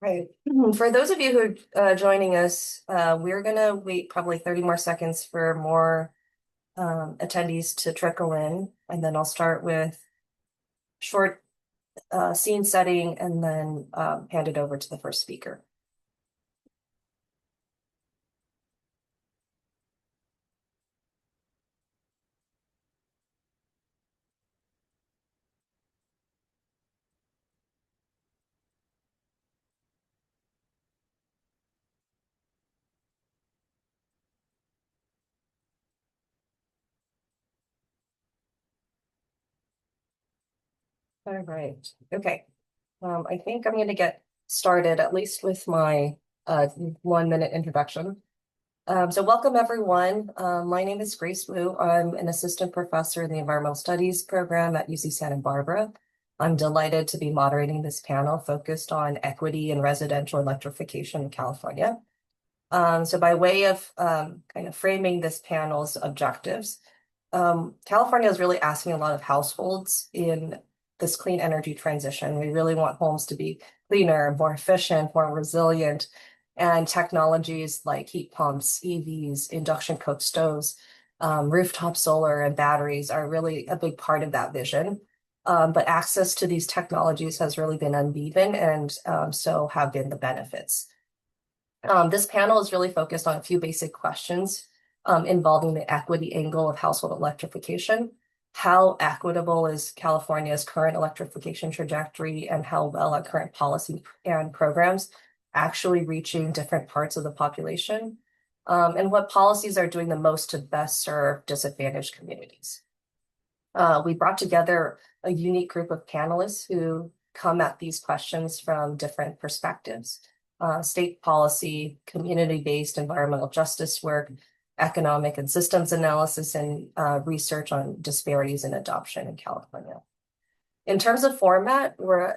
Right. For those of you who are joining us, we're gonna wait probably 30 more seconds for more attendees to trickle in, and then I'll start with short scene setting and then hand it over to the first speaker. All right. Okay. I think I'm going to get started at least with my 1 minute introduction. So welcome everyone. My name is Grace Wu. I'm an assistant professor in the environmental studies program at UC Santa Barbara. I'm delighted to be moderating this panel focused on equity and residential electrification in California. So by way of kind of framing this panel's objectives, California is really asking a lot of households in this clean energy transition. We really want homes to be cleaner, more efficient, more resilient, and technologies like heat pumps, EVs, induction cooked stoves, rooftop solar, and batteries are really a big part of that vision. But access to these technologies has really been uneven, and so have been the benefits. This panel is really focused on a few basic questions involving the equity angle of household electrification. How equitable is California's current electrification trajectory, and how well are current policy and programs actually reaching different parts of the population? And what policies are doing the most to best serve disadvantaged communities? We brought together a unique group of panelists who come at these questions from different perspectives. State policy, community-based environmental justice work, economic and systems analysis, and research on disparities in adoption in California. In terms of format,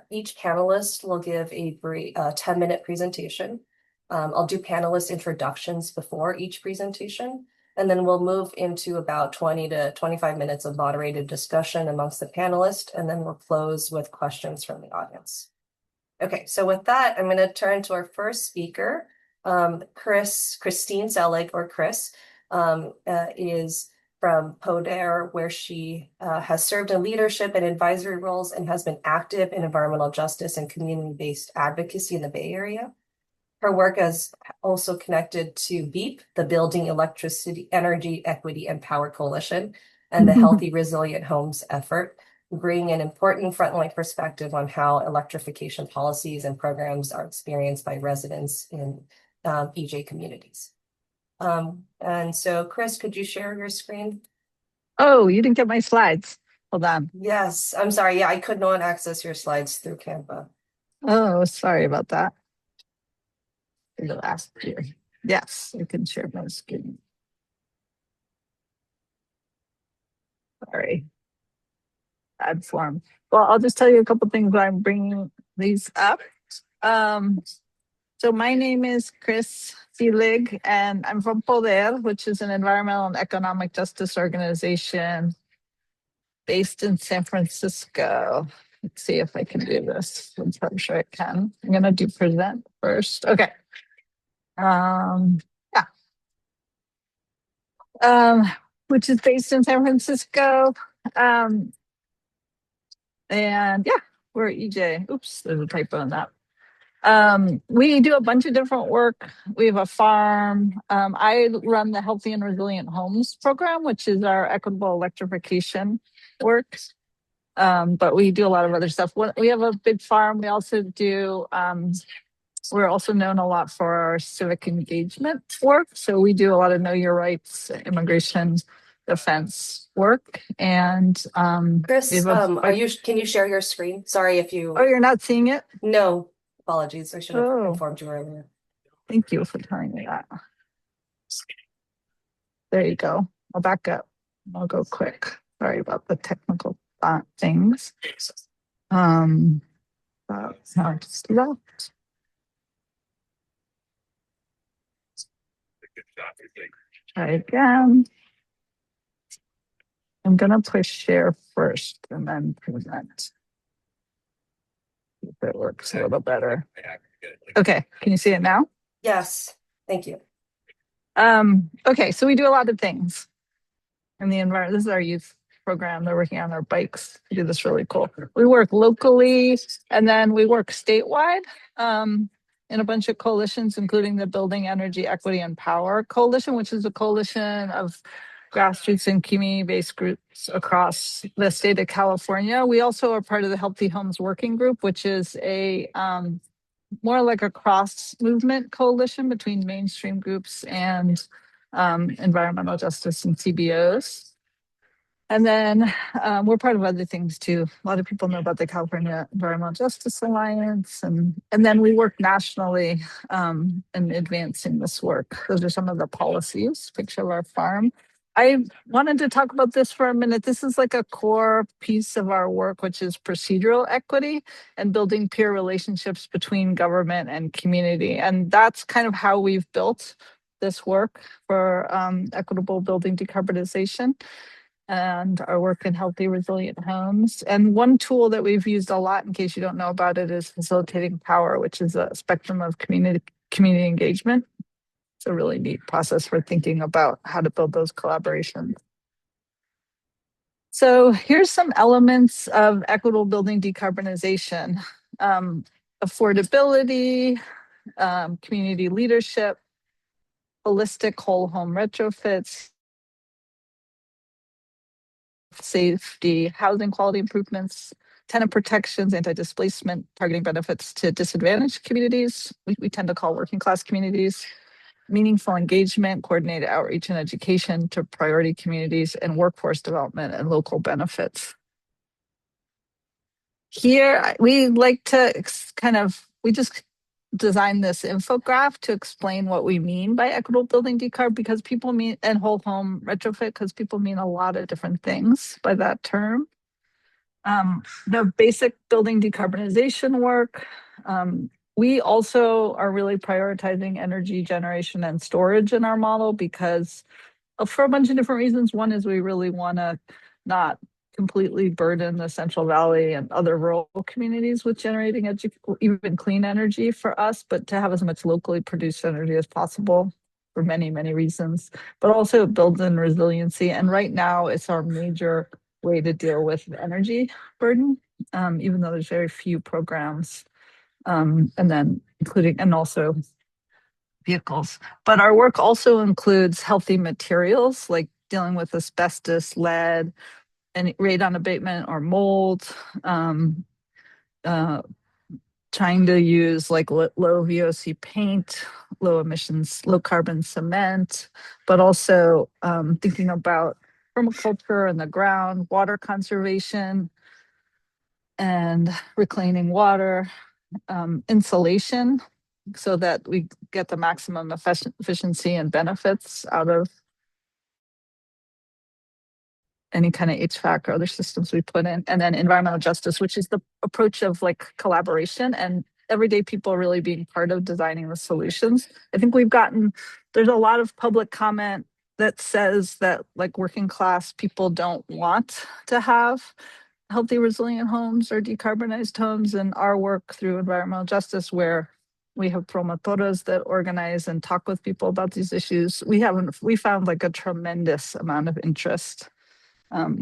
each panelist will give a 10-minute presentation. I'll do panelist introductions before each presentation, and then we'll move into about 20 to 25 minutes of moderated discussion amongst the panelists, and then we'll close with questions from the audience. Okay, so with that, I'm going to turn to our first speaker, Christine Selig, or Chris, is from Poder, where she has served in leadership and advisory roles and has been active in environmental justice and community-based advocacy in the Bay Area. Her work is also connected to BEEP, the Building Electricity, Energy, Equity, and Power Coalition, and the Healthy Resilient Homes effort, bring an important frontline perspective on how electrification policies and programs are experienced by residents in EJ communities. And so, Chris, could you share your screen? Oh, you didn't get my slides. Hold on. Yes, I'm sorry. Yeah, I could not access your slides through Canva. Oh, sorry about that. The last year. Yes, I can share my screen. Sorry. Bad form. Well, I'll just tell you a couple things why I'm bringing these up. So my name is Chris Selig, and I'm from Poder, which is an environmental and economic justice organization based in San Francisco. Let's see if I can do this. I'm sure I can. I'm going to do present first. Okay. Yeah. Which is based in San Francisco. And yeah, we're EJ. Oops, there's a typo in that. We do a bunch of different work. We have a farm. I run the Healthy and Resilient Homes program, which is our equitable electrification work. But we do a lot of other stuff. We have a big farm. We also do, we're also known a lot for our civic engagement work. So we do a lot of know your rights, immigration defense work. And Chris, can you share your screen? Sorry if you... Oh, you're not seeing it? No. Apologies. I should have informed you earlier. Thank you for telling me that. There you go. I'll back up. I'll go quick. Sorry about the technical things. Now just left. Try again. I'm gonna push share first and then present. If it works a little better. Okay, can you see it now? Yes, thank you. Okay, so we do a lot of things in the environment. This is our youth program. They're working on their bikes. We do this really cool. We work locally and then we work statewide in a bunch of coalitions, including the Building Energy Equity and Power Coalition, which is a coalition of grassroots and community-based groups across the state of California. We also are part of the Healthy Homes Working Group, which is a more like a cross movement coalition between mainstream groups and environmental justice and CBOs. And then we're part of other things too. A lot of people know about the California Environmental Justice Alliance, and then we work nationally in advancing this work. Those are some of the policies. Picture of our farm. I wanted to talk about this for a minute. This is like a core piece of our work, which is procedural equity and building peer relationships between government and community. And that's kind of how we've built this work for equitable building decarbonization and our work in healthy, resilient homes. And one tool that we've used a lot, in case you don't know about it, is facilitating power, which is a spectrum of community engagement. It's a really neat process for thinking about how to build those collaborations. So here's some elements of equitable building decarbonization. Affordability, community leadership, holistic whole home retrofits, safety, housing quality improvements, tenant protections, anti-displacement, targeting benefits to disadvantaged communities, we tend to call working class communities, meaningful engagement, coordinated outreach and education to priority communities, and workforce development and local benefits. Here, we like to we just design this infographic to explain what we mean by equitable building decarb, because people mean, and whole home retrofit, because people mean a lot of different things by that term. The basic building decarbonization work. We also are really prioritizing energy generation and storage in our model because for a bunch of different reasons. One is we really want to not completely burden the Central Valley and other rural communities with generating even clean energy for us, but to have as much locally produced energy as possible for many, many reasons. But also it builds in resiliency. And right now it's our major way to deal with energy burden, even though there's very few programs, and then including, and also vehicles. But our work also includes healthy materials like dealing with asbestos, lead, and radon abatement or mold, trying to use like low VOC paint, low emissions, low carbon cement, but also thinking about permaculture in the ground, water conservation, and reclaiming water, insulation, so that we get the maximum efficiency and benefits out of any kind of HVAC or other systems we put in. And then environmental justice, which is the approach of like collaboration and everyday people really being part of designing the solutions. I think there's a lot of public comment that says that like working class people don't want to have healthy, resilient homes or decarbonized homes. And our work through environmental justice, where we have promotoras that organize and talk with people about these issues, we found like a tremendous amount of interest.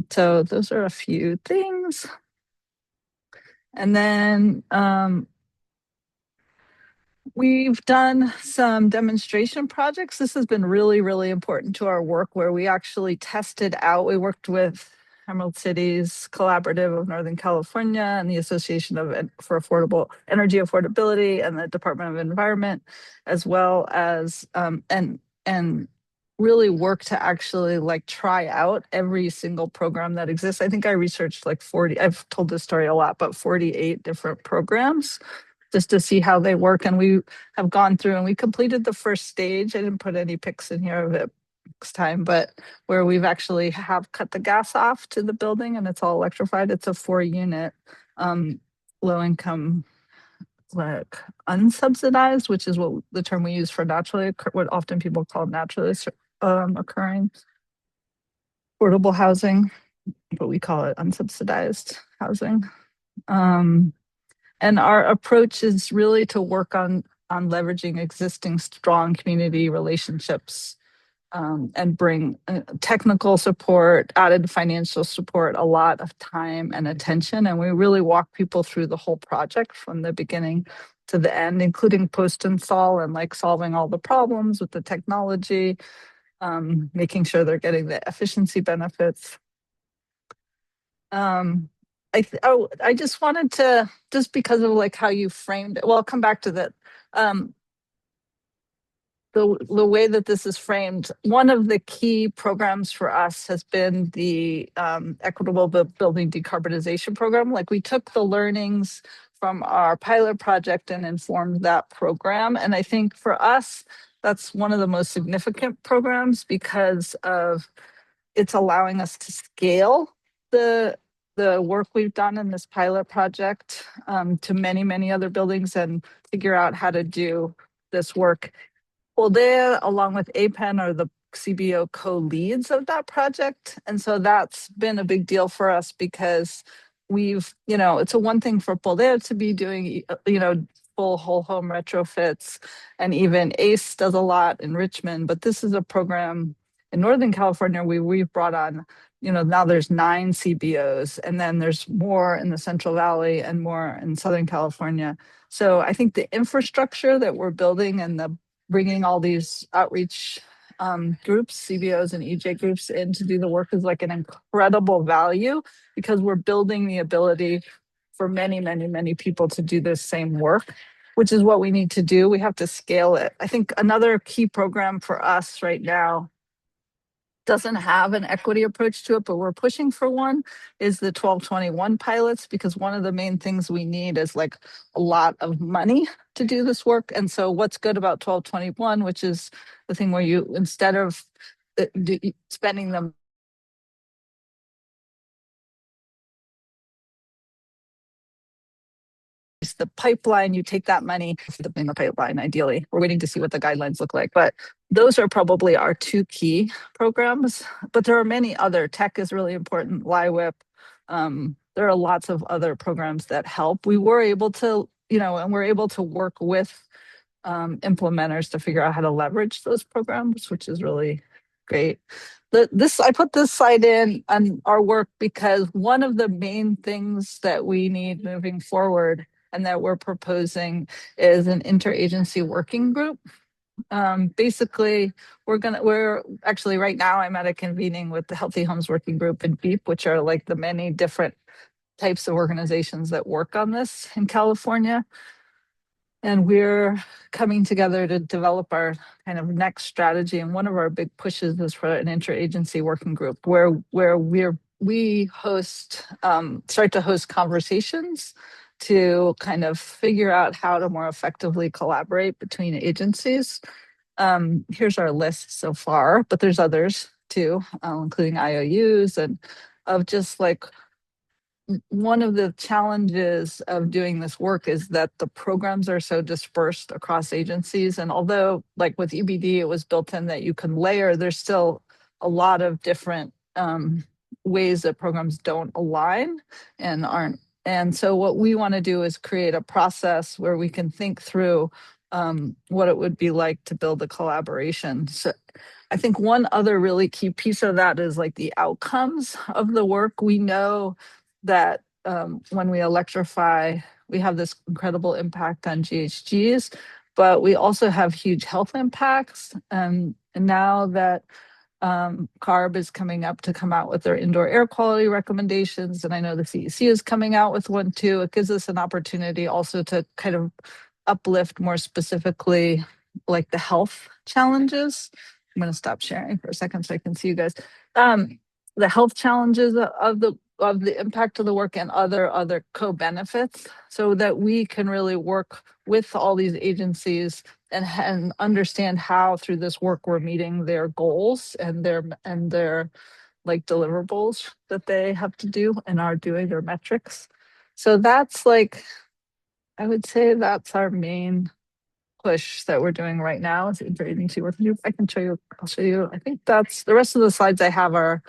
So those are a few things. And then we've done some demonstration projects. This has been really, really important to our work, where we actually tested out. We worked with Emerald Cities Collaborative of Northern California and the Association for Affordable Energy Affordability and the Department of Environment, as well as and really work to actually like try out every single program that exists. I think I researched like 40, I've told this story a lot, but 48 different programs just to see how they work. And we have gone through and we completed the first stage. I didn't put any pics in here of it next time, but where we've actually have cut the gas off to the building and it's all electrified. It's a 4-unit low income, like unsubsidized, which is what the term we use for what often people call naturally occurring affordable housing, but we call it unsubsidized housing. And our approach is really to work on leveraging existing strong community relationships, and bring technical support, added financial support, a lot of time and attention. And we really walk people through the whole project from the beginning to the end, including post install and like solving all the problems with the technology, making sure they're getting the efficiency benefits. I just wanted to, just because of like how you framed it, well, I'll come back to that. Um, the way that this is framed, one of the key programs for us has been the equitable building decarbonization program. Like we took the learnings from our pilot project and informed that program. And I think for us, that's one of the most significant programs because of it's allowing us to scale the work we've done in this pilot project to many other buildings and figure out how to do this work. Well, they, along with APEN, are the CBO co-leads of that project. And so that's been a big deal for us because we've, it's a one thing for Poldea to be doing, full whole home retrofits. And even ACE does a lot in Richmond. But this is a program in Northern California we've brought on, now there's 9 CBOs, and then there's more in the Central Valley and more in Southern California. So I think the infrastructure that we're building and the bringing all these outreach groups, CBOs and EJ groups in to do the work is like an incredible value because we're building the ability for many people to do this same work, which is what we need to do. We have to scale it. I think another key program for us right now doesn't have an equity approach to it, but we're pushing for one, is the 1221 pilots, because one of the main things we need is like a lot of money to do this work. And so what's good about 1221, which is the thing where you, instead of spending them the pipeline, you take that money in the pipeline. Ideally, we're waiting to see what the guidelines look like, but those are probably our 2 key programs. But there are many other. Tech is really important. LIWIP. There are lots of other programs that help. We were able to, and we're able to work with implementers to figure out how to leverage those programs, which is really great. I put this slide in on our work because one of the main things that we need moving forward and that we're proposing is an interagency working group. Basically, we're actually right now I'm at a convening with the Healthy Homes Working Group and BEEP, which are like the many different types of organizations that work on this in California. And we're coming together to develop our kind of next strategy. And one of our big pushes is for an interagency working group where we host start to host conversations to kind of figure out how to more effectively collaborate between agencies. Here's our list so far, but there's others too, including IOUs and of just like one of the challenges of doing this work is that the programs are so dispersed across agencies. And although like with EBD, it was built in that you can layer, there's still a lot of different ways that programs don't align and aren't. And so what we want to do is create a process where we can think through what it would be like to build a collaboration. So I think one other really key piece of that is like the outcomes of the work. We know that when we electrify, we have this incredible impact on GHGs, but we also have huge health impacts. And now that CARB is coming up to come out with their indoor air quality recommendations, and I know the CEC is coming out with one too, it gives us an opportunity also to kind of uplift more specifically like the health challenges. I'm going to stop sharing for a second so I can see you guys. The health challenges of the impact of the work and other co-benefits so that we can really work with all these agencies and understand how through this work we're meeting their goals and their like deliverables that they have to do and are doing, their metrics. So that's like, I would say that's our main push that we're doing right now. Is interagency working group. I'll show you. I think that's the rest of the slides I have are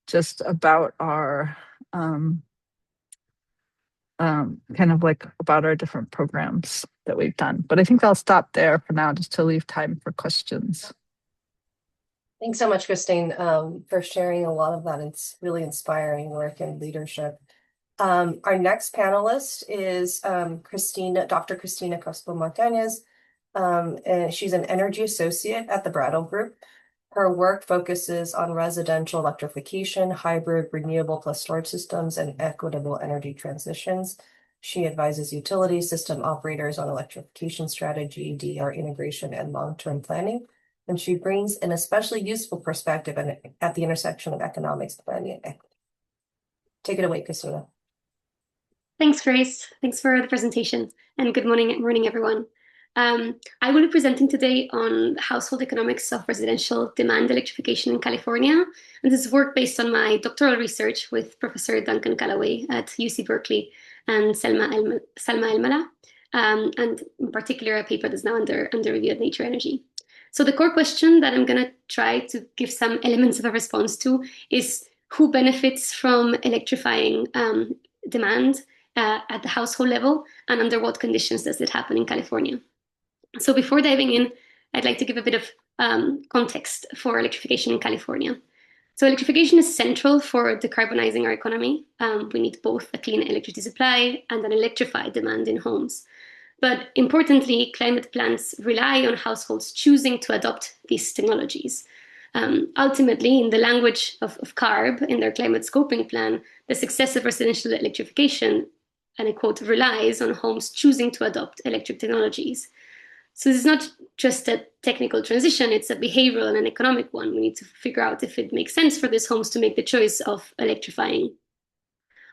just about our kind of like about our different programs that we've done. But I think I'll stop there for now just to leave time for questions. Thanks so much, Christine, for sharing a lot of that. It's really inspiring work and leadership. Our next panelist is Dr. Christina Crespo Montañez. And she's an energy associate at the Brattle Group. Her work focuses on residential electrification, hybrid, renewable plus storage systems, and equitable energy transitions. She advises utility system operators on electrification strategy, DER integration, and long-term planning. And she brings an especially useful perspective at the intersection of economics, planning, and equity. Take it away, Christina. Thanks, Grace. Thanks for the presentation, and good morning, everyone. I will be presenting today on household economics of residential demand electrification in California. And this is work based on my doctoral research with Professor Duncan Callaway at UC Berkeley and Salma Elmala, and in particular, a paper that's now under review at Nature Energy. So the core question that I'm going to try to give some elements of a response to is who benefits from electrifying demand at the household level, and under what conditions does it happen in California? So before diving in, I'd like to give a bit of context for electrification in California. So electrification is central for decarbonizing our economy. We need both a clean electricity supply and an electrified demand in homes. But importantly, climate plans rely on households choosing to adopt these technologies. Ultimately, in the language of CARB, in their climate scoping plan, the success of residential electrification, and I quote, relies on homes choosing to adopt electric technologies. So this is not just a technical transition, it's a behavioral and an economic one. We need to figure out if it makes sense for these homes to make the choice of electrifying.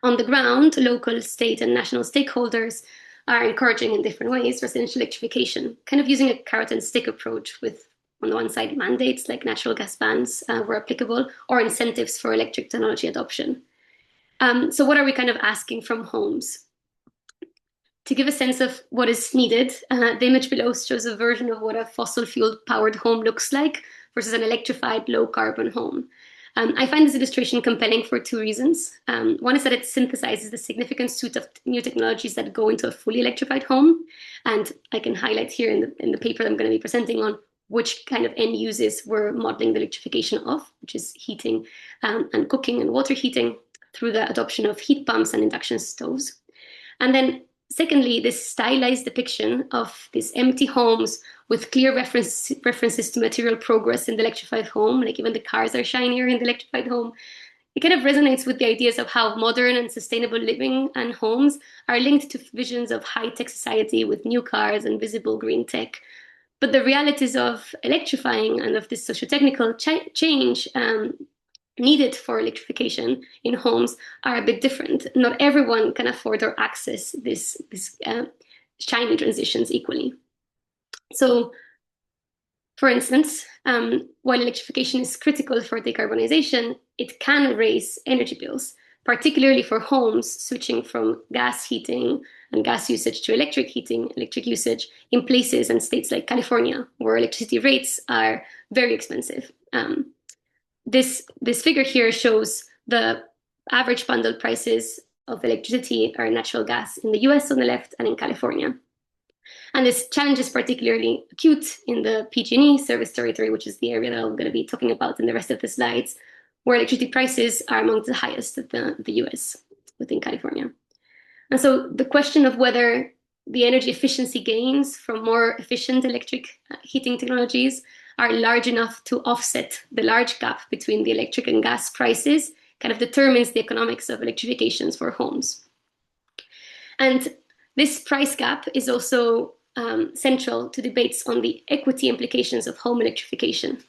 On the ground, local, state, and national stakeholders are encouraging in different ways residential electrification, kind of using a carrot and stick approach with, on the one side, mandates like natural gas bans were applicable, or incentives for electric technology adoption. So what are we kind of asking from homes? To give a sense of what is needed, the image below shows a version of what a fossil fuel powered home looks like versus an electrified low carbon home. I find this illustration compelling for two reasons. One is that it synthesizes the significant suite of new technologies that go into a fully electrified home. And I can highlight here in the paper that I'm going to be presenting on which kind of end uses we're modeling the electrification of, which is heating and cooking and water heating through the adoption of heat pumps and induction stoves. And then secondly, this stylized depiction of these empty homes with clear references to material progress in the electrified home, like even the cars are shinier in the electrified home. It kind of resonates with the ideas of how modern and sustainable living and homes are linked to visions of high-tech society with new cars and visible green tech. But the realities of electrifying and of this socio-technical change needed for electrification in homes are a bit different. Not everyone can afford or access these shiny transitions equally. So, for instance, while electrification is critical for decarbonization, it can raise energy bills, particularly for homes switching from gas heating and gas usage to electric heating, electric usage in places and states like California, where electricity rates are very expensive. This figure here shows the average bundled prices of electricity or natural gas in the US on the left and in California. And this challenge is particularly acute in the PG&E service territory, which is the area that I'm going to be talking about in the rest of the slides, where electricity prices are among the highest of the US within California. And so the question of whether the energy efficiency gains from more efficient electric heating technologies are large enough to offset the large gap between the electric and gas prices kind of determines the economics of electrifications for homes. And this price gap is also central to debates on the equity implications of home electrification.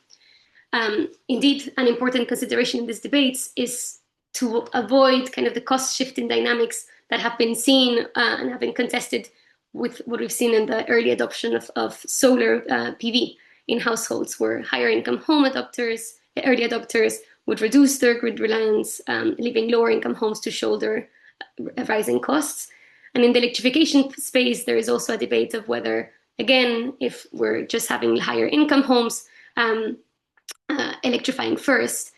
Indeed, an important consideration in these debates is to avoid kind of the cost shifting dynamics that have been seen and have been contested with what we've seen in the early adoption of solar PV in households, where higher income home adopters, early adopters, would reduce their grid reliance, leaving lower income homes to shoulder rising costs. And in the electrification space, there is also a debate of whether, again, if we're just having higher income homes electrifying first,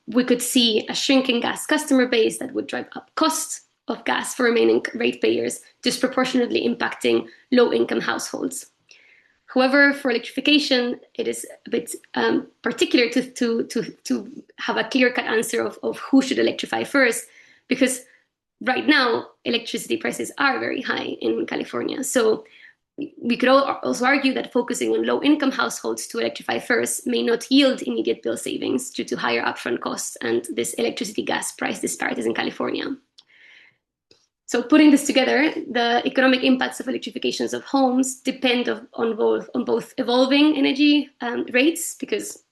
we could see a shrinking gas customer base that would drive up costs of gas for remaining ratepayers, disproportionately impacting low-income households. However, for electrification, it is a bit particular to have a clear-cut answer of who should electrify first, because right now, electricity prices are very high in California. So we could also argue that focusing on low-income households to electrify first may not yield immediate bill savings due to higher upfront costs and this electricity gas price disparities in California. So putting this together, the economic impacts of electrifications of homes depend on both evolving energy rates, because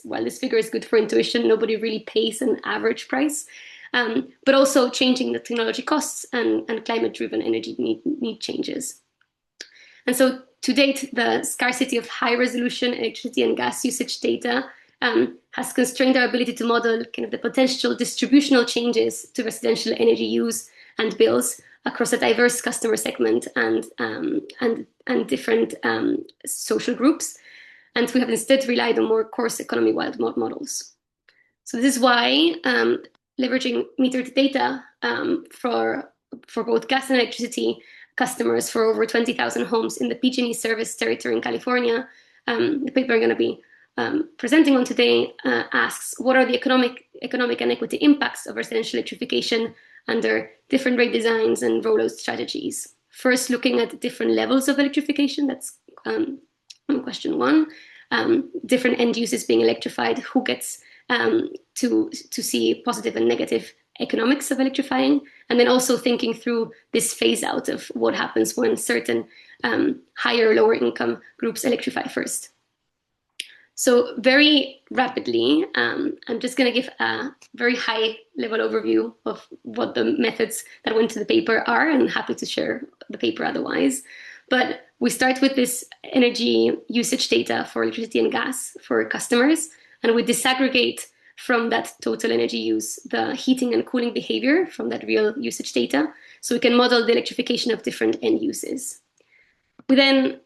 while this figure is good for intuition, nobody really pays an average price, but also changing the technology costs and climate-driven energy need changes. And so to date, the scarcity of high-resolution electricity and gas usage data has constrained our ability to model kind of the potential distributional changes to residential energy use and bills across a diverse customer segment and different social groups. And we have instead relied on more coarse economy-wide models. So this is why leveraging metered data for both gas and electricity customers for over 20,000 homes in the PG&E service territory in California, the paper I'm going to be presenting on today asks what are the economic and equity impacts of residential electrification under different rate designs and rollout strategies. First, looking at different levels of electrification, that's question one. Different end uses being electrified, who gets to see positive and negative economics of electrifying, and then also thinking through this phase out of what happens when certain higher or lower income groups electrify first. So very rapidly, I'm just going to give a very high level overview of what the methods that went to the paper are, and I'm happy to share the paper otherwise. But we start with this energy usage data for electricity and gas for customers, and we disaggregate from that total energy use the heating and cooling behavior from that real usage data, so we can model the electrification of different end uses. We then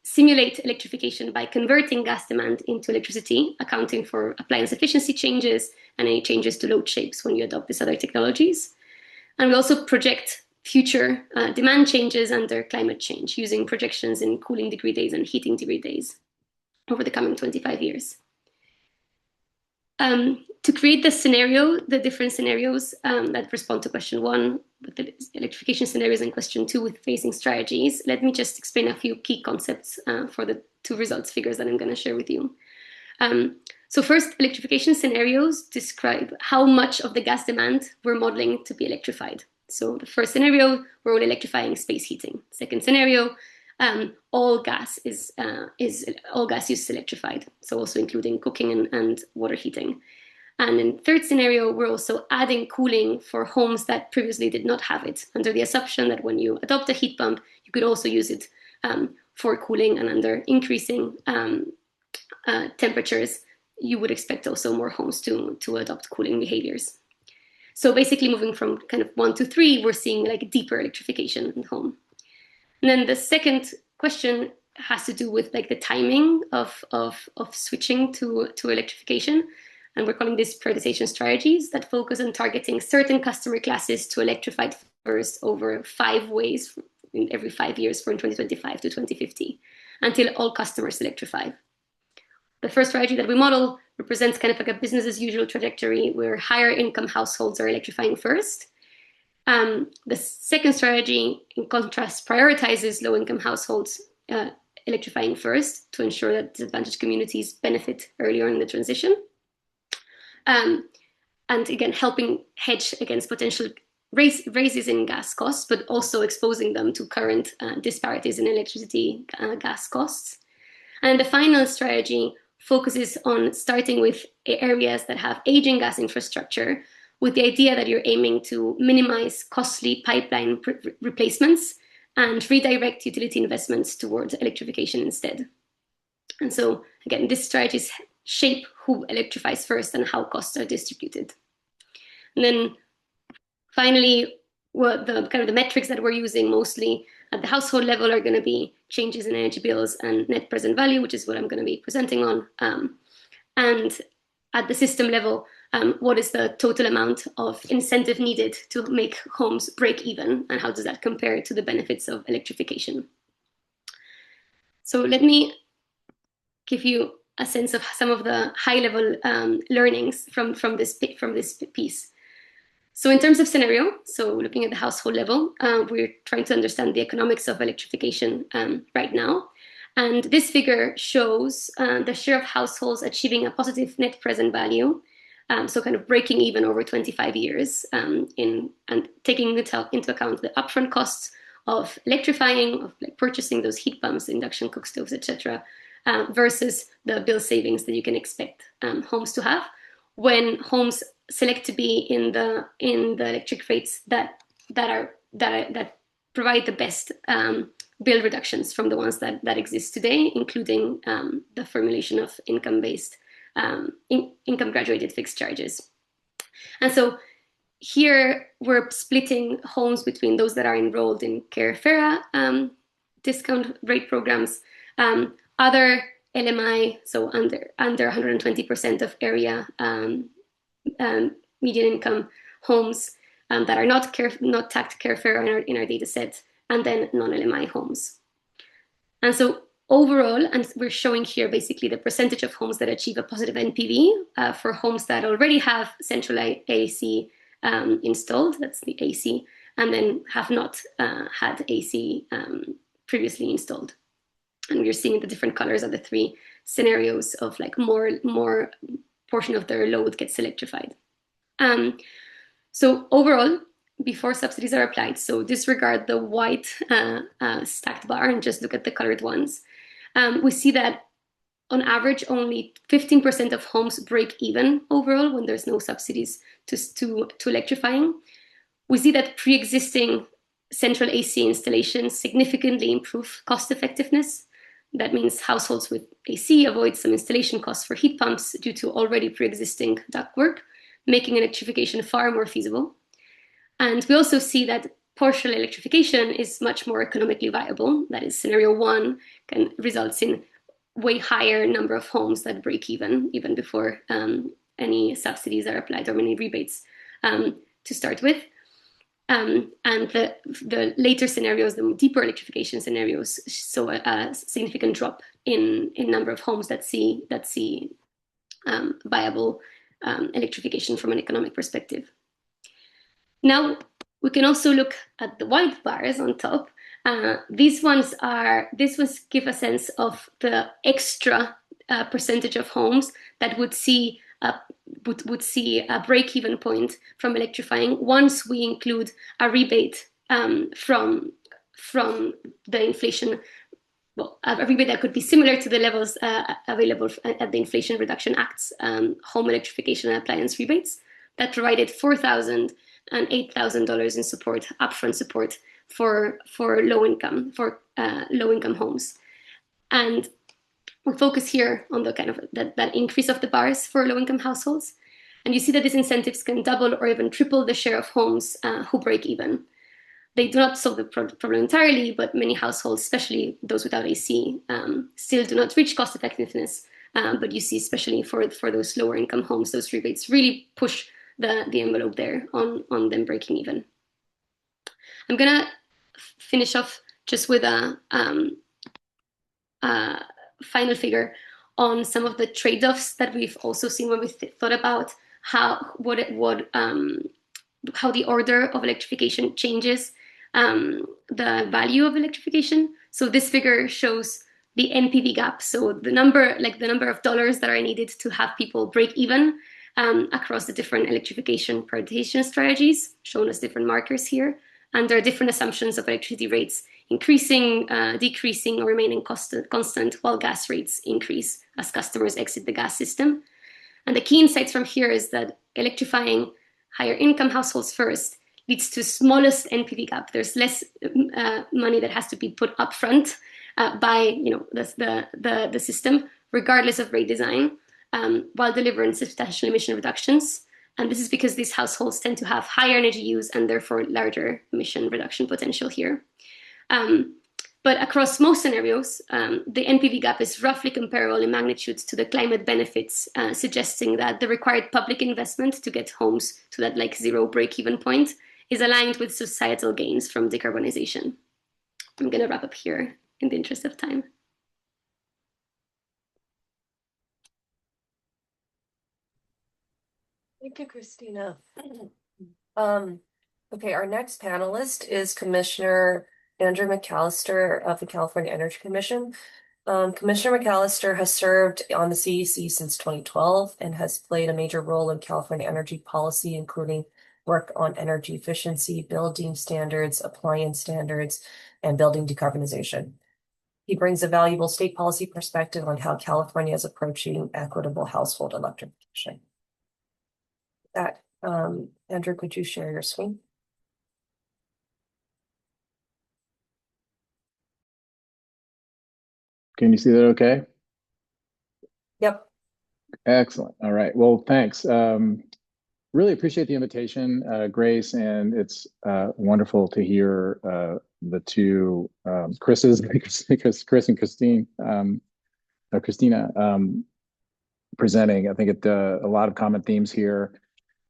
simulate electrification by converting gas demand into electricity, accounting for appliance efficiency changes and any changes to load shapes when you adopt these other technologies. And we also project future demand changes under climate change using projections in cooling degree days and heating degree days over the coming 25 years. To create the scenario, the different scenarios that respond to question one with the electrification scenarios and question two with phasing strategies, let me just explain a few key concepts for the two results figures that I'm going to share with you. So first, electrification scenarios describe how much of the gas demand we're modeling to be electrified. So the first scenario, we're only electrifying space heating. Second scenario, all gas use is electrified, so also including cooking and water heating. And in third scenario, we're also adding cooling for homes that previously did not have it, under the assumption that when you adopt a heat pump, you could also use it for cooling, and under increasing temperatures, you would expect also more homes to adopt cooling behaviors. So basically moving from kind of 1 to 3, we're seeing like deeper electrification in the home. And then the second question has to do with like the timing of switching to electrification. And we're calling this prioritization strategies that focus on targeting certain customer classes to electrify first over 5 ways in every 5 years from 2025 to 2050 until all customers electrify. The first strategy that we model represents kind of like a business as usual trajectory where higher income households are electrifying first. The second strategy, in contrast, prioritizes low-income households electrifying first to ensure that disadvantaged communities benefit earlier in the transition. And again, helping hedge against potential raises in gas costs, but also exposing them to current disparities in electricity gas costs. And the final strategy focuses on starting with areas that have aging gas infrastructure, with the idea that you're aiming to minimize costly pipeline replacements and redirect utility investments towards electrification instead. And so, again, these strategies shape who electrifies first and how costs are distributed. And then finally, the metrics that we're using mostly at the household level are going to be changes in energy bills and net present value, which is what I'm going to be presenting on. And at the system level, what is the total amount of incentive needed to make homes break even, and how does that compare to the benefits of electrification? So let me give you a sense of some of the high-level learnings from this piece. So in terms of scenario, so looking at the household level, we're trying to understand the economics of electrification right now. And this figure shows the share of households achieving a positive net present value, so kind of breaking even over 25 years, and taking into account the upfront costs of electrifying, of like purchasing those heat pumps, induction cook stoves, etc., versus the bill savings that you can expect homes to have when homes select to be in the electric rates that provide the best bill reductions from the ones that exist today, including the formulation of income-based, income-graduated fixed charges. And so here we're splitting homes between those that are enrolled in CareFera discount rate programs, other LMI, so under 120% of area median income homes that are not tagged CareFera in our data set, and then non-LMI homes. And so overall, and we're showing here basically the percentage of homes that achieve a positive NPV for homes that already have central AC installed, that's the AC, and then have not had AC previously installed. And we're seeing the different colors of the three scenarios of like more portion of their load gets electrified. So overall, before subsidies are applied, so disregard the white stacked bar and just look at the colored ones, we see that on average only 15% of homes break even overall when there's no subsidies to electrifying. We see that pre-existing central AC installations significantly improve cost effectiveness. That means households with AC avoid some installation costs for heat pumps due to already pre-existing ductwork, making electrification far more feasible. And we also see that partial electrification is much more economically viable. That is, scenario one results in way higher number of homes that break even before any subsidies are applied or many rebates to start with. And the later scenarios, the deeper electrification scenarios, show a significant drop in number of homes that see viable electrification from an economic perspective. Now we can also look at the white bars on top. These ones give a sense of the extra percentage of homes that would see a break-even point from electrifying once we include a rebate from the inflation. Well, a rebate that could be similar to the levels available at the Inflation Reduction Act's home electrification and appliance rebates that provided $4,000 and $8,000 in support, upfront support for low income homes. And we focus here on the kind of that increase of the bars for low-income households. And you see that these incentives can double or even triple the share of homes who break even. They do not solve the problem entirely, but many households, especially those without AC, still do not reach cost effectiveness. But you see, especially for those lower income homes, those rebates really push the envelope there on them breaking even. I'm gonna finish off just with a final figure on some of the trade-offs that we've also seen when we thought about how the order of electrification changes the value of electrification. So this figure shows the NPV gap. So the number of dollars that are needed to have people break even across the different electrification prioritization strategies, shown as different markers here. And there are different assumptions of electricity rates increasing, decreasing, or remaining constant while gas rates increase as customers exit the gas system. And the key insights from here is that electrifying higher income households first leads to smallest NPV gap. There's less money that has to be put upfront by the system, regardless of rate design, while delivering substantial emission reductions. And this is because these households tend to have higher energy use and therefore larger emission reduction potential here. But across most scenarios, the NPV gap is roughly comparable in magnitude to the climate benefits, suggesting that the required public investment to get homes to that like zero break-even point is aligned with societal gains from decarbonization. I'm going to wrap up here in the interest of time. Thank you, Christina. Okay, our next panelist is Commissioner Andrew McAllister of the California Energy Commission. Commissioner McAllister has served on the CEC since 2012 and has played a major role in California energy policy, including work on energy efficiency, building standards, appliance standards, and building decarbonization. He brings a valuable state policy perspective on how California is approaching equitable household electrification. That, Andrew, could you share your screen? Can you see that okay? Yep. Excellent. All right. Well, thanks. Really appreciate the invitation, Grace, and it's wonderful to hear the two Chris's, Chris and Christine, Christina, presenting. I think a lot of common themes here.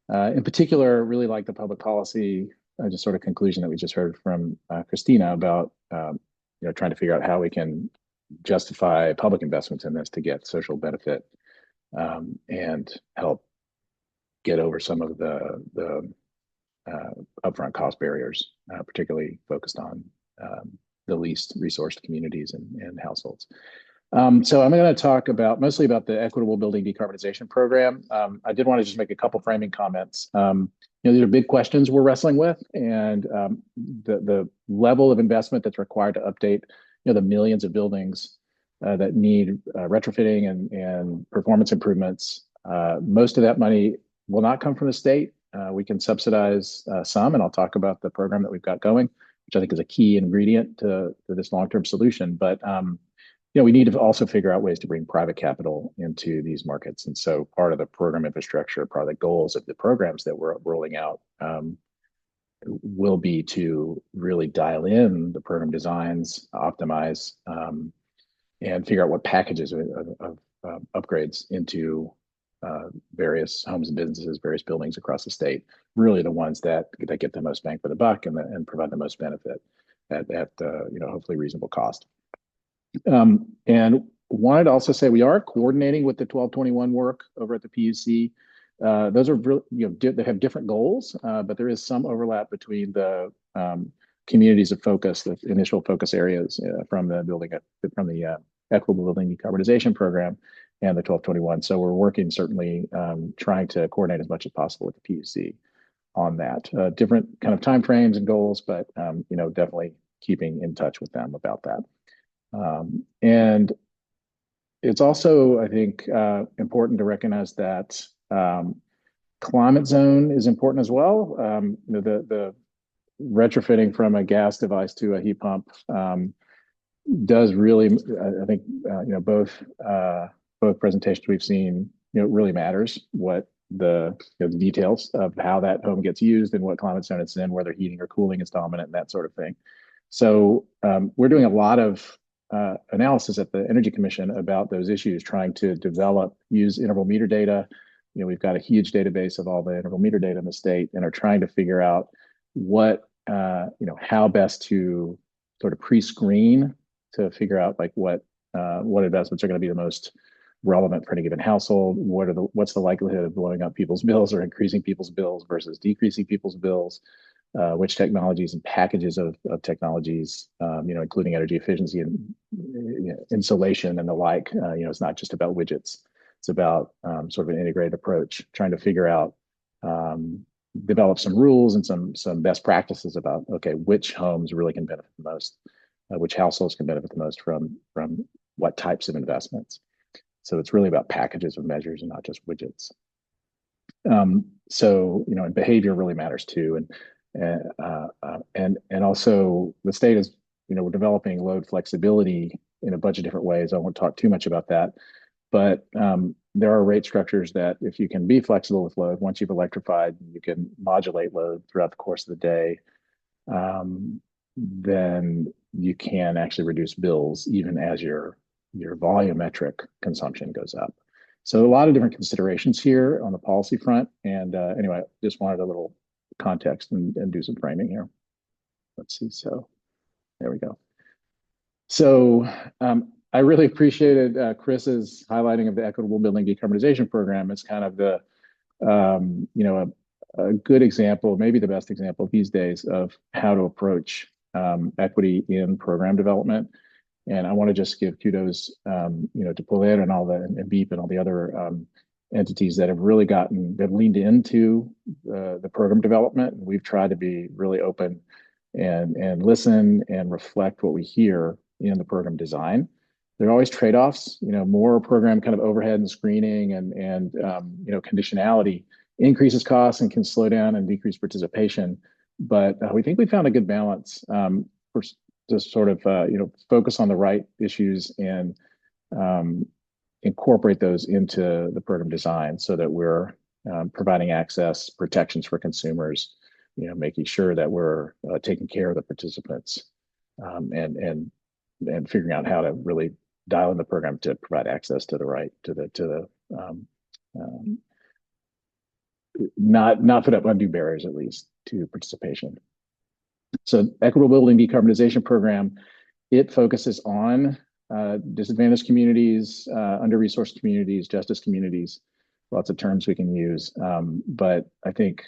In particular, really like the public policy, just sort of conclusion that we just heard from Christina about trying to figure out how we can justify public investments in this to get social benefit and help get over some of the upfront cost barriers, particularly focused on the least resourced communities and households. So I'm going to talk mostly about the Equitable Building Decarbonization Program. I did want to just make a couple framing comments. These are big questions we're wrestling with, and the level of investment that's required to update the millions of buildings that need retrofitting and performance improvements. Most of that money will not come from the state. We can subsidize some, and I'll talk about the program that we've got going, which I think is a key ingredient to this long-term solution. But we need to also figure out ways to bring private capital into these markets. And so part of the program infrastructure, part of the goals of the programs that we're rolling out will be to really dial in the program designs, optimize, and figure out what packages of upgrades into various homes and businesses, various buildings across the state, really the ones that get the most bang for the buck and provide the most benefit at hopefully reasonable cost. And wanted to also say we are coordinating with the 1221 work over at the PUC. Those are really, they have different goals, but there is some overlap between the communities of focus, the initial focus areas from the Equitable Building Decarbonization Program and the 1221. So we're working certainly trying to coordinate as much as possible with the PUC on that. Different kind of timeframes and goals, but definitely keeping in touch with them about that. And it's also, I think, important to recognize that climate zone is important as well. The retrofitting from a gas device to a heat pump does really, I think, both presentations we've seen, really matters what the details of how that home gets used and what climate zone it's in, whether heating or cooling is dominant and that sort of thing. So we're doing a lot of analysis at the Energy Commission about those issues, trying to use interval meter data. We've got a huge database of all the interval meter data in the state and are trying to figure out how best to sort of pre-screen to figure out like what investments are going to be the most relevant for any given household. What's the likelihood of blowing up people's bills or increasing people's bills versus decreasing people's bills? Which technologies and packages of technologies, including energy efficiency and insulation and the like. It's not just about widgets. It's about sort of an integrated approach, trying to figure out, develop some rules and some best practices about, okay, which homes really can benefit the most, which households can benefit the most from what types of investments. So it's really about packages of measures and not just widgets. And behavior really matters too. And also the state is, we're developing load flexibility in a bunch of different ways. I won't talk too much about that, but there are rate structures that if you can be flexible with load, once you've electrified, you can modulate load throughout the course of the day, then you can actually reduce bills even as your volumetric consumption goes up. So a lot of different considerations here on the policy front. And anyway, just wanted a little context and do some framing here. Let's see. So there we go. So I really appreciated Chris's highlighting of the Equitable Building Decarbonization Program. It's kind of the, a good example, maybe the best example these days of how to approach equity in program development. And I want to just give kudos, to Paulette and all the and Beep and all the other entities that have really leaned into the program development. And we've tried to be really open and listen and reflect what we hear in the program design. There are always trade-offs, more program kind of overhead and screening and conditionality increases costs and can slow down and decrease participation. But we think we found a good balance for to sort of focus on the right issues and incorporate those into the program design so that we're providing access protections for consumers, making sure that we're taking care of the participants and figuring out how to really dial in the program to provide access to the right not put up undue barriers, at least, to participation. So Equitable Building Decarbonization Program, it focuses on disadvantaged communities, under-resourced communities, justice communities, lots of terms we can use. But I think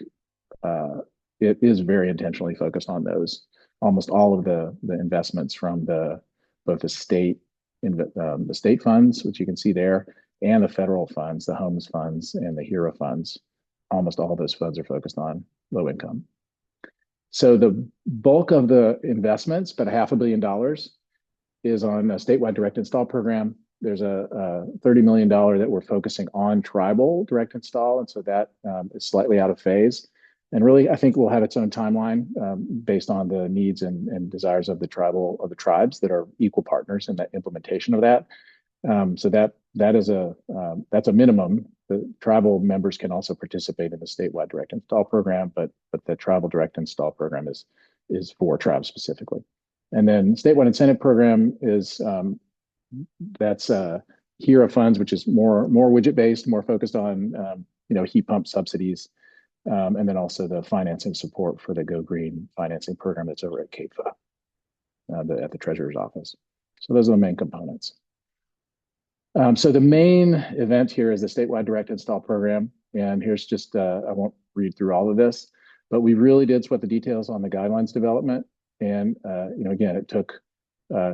it is very intentionally focused on those. Almost all of the investments from both the state funds, which you can see there, and the federal funds, the homes funds and the HERA funds, almost all of those funds are focused on low income. So the bulk of the investments, about $500 million, is on a statewide direct install program. There's a $30 million that we're focusing on tribal direct install, and so that is slightly out of phase. And really, I think will have its own timeline based on the needs and desires of the tribes that are equal partners in that implementation of that. So that's a minimum. The tribal members can also participate in the statewide direct install program, but the tribal direct install program is for tribes specifically. And then statewide incentive program is that's HERA funds, which is more widget based, more focused on heat pump subsidies, and then also the financing support for the Go Green financing program that's over at CAPFA at the Treasurer's Office. So those are the main components. So the main event here is the statewide direct install program. And here's just, I won't read through all of this, but we really did sweat the details on the guidelines development. And, again, it took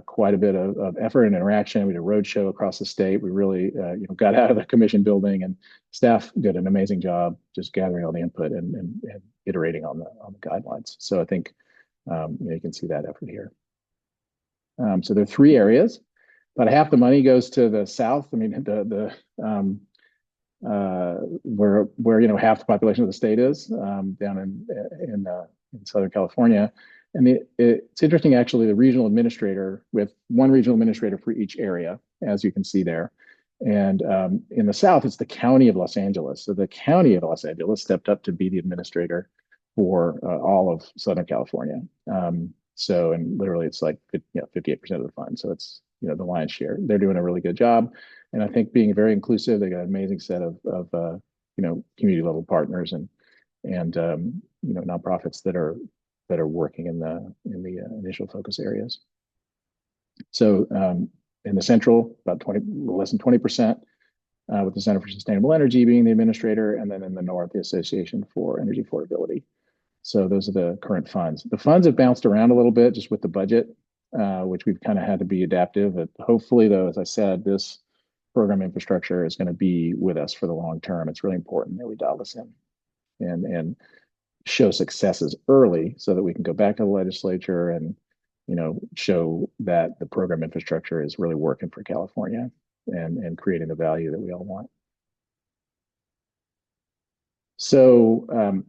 quite a bit of effort and interaction. We did a roadshow across the state. We really, got out of the commission building, and staff did an amazing job just gathering all the input and iterating on the guidelines. So I think, you can see that effort here. So there are 3 areas. About half the money goes to the south. I mean, where half the population of the state is down in Southern California. And it's interesting, actually, the regional administrator with one regional administrator for each area, as you can see there. And in the south, it's the county of Los Angeles. So the county of Los Angeles stepped up to be the administrator for all of Southern California. And literally, it's like 58% of the fund. So it's the lion's share. They're doing a really good job, and I think being very inclusive. They got an amazing set of community level partners and nonprofits that are working in the initial focus areas. So in the central, about less than 20%, with the Center for Sustainable Energy being the administrator, and then in the north, the Association for Energy Affordability. So those are the current funds. The funds have bounced around a little bit just with the budget, which we've kind of had to be adaptive. But hopefully, though, as I said, this program infrastructure is going to be with us for the long term. It's really important that we dial this in and show successes early so that we can go back to the legislature and show that the program infrastructure is really working for California and creating the value that we all want. So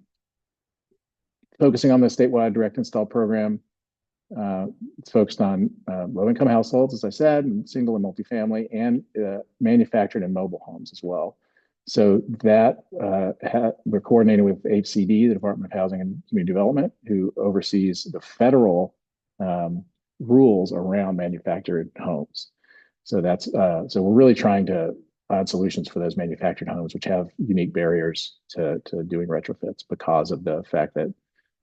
focusing on the statewide direct install program, it's focused on low-income households, as I said, and single and multifamily, and manufactured and mobile homes as well. So that we're coordinating with HCD, the Department of Housing and Community Development, who oversees the federal rules around manufactured homes. So so we're really trying to find solutions for those manufactured homes, which have unique barriers to doing retrofits because of the fact that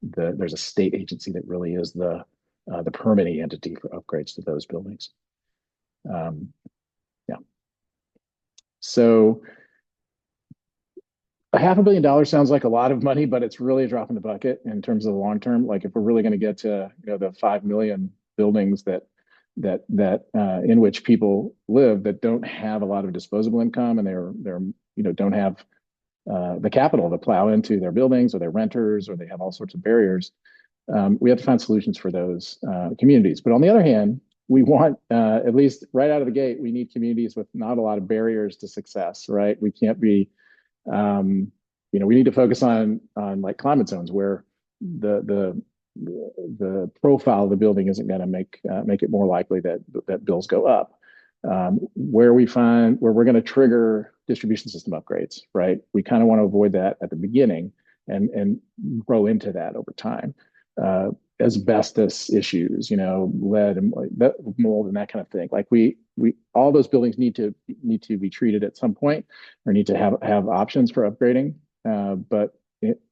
there's a state agency that really is the permitting entity for upgrades to those buildings. Yeah. So $500 million sounds like a lot of money, but it's really a drop in the bucket in terms of the long term. Like if we're really going to get to the 5 million buildings that in which people live that don't have a lot of disposable income and they're don't have the capital to plow into their buildings, or they're renters, or they have all sorts of barriers. We have to find solutions for those communities. But on the other hand, we want, at least right out of the gate, we need communities with not a lot of barriers to success, right? We can't be, we need to focus on like climate zones where the profile of the building isn't going to make it more likely that bills go up. Where we're going to trigger distribution system upgrades, right? We kind of want to avoid that at the beginning and grow into that over time. Asbestos issues, lead and mold and that kind of thing. Like we all those buildings need to be treated at some point, or need to have options for upgrading. But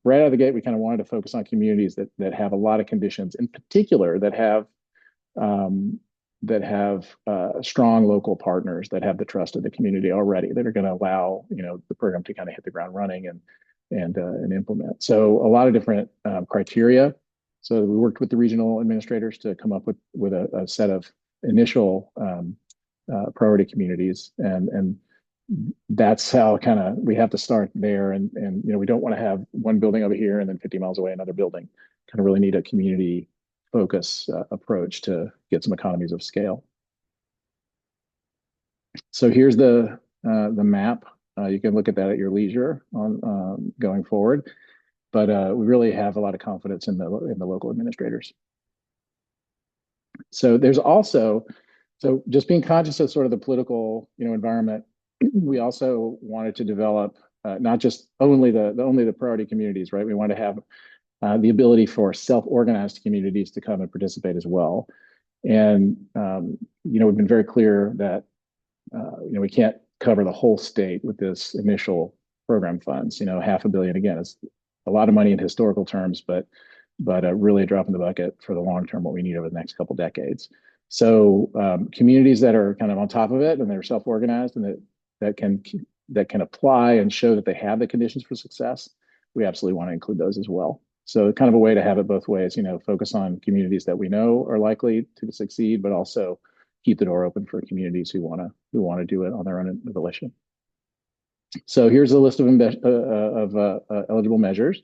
right out of the gate, we kind of wanted to focus on communities that have a lot of conditions, in particular that have strong local partners that have the trust of the community already, that are going to allow the program to kind of hit the ground running and implement. So a lot of different criteria. So we worked with the regional administrators to come up with a set of initial priority communities, and that's how we have to start there. And we don't want to have one building over here and then 50 miles away another building. Kind of really need a community focus approach to get some economies of scale. So here's the map. You can look at that at your leisure on going forward. But we really have a lot of confidence in the local administrators. So there's also, just being conscious of sort of the political environment, we also wanted to develop not just only the priority communities, right? We want to have the ability for self-organized communities to come and participate as well. And we've been very clear that we can't cover the whole state with this initial program funds. $500 million, again, is a lot of money in historical terms, but really a drop in the bucket for the long term, what we need over the next couple of decades. So communities that are kind of on top of it and they're self-organized and that can apply and show that they have the conditions for success, we absolutely want to include those as well. So kind of a way to have it both ways, focus on communities that we know are likely to succeed, but also keep the door open for communities who want to do it on their own volition. So here's a list of eligible measures.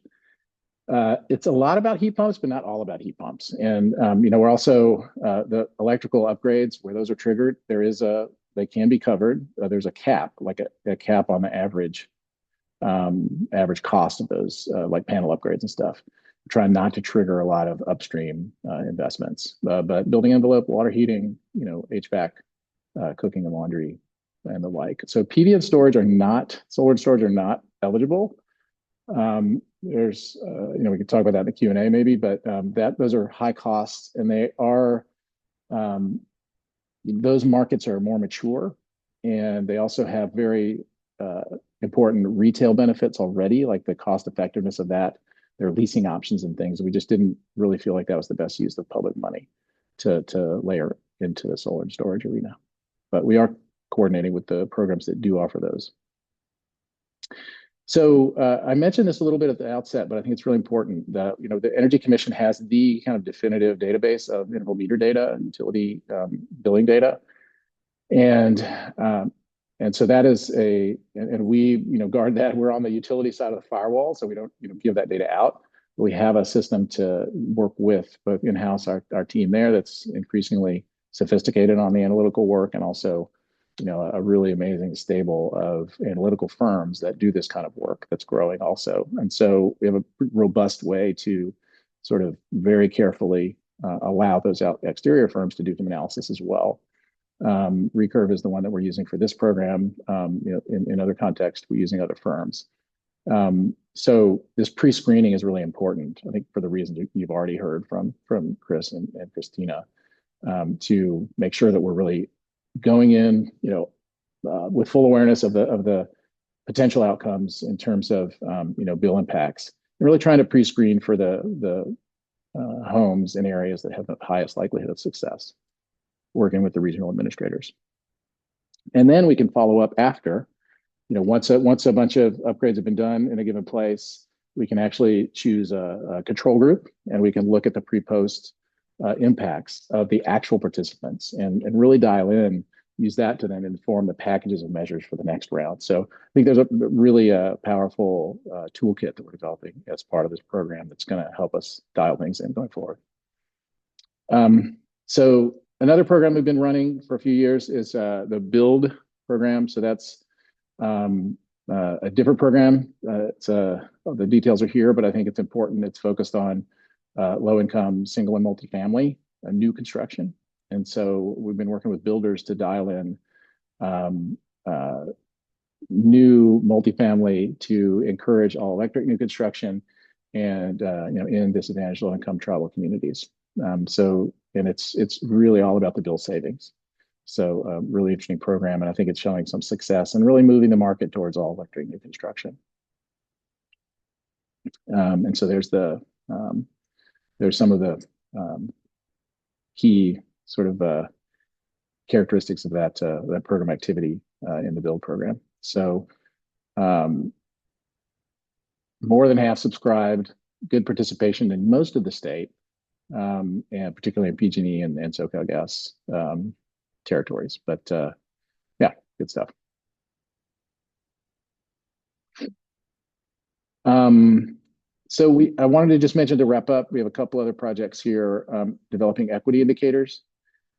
It's a lot about heat pumps, but not all about heat pumps. And we're also the electrical upgrades where those are triggered. They can be covered. There's a cap, like a cap on the average cost of those, like panel upgrades and stuff. We're trying not to trigger a lot of upstream investments, but building envelope, water heating, HVAC, cooking and laundry, and the like. So PV and solar and storage are not eligible. There's, we could talk about that in the Q&A maybe, but those are high costs, and they are, those markets are more mature, and they also have very important retail benefits already, like the cost effectiveness of that. There are leasing options and things. We just didn't really feel like that was the best use of public money to layer into the solar and storage arena. But we are coordinating with the programs that do offer those. So I mentioned this a little bit at the outset, but I think it's really important that the Energy Commission has the kind of definitive database of interval meter data and utility billing data, and so that is and we guard that. We're on the utility side of the firewall, so we don't give that data out. But we have a system to work with both in-house our team there that's increasingly sophisticated on the analytical work, and also a really amazing stable of analytical firms that do this kind of work that's growing also. And so we have a robust way to sort of very carefully allow those exterior firms to do some analysis as well. Recurve is the one that we're using for this program. In other contexts, we're using other firms. So this pre-screening is really important, I think, for the reasons you've already heard from Chris and Christina. to make sure that we're really going in, with full awareness of the potential outcomes in terms of bill impacts, and really trying to pre-screen for the homes in areas that have the highest likelihood of success, working with the regional administrators. And then we can follow up after, once a bunch of upgrades have been done in a given place, we can actually choose a control group, and we can look at the pre-post impacts of the actual participants and really dial in, use that to then inform the packages of measures for the next round. So I think there's a really powerful toolkit that we're developing as part of this program that's going to help us dial things in going forward. So another program we've been running for a few years is the BUILD program. So that's a different program. The details are here, but I think it's important. It's focused on low-income single and multifamily new construction. And so we've been working with builders to dial in new multifamily to encourage all electric new construction and in disadvantaged low-income tribal communities. And it's really all about the bill savings. So really interesting program, and I think it's showing some success and really moving the market towards all electric new construction. And so there's some of the key sort of characteristics of that program activity in the BUILD program. So more than half subscribed, good participation in most of the state, and particularly in PG&E and SoCalGas territories. But yeah, good stuff. So I wanted to just mention to wrap up, we have a couple other projects here developing equity indicators.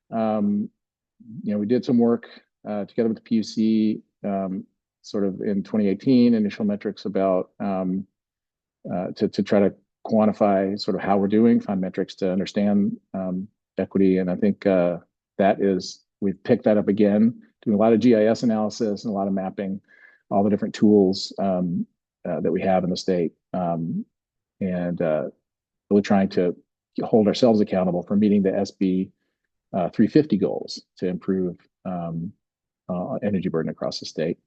We did some work together with the PUC sort of in 2018, initial metrics about to try to quantify sort of how we're doing, find metrics to understand equity. And I think we've picked that up again, doing a lot of GIS analysis and a lot of mapping, all the different tools that we have in the state. And really trying to hold ourselves accountable for meeting the SB 350 goals to improve energy burden across the state.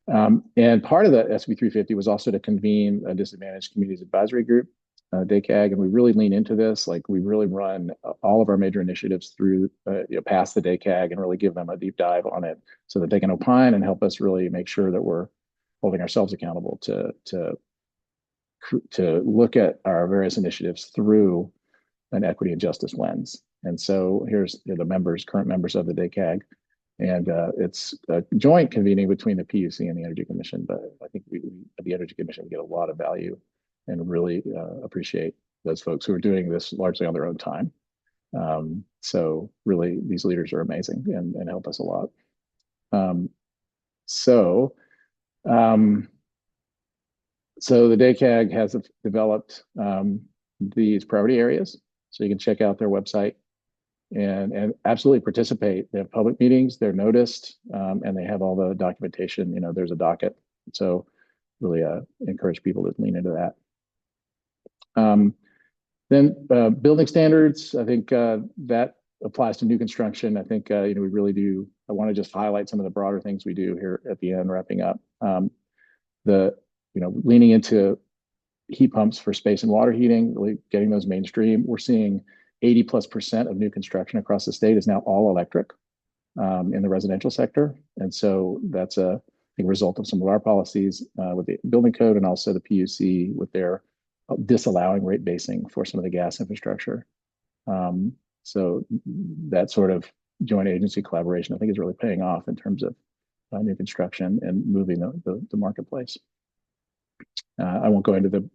And part of the SB 350 was also to convene a disadvantaged communities advisory group, DACAG, and we really lean into this. Like we really run all of our major initiatives through past the DACAG and really give them a deep dive on it so that they can opine and help us really make sure that we're holding ourselves accountable to look at our various initiatives through an equity and justice lens. And so here's the current members of the DACAG, and it's a joint convening between the PUC and the Energy Commission. But I think we at the Energy Commission get a lot of value and really appreciate those folks who are doing this largely on their own time. So really, these leaders are amazing and help us a lot. So the DACAG has developed these priority areas. So you can check out their website and absolutely participate. They have public meetings, they're noticed, and they have all the documentation. There's a docket. So really encourage people to lean into that. Then building standards, I think that applies to new construction. I think we really do. I want to just highlight some of the broader things we do here at the end, wrapping up. Leaning into heat pumps for space and water heating, really getting those mainstream. We're seeing 80+% of new construction across the state is now all electric in the residential sector. And so that's a result of some of our policies with the building code and also the PUC with their disallowing rate basing for some of the gas infrastructure. So that sort of joint agency collaboration, I think, is really paying off in terms of new construction and moving the marketplace. I won't go into the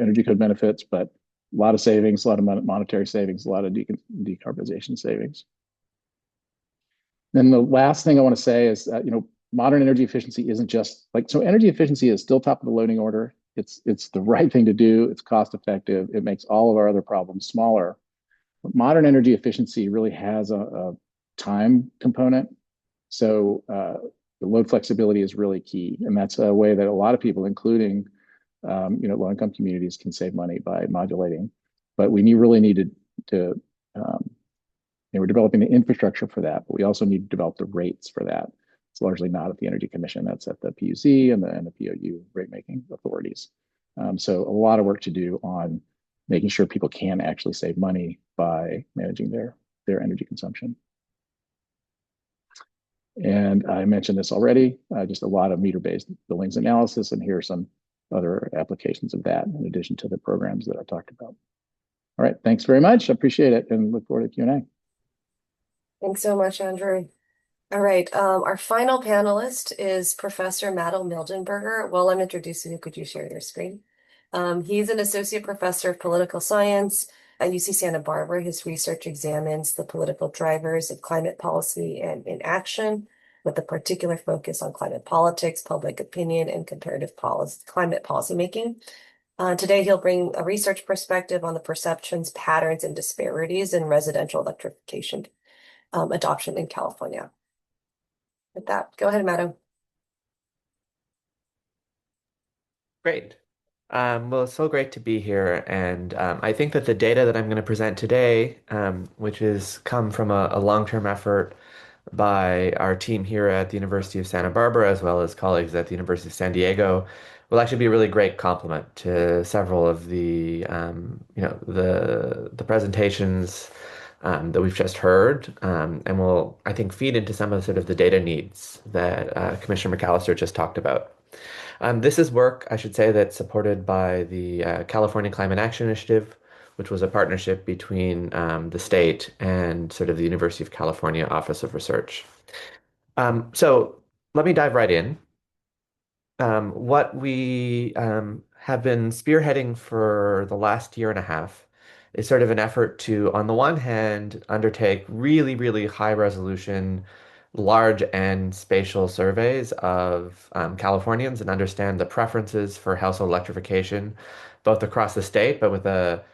energy code benefits, but a lot of savings, a lot of monetary savings, a lot of decarbonization savings. Then the last thing I want to say is that, modern energy efficiency isn't just so energy efficiency is still top of the loading order. It's the right thing to do. It's cost effective. It makes all of our other problems smaller. But modern energy efficiency really has a time component. So the load flexibility is really key. And that's a way that a lot of people, including low-income communities, can save money by modulating. But we really needed to we're developing the infrastructure for that, but we also need to develop the rates for that. It's largely not at the Energy Commission. That's at the PUC and the POU rate making authorities. So a lot of work to do on making sure people can actually save money by managing their energy consumption. And I mentioned this already, just a lot of meter-based billings analysis, and here are some other applications of that in addition to the programs that I talked about. All right, thanks very much. I appreciate it and look forward to Q&A. Thanks so much, Andrew. All right, our final panelist is Professor Mattel Mildenberger. While I'm introducing you, could you share your screen? He's an associate professor of political science at UC Santa Barbara. His research examines the political drivers of climate policy and inaction, with a particular focus on climate politics, public opinion, and comparative climate policymaking. Today, he'll bring a research perspective on the perceptions, patterns, and disparities in residential electrification adoption in California. With that, go ahead, Madam. Great. Well, it's so great to be here. And I think that the data that I'm going to present today, which has come from a long-term effort by our team here at the University of Santa Barbara, as well as colleagues at the University of San Diego, will actually be a really great complement to several of the, the presentations that we've just heard, and will, I think, feed into some of sort of the data needs that Commissioner McAllister just talked about. This is work, I should say, that's supported by the California Climate Action Initiative, which was a partnership between the state and sort of the University of California Office of Research. So let me dive right in. What we have been spearheading for the last year and a half is sort of an effort to, on the one hand, undertake really, really high resolution, large and spatial surveys of Californians and understand the preferences for household electrification, both across the state, but with a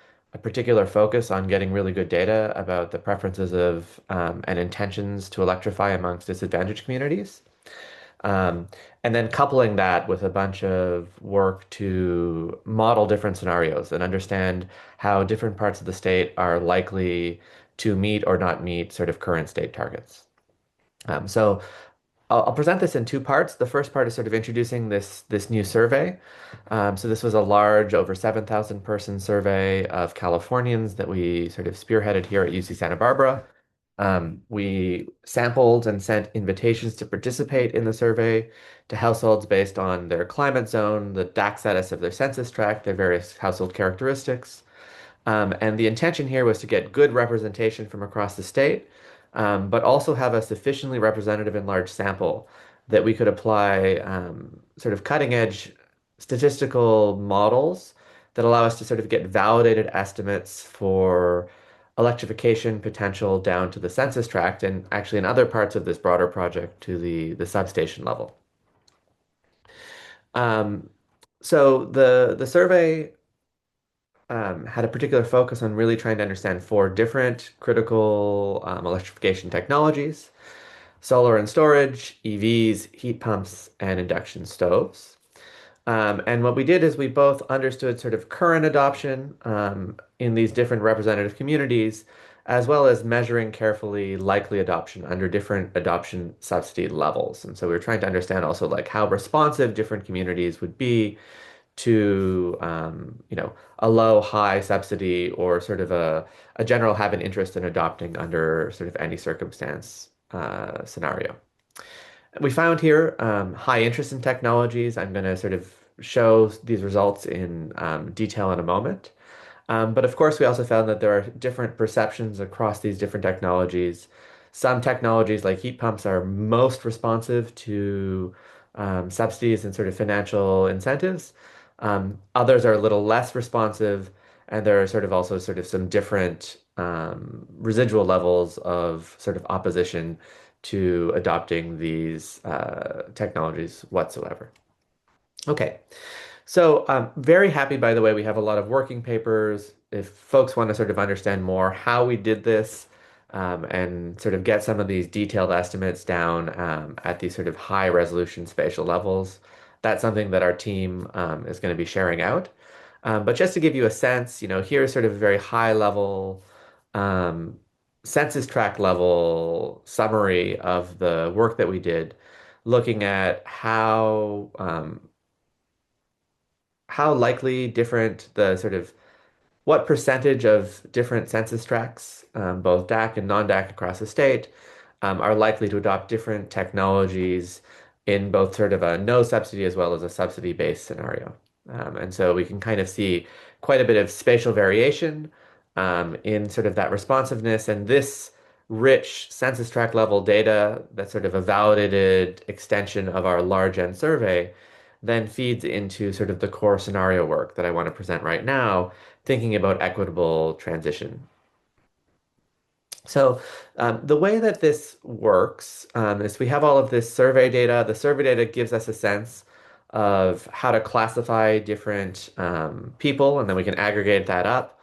particular focus on getting really good data about the preferences of and intentions to electrify amongst disadvantaged communities. Um, and then coupling that with a bunch of work to model different scenarios and understand how different parts of the state are likely to meet or not meet sort of current state targets. So I'll present this in two parts. The first part is sort of introducing this new survey. So this was a large, over 7,000 person survey of Californians that we sort of spearheaded here at UC Santa Barbara. We sampled and sent invitations to participate in the survey to households based on their climate zone, the DAC status of their census tract, their various household characteristics. And the intention here was to get good representation from across the state, but also have a sufficiently representative and large sample that we could apply sort of cutting edge statistical models that allow us to sort of get validated estimates for electrification potential down to the census tract and actually in other parts of this broader project to the substation level. Um, so the survey had a particular focus on really trying to understand four different critical electrification technologies: solar and storage, EVs, heat pumps, and induction stoves. And what we did is we both understood sort of current adoption in these different representative communities, as well as measuring carefully likely adoption under different adoption subsidy levels. And so we were trying to understand also like how responsive different communities would be to a low, high subsidy or sort of a general have an interest in adopting under sort of any circumstance scenario. We found here high interest in technologies. I'm going to sort of show these results in detail in a moment. But of course, we also found that there are different perceptions across these different technologies. Some technologies like heat pumps are most responsive to subsidies and sort of financial incentives. Others are a little less responsive, and there are sort of also sort of some different residual levels of sort of opposition to adopting these technologies whatsoever. Okay, so I'm very happy, by the way, we have a lot of working papers. If folks want to sort of understand more how we did this and sort of get some of these detailed estimates down at these sort of high resolution spatial levels, that's something that our team is going to be sharing out. But just to give you a sense, here's sort of a very high level um, census tract level summary of the work that we did, looking at how likely different the sort of what percentage of different census tracts, both DAC and non-DAC across the state, are likely to adopt different technologies in both sort of a no subsidy as well as a subsidy-based scenario. And so we can kind of see quite a bit of spatial variation in sort of that responsiveness. And this rich census tract level data, that's sort of a validated extension of our large N survey, then feeds into sort of the core scenario work that I want to present right now, thinking about equitable transition. So the way that this works is we have all of this survey data. The survey data gives us a sense of how to classify different people, and then we can aggregate that up.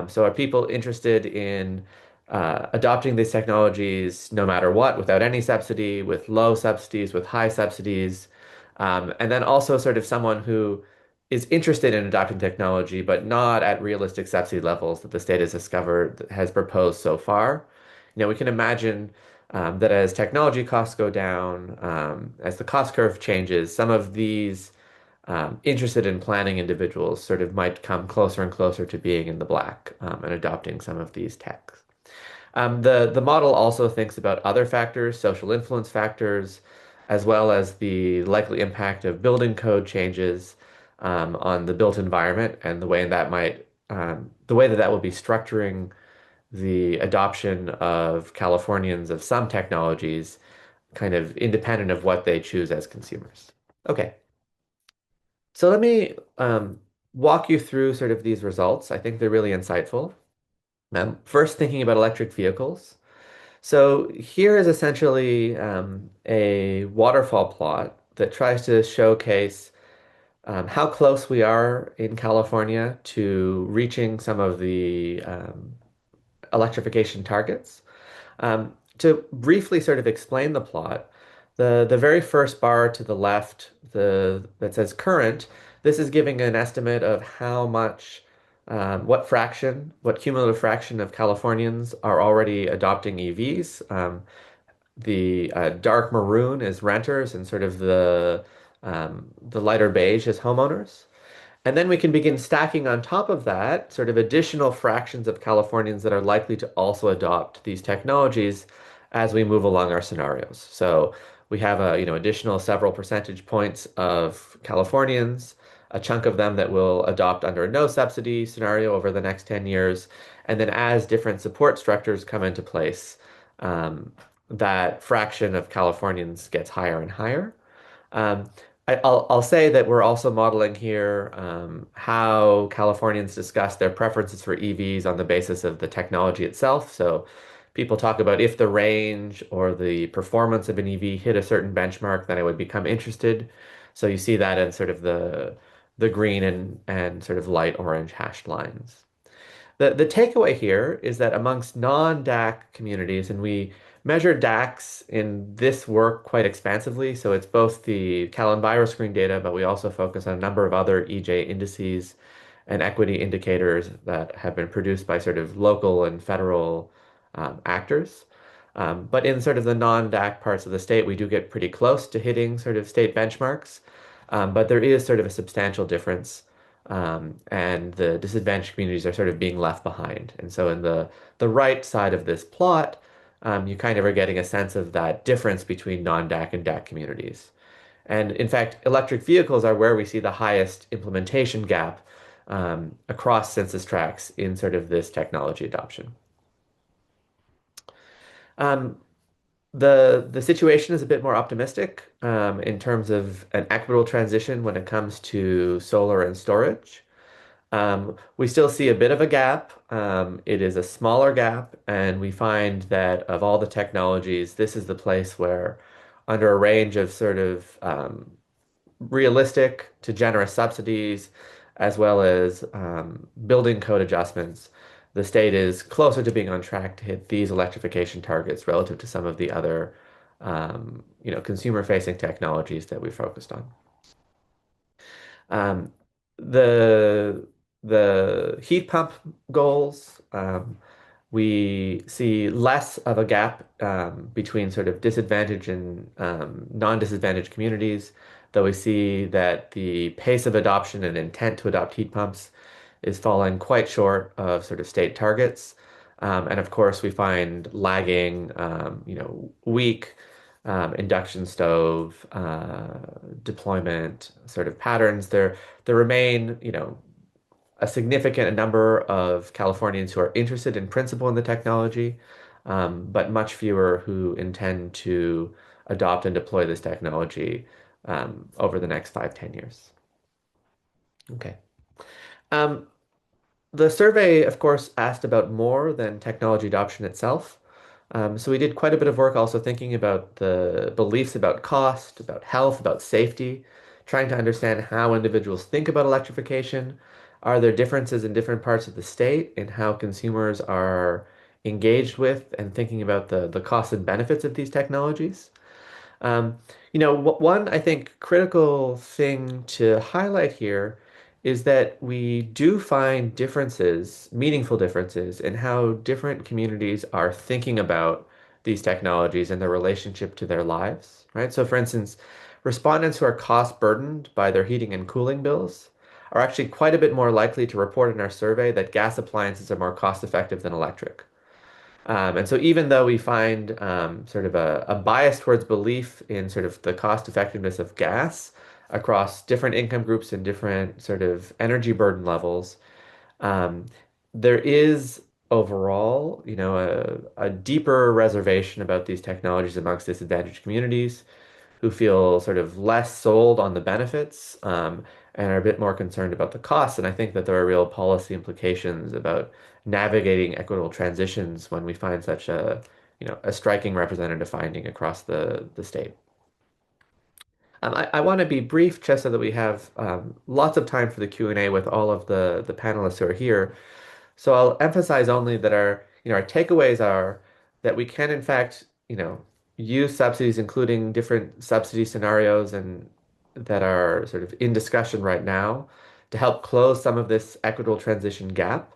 So are people interested in adopting these technologies no matter what, without any subsidy, with low subsidies, with high subsidies, and then also sort of someone who is interested in adopting technology, but not at realistic subsidy levels that the state has discovered, has proposed so far. We can imagine that as technology costs go down, as the cost curve changes, some of these interested in planning individuals sort of might come closer and closer to being in the black and adopting some of these techs. The model also thinks about other factors, social influence factors, as well as the likely impact of building code changes on the built environment and the way that that will be structuring the adoption of Californians of some technologies, kind of independent of what they choose as consumers. Okay, so let me walk you through sort of these results. I think they're really insightful. First, thinking about electric vehicles. So here is essentially a waterfall plot that tries to showcase how close we are in California to reaching some of the electrification targets. To briefly sort of explain the plot, the very first bar to the left, that says current, this is giving an estimate of how much, what cumulative fraction of Californians are already adopting EVs. The dark maroon is renters, and sort of the lighter beige is homeowners. And then we can begin stacking on top of that sort of additional fractions of Californians that are likely to also adopt these technologies as we move along our scenarios. So we have additional several percentage points of Californians, a chunk of them that will adopt under a no subsidy scenario over the next 10 years. And then as different support structures come into place, that fraction of Californians gets higher and higher. Um, I'll say that we're also modeling here how Californians discuss their preferences for EVs on the basis of the technology itself. So people talk about if the range or the performance of an EV hit a certain benchmark, then I would become interested. So you see that in sort of the green and sort of light orange hashed lines. The takeaway here is that amongst non-DAC communities, and we measure DACs in this work quite expansively, so it's both the Cal Screen data, but we also focus on a number of other EJ indices and equity indicators that have been produced by sort of local and federal actors. But in sort of the non-DAC parts of the state, we do get pretty close to hitting sort of state benchmarks, but there is sort of a substantial difference, and the disadvantaged communities are sort of being left behind. And so in the right side of this plot, you kind of are getting a sense of that difference between non-DAC and DAC communities. And in fact, electric vehicles are where we see the highest implementation gap across census tracts in sort of this technology adoption. Um, the situation is a bit more optimistic in terms of an equitable transition when it comes to solar and storage. We still see a bit of a gap. It is a smaller gap, and we find that of all the technologies, this is the place where, under a range of sort of realistic to generous subsidies, as well as building code adjustments, the state is closer to being on track to hit these electrification targets relative to some of the other, consumer-facing technologies that we focused on. Um, the the heat pump goals we see less of a gap between sort of disadvantaged and non-disadvantaged communities, though we see that the pace of adoption and intent to adopt heat pumps is falling quite short of sort of state targets. And of course, we find lagging, weak induction stove deployment sort of patterns. There remain, a significant number of Californians who are interested in principle in the technology, but much fewer who intend to adopt and deploy this technology over the next 5, 10 years. Okay. Um, the survey, of course, asked about more than technology adoption itself. So we did quite a bit of work also thinking about the beliefs about cost, about health, about safety, trying to understand how individuals think about electrification. Are there differences in different parts of the state in how consumers are engaged with and thinking about the costs and benefits of these technologies? Um, one, I think, critical thing to highlight here is that we do find differences, meaningful differences, in how different communities are thinking about these technologies and their relationship to their lives, right? So, for instance, respondents who are cost burdened by their heating and cooling bills are actually quite a bit more likely to report in our survey that gas appliances are more cost effective than electric. And so even though we find sort of a bias towards belief in sort of the cost effectiveness of gas across different income groups and different sort of energy burden levels, um, there is overall, a deeper reservation about these technologies amongst disadvantaged communities who feel sort of less sold on the benefits and are a bit more concerned about the costs. And I think that there are real policy implications about navigating equitable transitions when we find such a striking representative finding across the state. I want to be brief just so that we have lots of time for the Q&A with all of the panelists who are here. So I'll emphasize only that our takeaways are that we can in fact, use subsidies, including different subsidy scenarios and that are sort of in discussion right now to help close some of this equitable transition gap.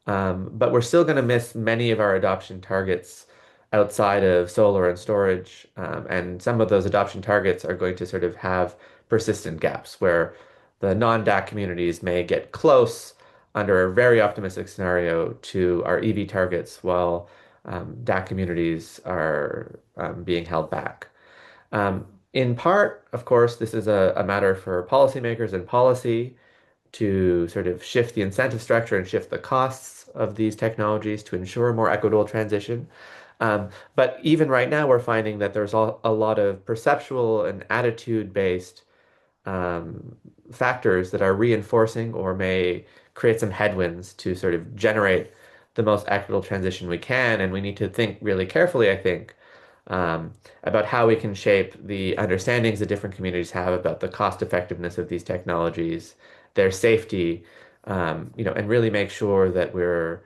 But we're still going to miss many of our adoption targets outside of solar and storage. And some of those adoption targets are going to sort of have persistent gaps where the non-DAC communities may get close under a very optimistic scenario to our EV targets while DAC communities are being held back. In part, of course, this is a matter for policymakers and policy to sort of shift the incentive structure and shift the costs of these technologies to ensure a more equitable transition. But even right now, we're finding that there's a lot of perceptual and attitude-based um, factors that are reinforcing or may create some headwinds to sort of generate the most equitable transition we can. And we need to think really carefully, I think, about how we can shape the understandings that different communities have about the cost effectiveness of these technologies, their safety, and really make sure that we're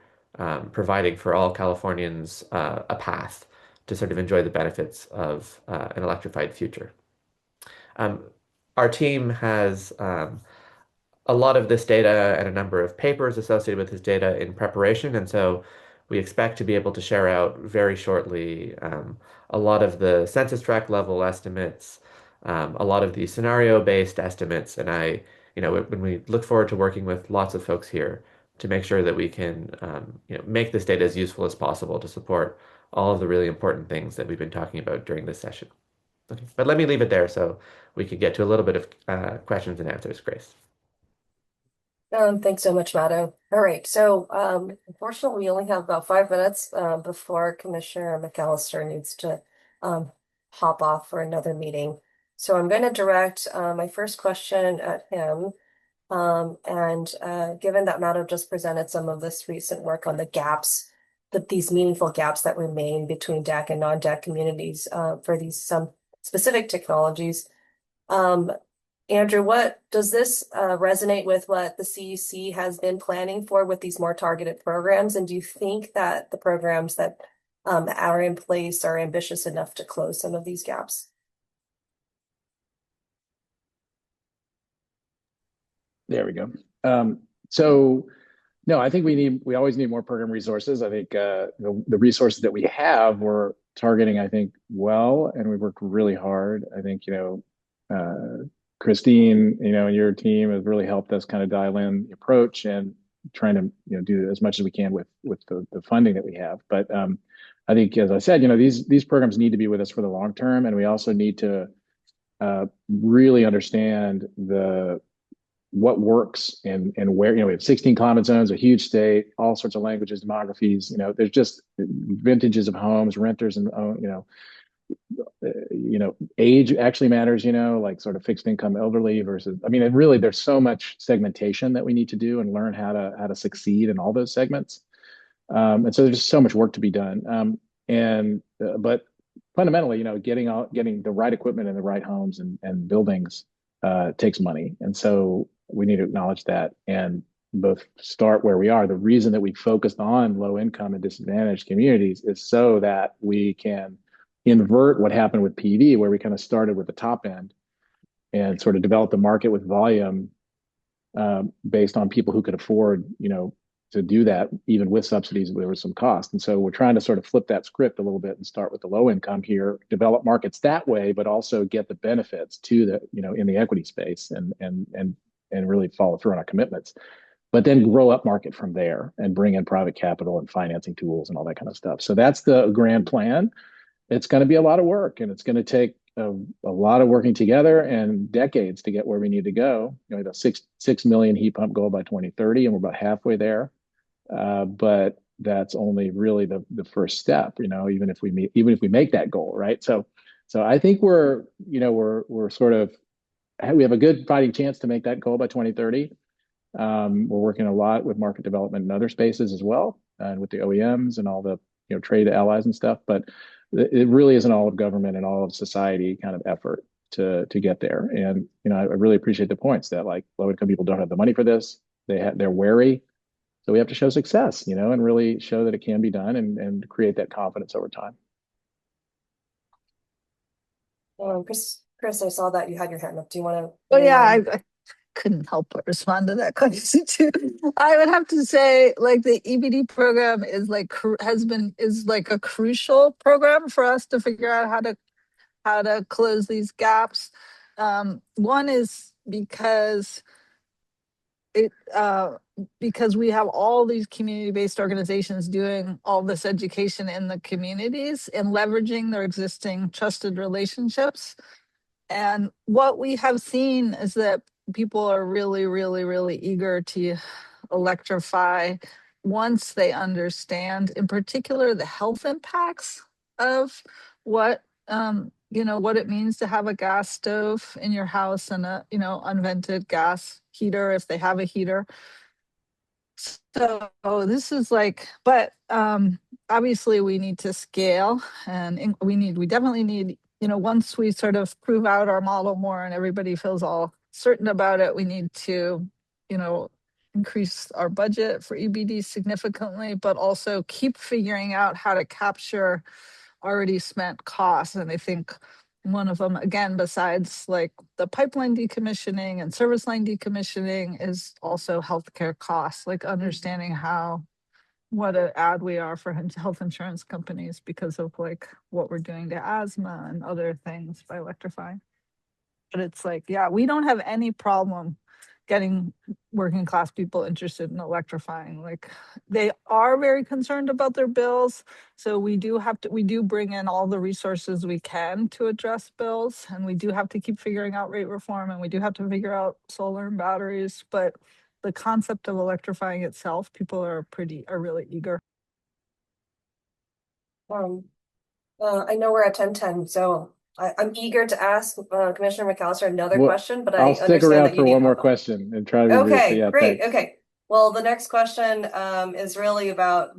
providing for all Californians a path to sort of enjoy the benefits of an electrified future. Um, our team has a lot of this data and a number of papers associated with this data in preparation, and so we expect to be able to share out very shortly a lot of the census tract level estimates, a lot of the scenario-based estimates, and when we look forward to working with lots of folks here to make sure that we can, make this data as useful as possible to support all of the really important things that we've been talking about during this session. Okay, but let me leave it there so we could get to a little bit of questions and answers, Grace. Thanks so much, Maddo. All right, so unfortunately, we only have about 5 minutes before Commissioner McAllister needs to hop off for another meeting. So I'm going to direct my first question at him. And given that Maddo just presented some of this recent work on the gaps, these meaningful gaps that remain between DAC and non-DAC communities for some specific technologies. Andrew, what does this resonate with what the CEC has been planning for with these more targeted programs? And do you think that the programs that are in place are ambitious enough to close some of these gaps? There we go. So No, I think we always need more program resources. I think the resources that we have, we're targeting, I think, well, and we worked really hard. I think, Christine, and your team has really helped us kind of dial in the approach and trying to, do as much as we can with the funding that we have. But I think, as I said, these programs need to be with us for the long term, and we also need to really understand what works and where. We have 16 climate zones, a huge state, all sorts of languages, demographies. There's just vintages of homes, renters, and age actually matters. Like sort of fixed income elderly versus. I mean, really, there's so much segmentation that we need to do and learn how to succeed in all those segments. And so there's just so much work to be done. But fundamentally, getting the right equipment in the right homes and buildings takes money. And so we need to acknowledge that and both start where we are. The reason that we focused on low income and disadvantaged communities is so that we can invert what happened with PV, where we kind of started with the top end and sort of developed the market with volume based on people who could afford, to do that, even with subsidies, there was some cost. And so we're trying to sort of flip that script a little bit and start with the low income here, develop markets that way, but also get the benefits to the, in the equity space and really follow through on our commitments. But then grow up market from there and bring in private capital and financing tools and all that kind of stuff. So that's the grand plan. It's going to be a lot of work, and it's going to take a lot of working together and decades to get where we need to go. We have a 6 million heat pump goal by 2030, and we're about halfway there. But that's only really the first step, even if we make that goal, right? So I think we're sort of, we have a good fighting chance to make that goal by 2030. We're working a lot with market development in other spaces as well, and with the OEMs and all the trade allies and stuff. But it really is an all of government and all of society kind of effort to get there. And I really appreciate the points that like low income people don't have the money for this. They're wary. So we have to show success, and really show that it can be done and create that confidence over time. Chris, I saw that you had your hand up. Do you want to? Oh yeah, I couldn't help but respond to that question too. I would have to say, like the EBD program is like a crucial program for us to figure out how to close these gaps. One is because we have all these community-based organizations doing all this education in the communities and leveraging their existing trusted relationships. And what we have seen is that people are really, really, really eager to electrify once they understand, in particular, the health impacts of what what it means to have a gas stove in your house and a unvented gas heater if they have a heater. So this is like, but obviously we need to scale, and we definitely need, once we sort of prove out our model more and everybody feels all certain about it, we need to, increase our budget for EBD significantly, but also keep figuring out how to capture already spent costs. And I think one of them, again, besides like the pipeline decommissioning and service line decommissioning, is also healthcare costs, like understanding what an ad we are for health insurance companies because of like what we're doing to asthma and other things by electrifying. But it's like, yeah, we don't have any problem getting working class people interested in electrifying. Like they are very concerned about their bills. So we do bring in all the resources we can to address bills. And we do have to keep figuring out rate reform, and we do have to figure out solar and batteries. But the concept of electrifying itself, people are really eager. I know we're at 10:10, so I'm eager to ask Commissioner McAllister another question, but I'll stick around for one more question and try to be brief. Okay, Yeah, great. thanks. Okay. Well, the next question is really about,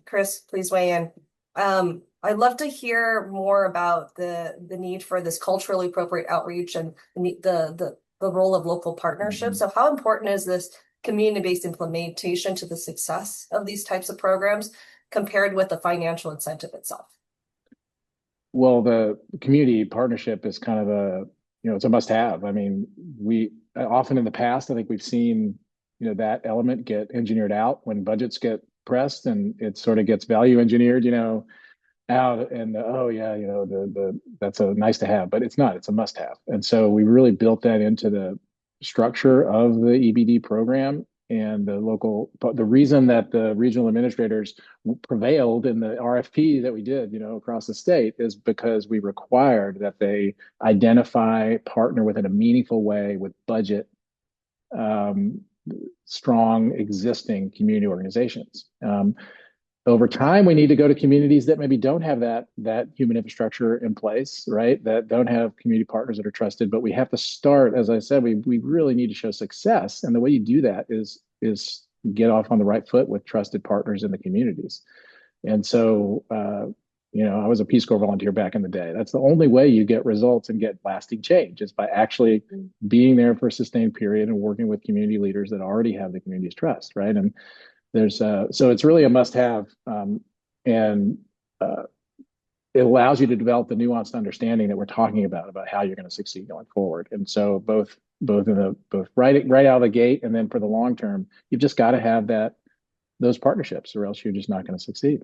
Chris, please weigh in. I'd love to hear more about the need for this culturally appropriate outreach and the role of local partnerships. So how important is this community-based implementation to the success of these types of programs compared with the financial incentive itself? Well, the community partnership is kind of it's a must-have. I mean, we often in the past, I think we've seen, that element get engineered out when budgets get pressed, and it sort of gets value engineered, out, and oh yeah, the that's a nice to have, but it's not, it's a must have. And so we really built that into the structure of the EBD program. And the reason that the regional administrators prevailed in the RFP that we did, across the state, is because we required that they identify, partner with in a meaningful way with budget, strong existing community organizations. Over time, we need to go to communities that maybe don't have that human infrastructure in place, right? That don't have community partners that are trusted. But we have to start, as I said, we really need to show success, and the way you do that is get off on the right foot with trusted partners in the communities. And so, I was a Peace Corps volunteer back in the day. That's the only way you get results and get lasting change, is by actually being there for a sustained period and working with community leaders that already have the community's trust, right? And so it's really a must-have, and it allows you to develop the nuanced understanding that we're talking about how you're going to succeed going forward. And so both right out of the gate, and then for the long term, you've just got to have those partnerships, or else you're just not going to succeed.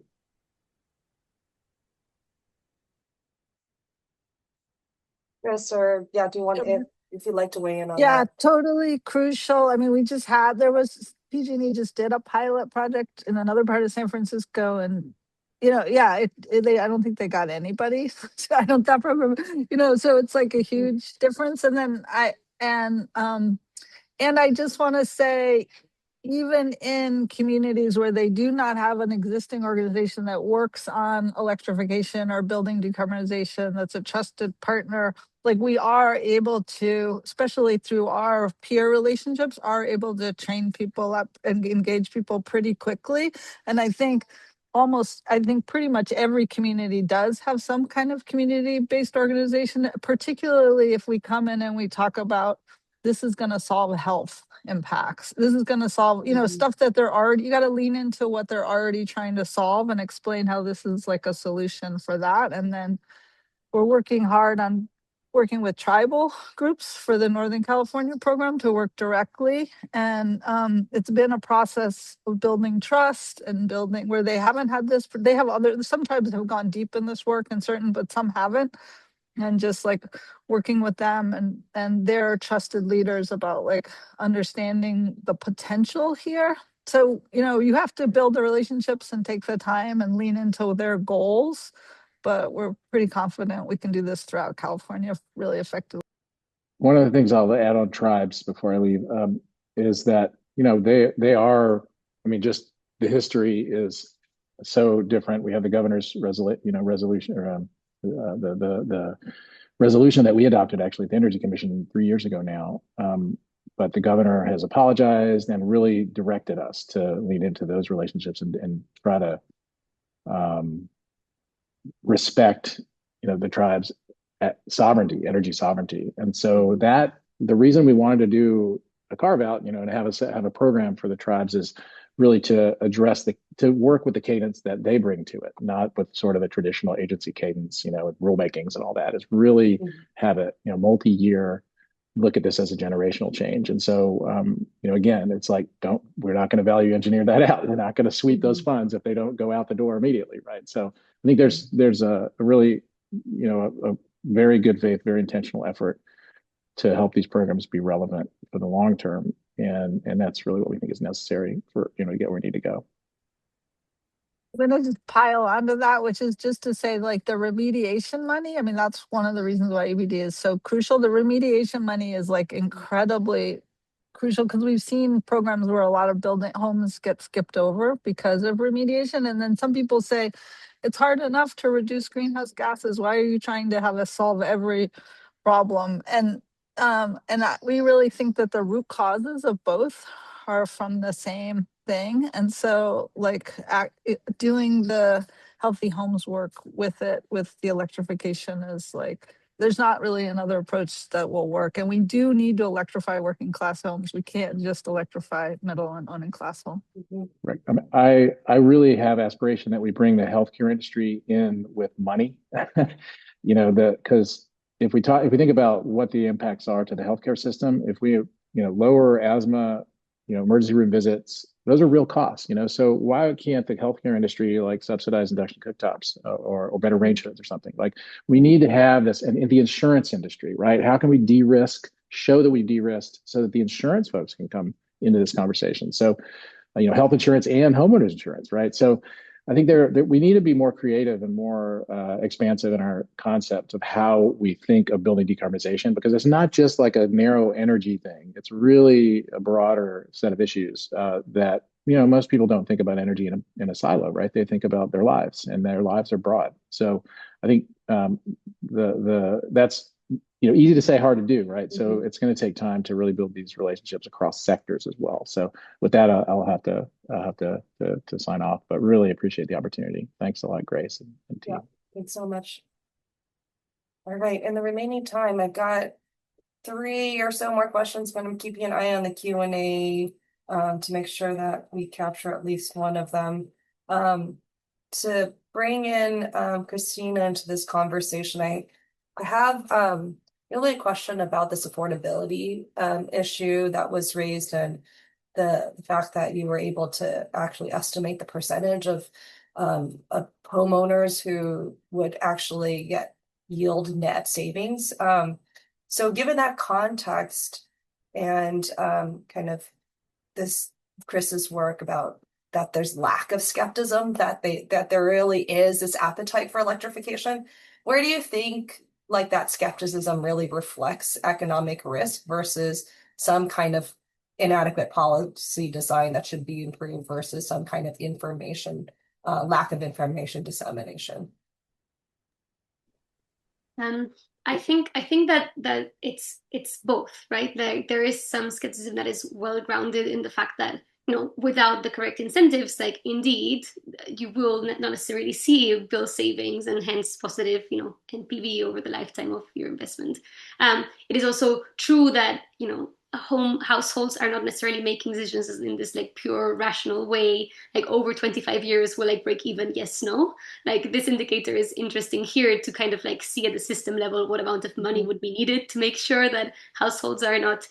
Chris, or yeah, do you want if you'd like to weigh in on Yeah, that? totally crucial. I mean, PG&E just did a pilot project in another part of San Francisco, and I don't think they got anybody. I don't that program, so it's like a huge difference. And then I just want to say, even in communities where they do not have an existing organization that works on electrification or building decarbonization, that's a trusted partner, like we are able to, especially through our peer relationships, are able to train people up and engage people pretty quickly. And I think pretty much every community does have some kind of community-based organization, particularly if we come in and we talk about, this is going to solve health impacts. This is going to solve, stuff that you got to lean into what they're already trying to solve and explain how this is like a solution for that. And then we're working hard on working with tribal groups for the Northern California program to work directly. And it's been a process of building trust and building where they haven't had this. Some tribes have gone deep in this work and but some haven't. And just like working with them and their trusted leaders about like understanding the potential here. So, you have to build the relationships and take the time and lean into their goals, but we're pretty confident we can do this throughout California really effectively. One of the things I'll add on tribes before I leave, is that, they are, I mean, just the history is so different. We have the governor's resolution, or the resolution that we adopted actually at the Energy Commission 3 years ago now. But the governor has apologized and really directed us to lean into those relationships and try to respect, the tribes' sovereignty, energy sovereignty. And so the reason we wanted to do a carve out, and have a program for the tribes, is really to to work with the cadence that they bring to it, not with sort of the traditional agency cadence, with rulemakings and all that. Is really have a multi-year look at this as a generational change. And so, again, it's like, we're not going to value engineer that out. We're not going to sweep those funds if they don't go out the door immediately, right? So I think there's a really, a very good faith, very intentional effort to help these programs be relevant for the long term. And that's really what we think is necessary for, to get where we need to go. I'm going to just pile onto that, which is just to say, like, the remediation money. I mean, that's one of the reasons why EBD is so crucial. The remediation money is like incredibly crucial, because we've seen programs where a lot of building homes get skipped over because of remediation. And then some people say, it's hard enough to reduce greenhouse gases. Why are you trying to have us solve every problem? And we really think that the root causes of both are from the same thing. And so, like, doing the healthy homes work with the electrification is like, there's not really another approach that will work. And we do need to electrify working class homes. We can't just electrify middle and owning class homes. Right. I really have aspiration that we bring the healthcare industry in with money, because if we think about what the impacts are to the healthcare system, if we, lower asthma emergency room visits. Those are real costs, so why can't the healthcare industry like subsidize induction cooktops or better range hoods or something? Like we need to have this, and in the insurance industry, right? How can we de-risk, show that we de-risked so that the insurance folks can come into this conversation? So, health insurance and homeowners insurance, right? So I think we need to be more creative and more expansive in our concept of how we think of building decarbonization, because it's not just like a narrow energy thing. It's really a broader set of issues that most people don't think about energy in a silo, right? They think about their lives, and their lives are broad. So I think that's easy to say, hard to do, right? So it's going to take time to really build these relationships across sectors as well. So with that, I'll have to sign off, but really appreciate the opportunity. Thanks a lot, Grace and team. Yeah, thanks so much. All right, in the remaining time, I've got 3 or so more questions, but I'm keeping an eye on the Q&A to make sure that we capture at least one of them. To bring in Christina into this conversation, I have really a question about this affordability issue that was raised, and the fact that you were able to actually estimate the percentage of homeowners who would actually get yield net savings. So given that context and kind of this Chris's work about that there's lack of skepticism, that there really is this appetite for electrification, where do you think like that skepticism really reflects economic risk versus some kind of inadequate policy design that should be improved versus some kind of lack of information dissemination? I think that it's both, right? There is some skepticism that is well grounded in the fact that without the correct incentives, like indeed you will not necessarily see bill savings and hence positive NPV over the lifetime of your investment. It is also true that households are not necessarily making decisions in this like pure rational way, like over 25 years will like break even, yes, no. Like this indicator is interesting here to kind of like see at the system level what amount of money would be needed to make sure that households are not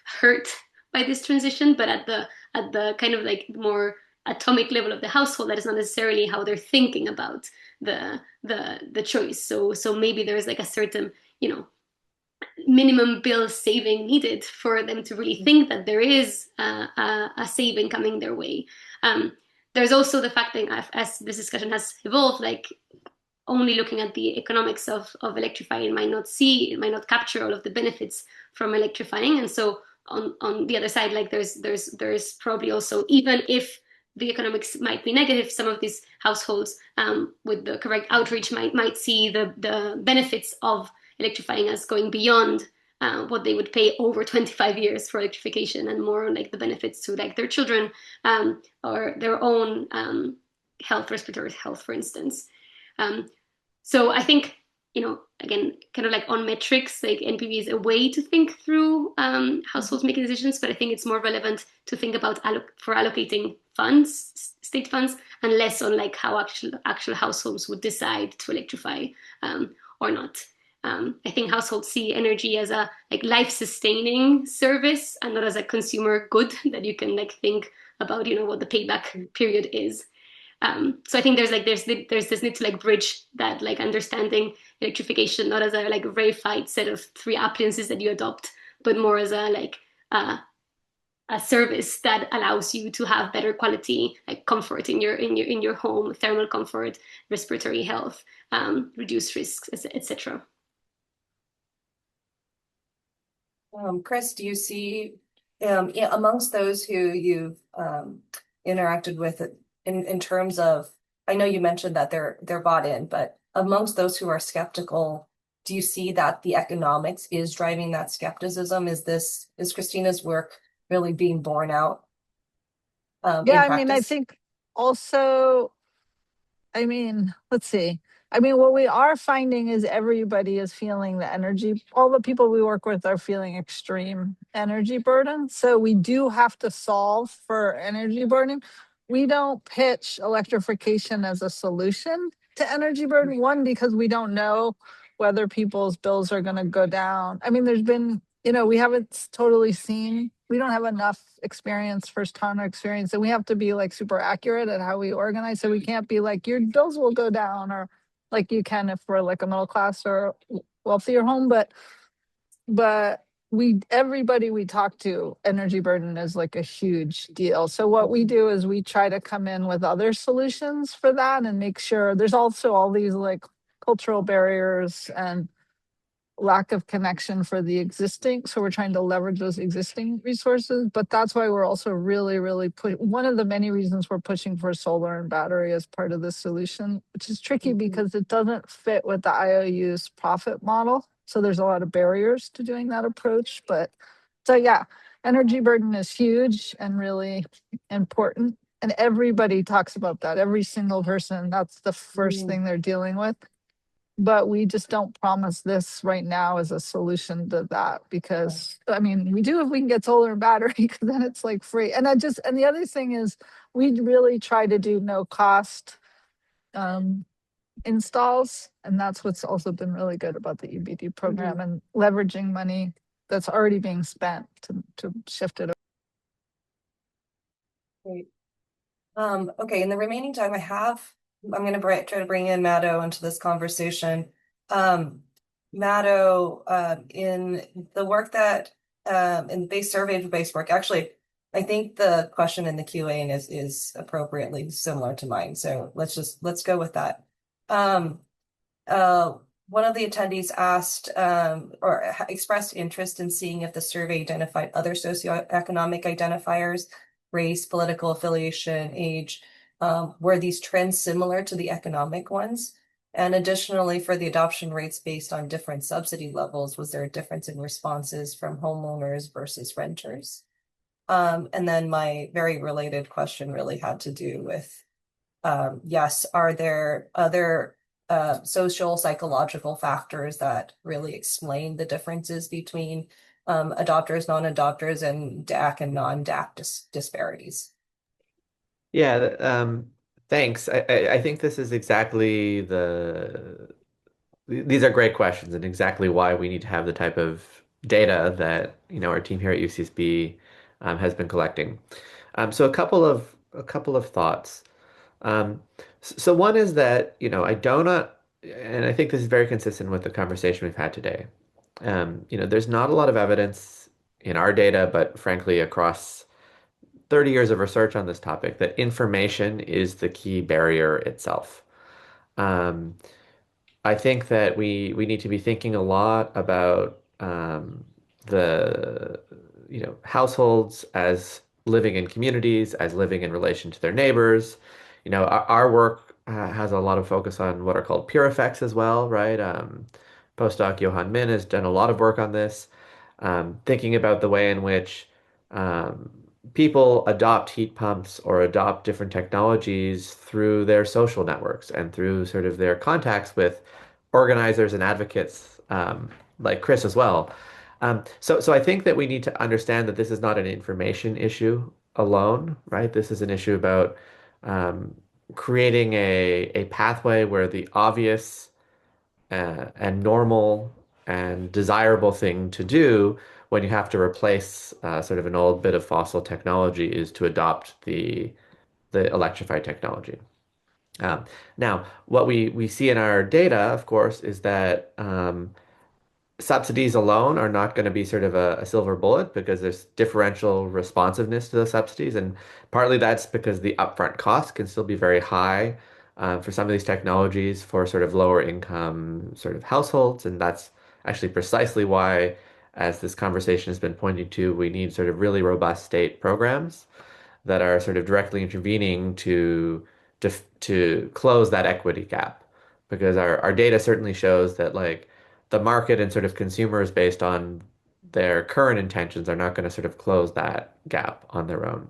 hurt by this transition, but at the kind of like more atomic level of the household, that is not necessarily how they're thinking about the choice. So maybe there's like a certain minimum bill saving needed for them to really think that there is a saving coming their way. There's also the fact that as this discussion has evolved, like only looking at the economics of electrifying might not capture all of the benefits from electrifying. And so on the other side, like there's probably also, even if the economics might be negative, some of these households with the correct outreach might see the benefits of electrifying as going beyond what they would pay over 25 years for electrification, and more like the benefits to like their children or their own respiratory health, for instance. So I think, again, kind of like on metrics, like NPV is a way to think through households making decisions, but I think it's more relevant to think about for allocating funds, state funds, and less on like how actual households would decide to electrify or not. I think households see energy as a like life-sustaining service and not as a consumer good that you can like think about, what the payback period is. So I think there's this need to like bridge that like understanding electrification not as a like verified set of 3 appliances that you adopt, but more as a like a service that allows you to have better quality like comfort in your home, thermal comfort, respiratory health, reduce risks, etc. Chris, do you see amongst those who you've interacted with in terms of, I know you mentioned that they're bought in, but amongst those who are skeptical, do you see that the economics is driving that skepticism? Is Christina's work really being borne out in I practice? think also, let's see. What we are finding is everybody is feeling the energy. All the people we work with are feeling extreme energy burden. So we do have to solve for energy burden. We don't pitch electrification as a solution to energy burden. One, because we don't know whether people's bills are going to go down. There's been, we haven't totally seen we don't have enough experience, first time experience, and we have to be like super accurate at how we organize. So we can't be like your bills will go down, or like you can if we're like a middle class or wealthier home. But we everybody we talk to, energy burden is like a huge deal. So what we do is we try to come in with other solutions for that and make sure there's also all these like cultural barriers and lack of connection for the existing. So we're trying to leverage those existing resources. But that's why we're also really one of the many reasons we're pushing for solar and battery as part of the solution, which is tricky because it doesn't fit with the IOU's profit model. So there's a lot of barriers to doing that approach. But so yeah, energy burden is huge and really important. And everybody talks about that. Every single person, that's the first thing they're dealing with. But we just don't promise this right now as a solution to that, because I mean, we do if we can get solar and battery, because then it's like free. And the other thing is we really try to do no cost installs. And that's what's also been really good about the EBD program and leveraging money that's already being spent to shift it. Great. Okay, in the remaining time I have, I'm going to try to bring in Maddo into this conversation. Maddo, in the work that in base survey-based work, actually, I think the question in the QA is appropriately similar to mine. So let's go with that. One of the attendees asked or expressed interest in seeing if the survey identified other socioeconomic identifiers, race, political affiliation, age. Were these trends similar to the economic ones? And additionally, for the adoption rates based on different subsidy levels, was there a difference in responses from homeowners versus renters? And then my very related question really had to do with, yes, are there other social psychological factors that really explain the differences between adopters, non-adopters, and DAC and non-DAC disparities? Yeah, thanks. I think this is exactly these are great questions and exactly why we need to have the type of data that, our team here at UCSB has been collecting. So a couple of thoughts. So one is that, I do not, and I think this is very consistent with the conversation we've had today. There's not a lot of evidence in our data, but frankly, across 30 years of research on this topic, that information is the key barrier itself. Um, I think that we need to be thinking a lot about the households as living in communities, as living in relation to their neighbors. Our work has a lot of focus on what are called peer effects as well, right? Postdoc Johan Min has done a lot of work on this, thinking about the way in which um, people adopt heat pumps or adopt different technologies through their social networks and through sort of their contacts with organizers and advocates like Chris as well. So I think that we need to understand that this is not an information issue alone, right? This is an issue about um, creating a pathway where the obvious and normal and desirable thing to do when you have to replace sort of an old bit of fossil technology is to adopt the electrified technology. Um, Now, what we see in our data, of course, is that subsidies alone are not going to be sort of a silver bullet because there's differential responsiveness to the subsidies. And partly that's because the upfront cost can still be very high for some of these technologies for sort of lower income sort of households. And that's actually precisely why, as this conversation has been pointing to, we need sort of really robust state programs that are sort of directly intervening to close that equity gap. Because our data certainly shows that like the market and sort of consumers based on their current intentions are not going to sort of close that gap on their own.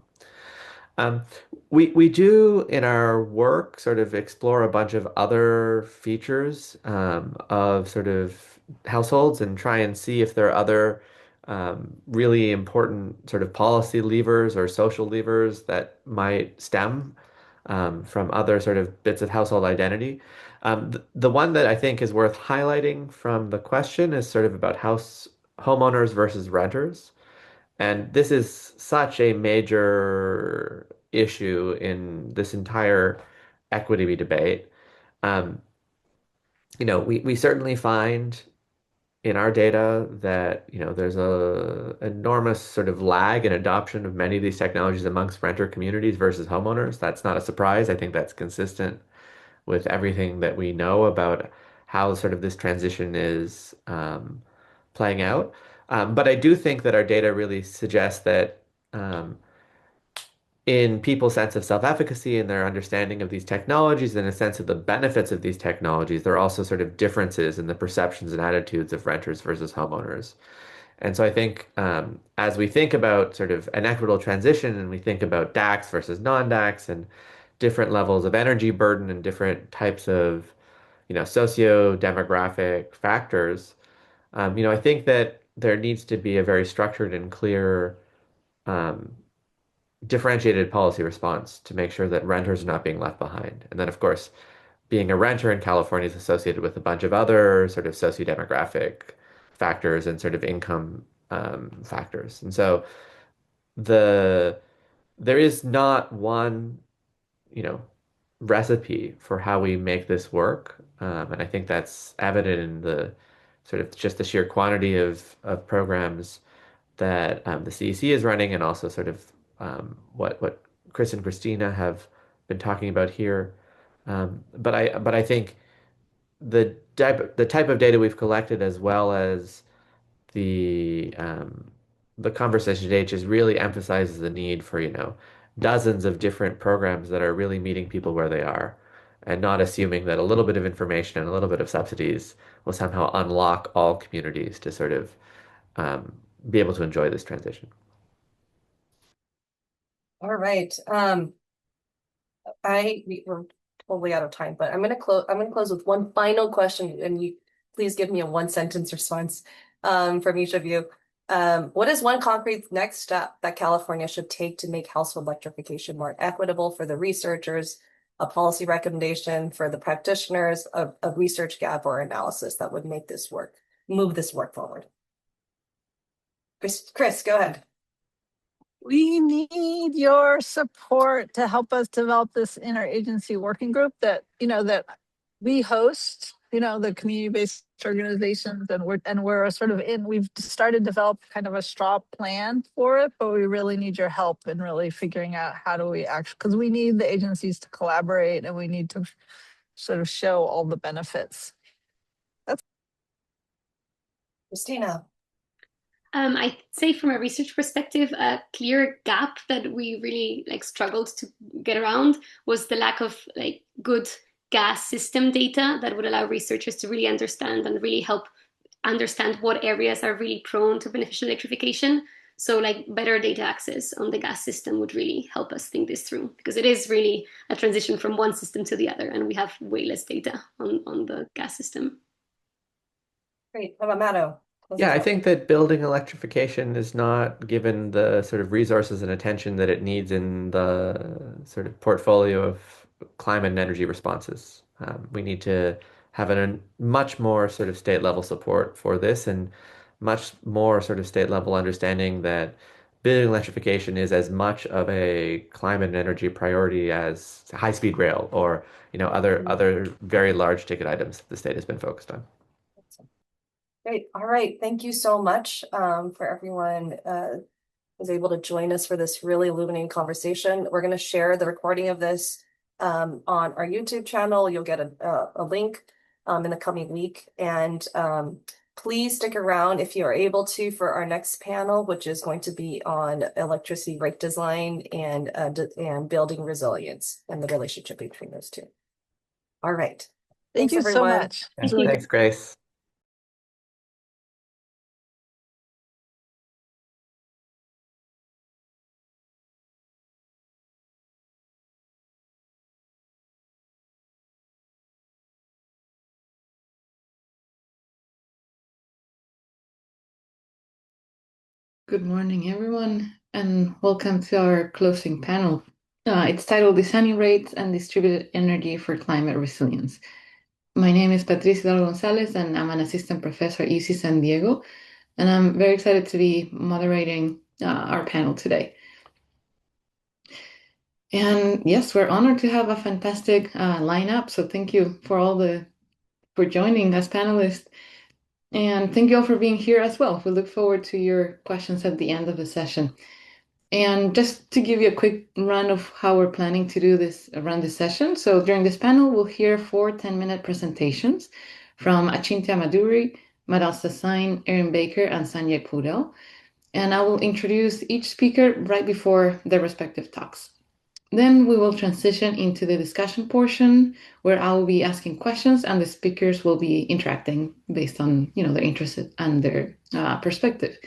Um, we do in our work sort of explore a bunch of other features of sort of households and try and see if there are other really important sort of policy levers or social levers that might stem from other sort of bits of household identity. The one that I think is worth highlighting from the question is sort of about homeowners versus renters. And this is such a major issue in this entire equity debate. Um, we certainly find in our data that, there's a enormous sort of lag in adoption of many of these technologies amongst renter communities versus homeowners. That's not a surprise. I think that's consistent with everything that we know about how sort of this transition is playing out. But I do think that our data really suggests that um, in people's sense of self-efficacy and their understanding of these technologies and a sense of the benefits of these technologies, there are also sort of differences in the perceptions and attitudes of renters versus homeowners. And so I think as we think about sort of an equitable transition and we think about DAX versus non-DAX and different levels of energy burden and different types of, socio-demographic factors, I think that there needs to be a very structured and clear um, differentiated policy response to make sure that renters are not being left behind. And then, of course, being a renter in California is associated with a bunch of other sort of socio-demographic factors and sort of income factors. And so the there is not one, you know, recipe for how we make this work. And I think that's evident in the sort of just the sheer quantity of programs that the CEC is running, and also sort of what Chris and Christina have been talking about here. But I think the type of data we've collected, as well as the um, the conversation today, just really emphasizes the need for, dozens of different programs that are really meeting people where they are, and not assuming that a little bit of information and a little bit of subsidies will somehow unlock all communities to sort of um, be able to enjoy this transition. All right. We're totally out of time, but I'm gonna close with one final question, and you please give me a one sentence response from each of you. What is one concrete next step that California should take to make household electrification more equitable for the researchers, a policy recommendation for the practitioners, a research gap or analysis that would move this work forward? Chris, go ahead. We need your support to help us develop this interagency working group that, that we host, the community-based organizations, and we're sort of we've started to develop kind of a straw plan for it, but we really need your help in really figuring out how do we actually, because we need the agencies to collaborate and we need to sort of show all the benefits. Christina. I'd say from a research perspective, a clear gap that we really struggled to get around was the lack of good gas system data that would allow researchers to really understand and really help understand what areas are really prone to beneficial electrification. So better data access on the gas system would really help us think this through, because it is really a transition from one system to the other, and we have way less data on the gas system. Great. How about Matto? Yeah, I think that building electrification is not given the sort of resources and attention that it needs in the sort of portfolio of climate and energy responses. We need to have a much more sort of state level support for this, and much more sort of state level understanding that building electrification is as much of a climate and energy priority as high speed rail, or other very large ticket items that the state has been focused on. Great. All right. Thank you so much for everyone was able to join us for this really illuminating conversation. We're going to share the recording of this on our YouTube channel. You'll get a link in the coming week. And please stick around if you are able to for our next panel, which is going to be on electricity rate design and building resilience and the relationship between those two. All right. Thank you so much. Thanks, Grace. Good morning, everyone, and welcome to our closing panel. It's titled Designing Rates and Distributed Energy for Climate Resilience. My name is Patricia Gonzalez, and I'm an assistant professor at UC San Diego, and I'm very excited to be moderating our panel today. And yes, we're honored to have a fantastic lineup. So thank you for joining as panelists. And thank you all for being here as well. We look forward to your questions at the end of the session. And just to give you a quick run of how we're planning to run this session. So during this panel, we'll hear 4 10-minute presentations from Achintya Maduri, Madal Sasain, Erin Baker, and Sanjay Pudel. And I will introduce each speaker right before their respective talks. Then we will transition into the discussion portion where I will be asking questions and the speakers will be interacting based on their interest and their perspective.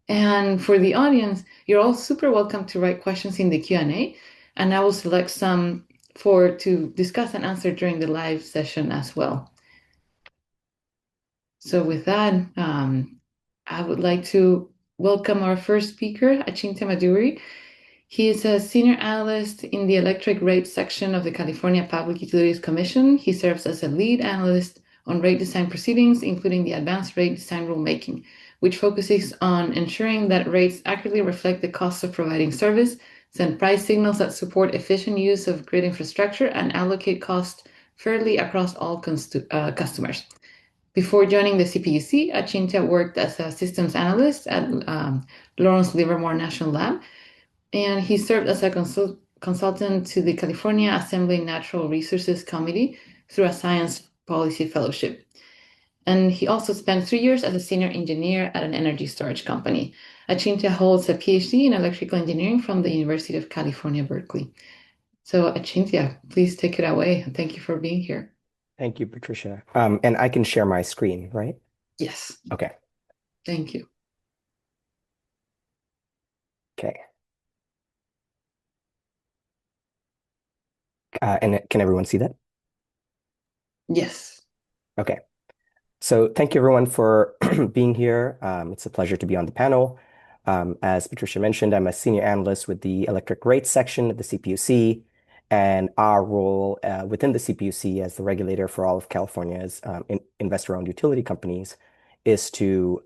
And for the audience, you're all super welcome to write questions in the Q&A, and I will select some to discuss and answer during the live session as well. So with that, I would like to welcome our first speaker, Achintya Maduri. He is a senior analyst in the electric rate section of the California Public Utilities Commission. He serves as a lead analyst on rate design proceedings, including the advanced rate design rulemaking, which focuses on ensuring that rates accurately reflect the cost of providing service, send price signals that support efficient use of grid infrastructure, and allocate costs fairly across all customers. Before joining the CPUC, Achintya worked as a systems analyst at Lawrence Livermore National Lab, and he served as a consultant to the California Assembly Natural Resources Committee through a science policy fellowship. And he also spent 3 years as a senior engineer at an energy storage company. Achintya holds a PhD in electrical engineering from the University of California, Berkeley. So Achintya, please take it away. And thank you for being here. Thank you, Patricia. And I can share my screen, right? Yes. Okay. Thank you. Okay. And can everyone see that? Yes. Okay. So thank you everyone for being here. It's a pleasure to be on the panel. As Patricia mentioned, I'm a senior analyst with the electric rates section at the CPUC, and our role within the CPUC as the regulator for all of California's investor-owned utility companies is to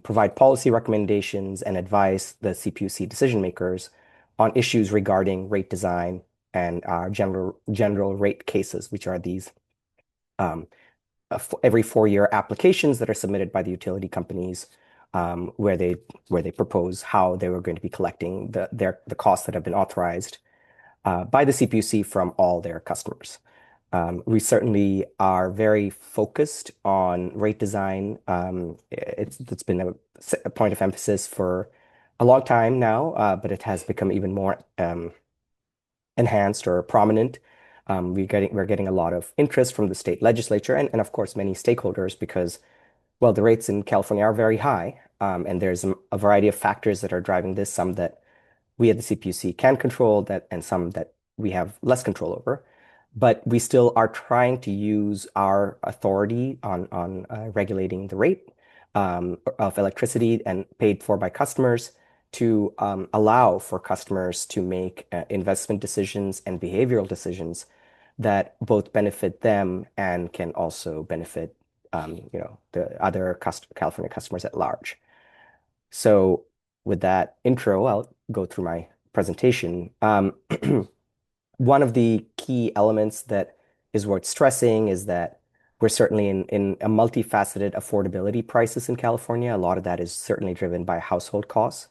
provide policy recommendations and advise the CPUC decision makers on issues regarding rate design and our general rate cases, which are these every 4-year applications that are submitted by the utility companies, where they propose how they were going to be collecting the costs that have been authorized by the CPUC from all their customers. We certainly are very focused on rate design. It's been a point of emphasis for a long time now, but it has become even more enhanced or prominent. We're getting a lot of interest from the state legislature and of course many stakeholders because, well, the rates in California are very high, and there's a variety of factors that are driving this. Some that we at the CPUC can control and some that we have less control over. But we still are trying to use our authority on regulating the rate of electricity and paid for by customers to allow for customers to make investment decisions and behavioral decisions that both benefit them and can also benefit the other California customers at large. So with that intro, I'll go through my presentation. One of the key elements that is worth stressing is that we're certainly in a multifaceted affordability crisis in California. A lot of that is certainly driven by household costs,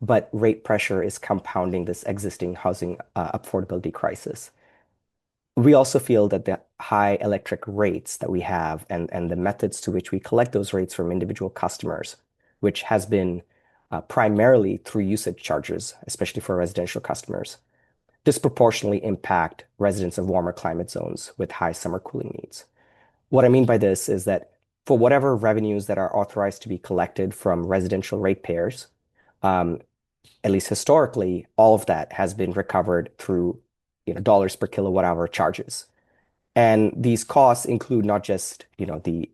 but rate pressure is compounding this existing housing affordability crisis. We also feel that the high electric rates that we have and the methods to which we collect those rates from individual customers, which has been primarily through usage charges, especially for residential customers, disproportionately impact residents of warmer climate zones with high summer cooling needs. What I mean by this is that for whatever revenues that are authorized to be collected from residential ratepayers, at least historically, all of that has been recovered through dollars per kilowatt hour charges. And these costs include not just the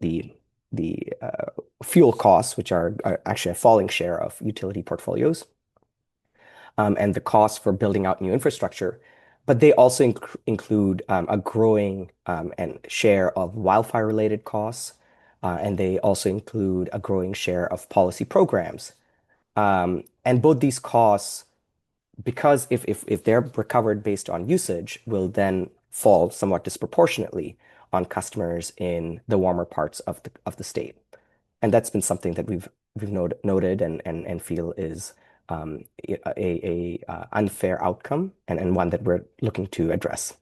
fuel costs, which are actually a falling share of utility portfolios, and the costs for building out new infrastructure, but they also include a growing and share of wildfire-related costs, and they also include a growing share of policy programs And both these costs, because if they're recovered based on usage, will then fall somewhat disproportionately on customers in the warmer parts of the state. And that's been something that we've noted and feel is a unfair outcome and one that we're looking to address.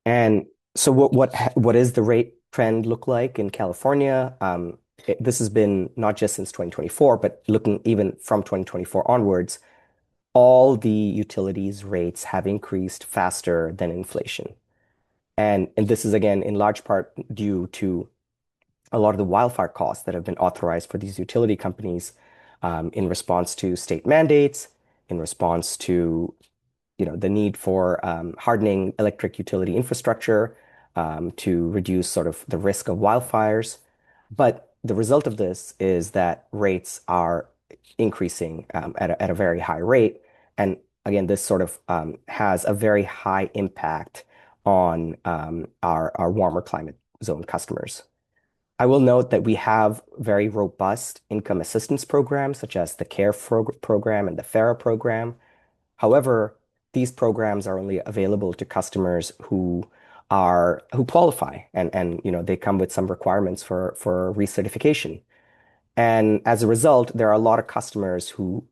And so what is the rate trend look like in California? This has been not just since 2024, but looking even from 2024 onwards, all the utilities rates have increased faster than inflation. And this is again in large part due to a lot of the wildfire costs that have been authorized for these utility companies in response to state mandates, in response to the need for hardening electric utility infrastructure to reduce sort of the risk of wildfires. But the result of this is that rates are increasing at a very high rate. And again, this sort of has a very high impact on our warmer climate zone customers. I will note that we have very robust income assistance programs, such as the CARE program and the FARA program. However, these programs are only available to customers who qualify, and they come with some requirements for recertification. And as a result, there are a lot of customers who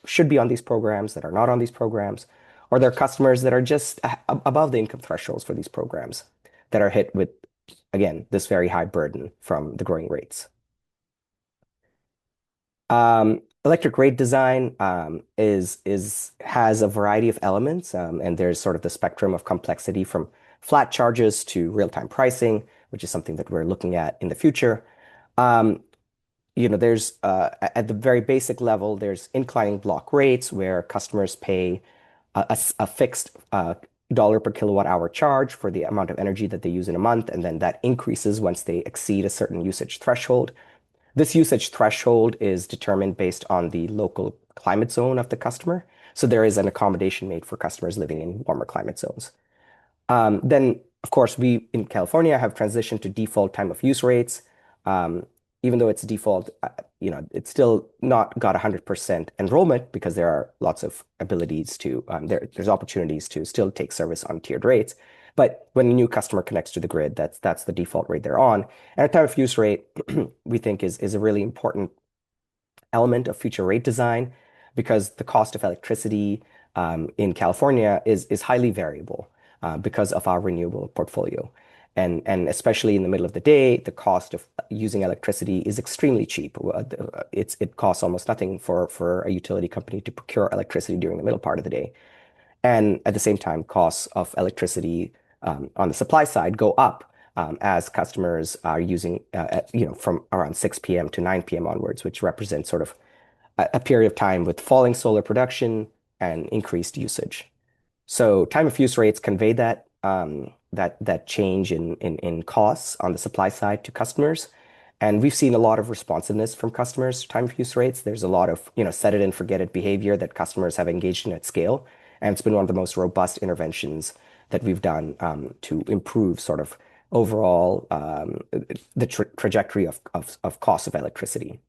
should be on these programs that are not on these programs, or they're customers that are just above the income thresholds for these programs that are hit with, again, this very high burden from the growing rates. Electric rate design has a variety of elements, and there's sort of the spectrum of complexity from flat charges to real-time pricing, which is something that we're looking at in the future. There's at the very basic level, there's inclining block rates where customers pay a fixed dollar per kilowatt hour charge for the amount of energy that they use in a month, and then that increases once they exceed a certain usage threshold. This usage threshold is determined based on the local climate zone of the customer. So there is an accommodation made for customers living in warmer climate zones. Then, of course, we in California have transitioned to default time of use rates. Even though it's default, it's still not got 100% enrollment because there are lots of abilities there's opportunities to still take service on tiered rates. But when a new customer connects to the grid, that's the default rate they're on. And a time of use rate, we think, is a really important element of future rate design because the cost of electricity in California is highly variable because of our renewable portfolio. And especially in the middle of the day, the cost of using electricity is extremely cheap. It costs almost nothing for a utility company to procure electricity during the middle part of the day. And at the same time, costs of electricity on the supply side go up as customers are using, from around 6 p.m. to 9 p.m. onwards, which represents sort of a period of time with falling solar production and increased usage. So time of use rates convey that change in costs on the supply side to customers. And we've seen a lot of responsiveness from customers to time of use rates. There's a lot of set it and forget it behavior that customers have engaged in at scale. And it's been one of the most robust interventions that we've done to improve sort of overall the trajectory of cost of electricity.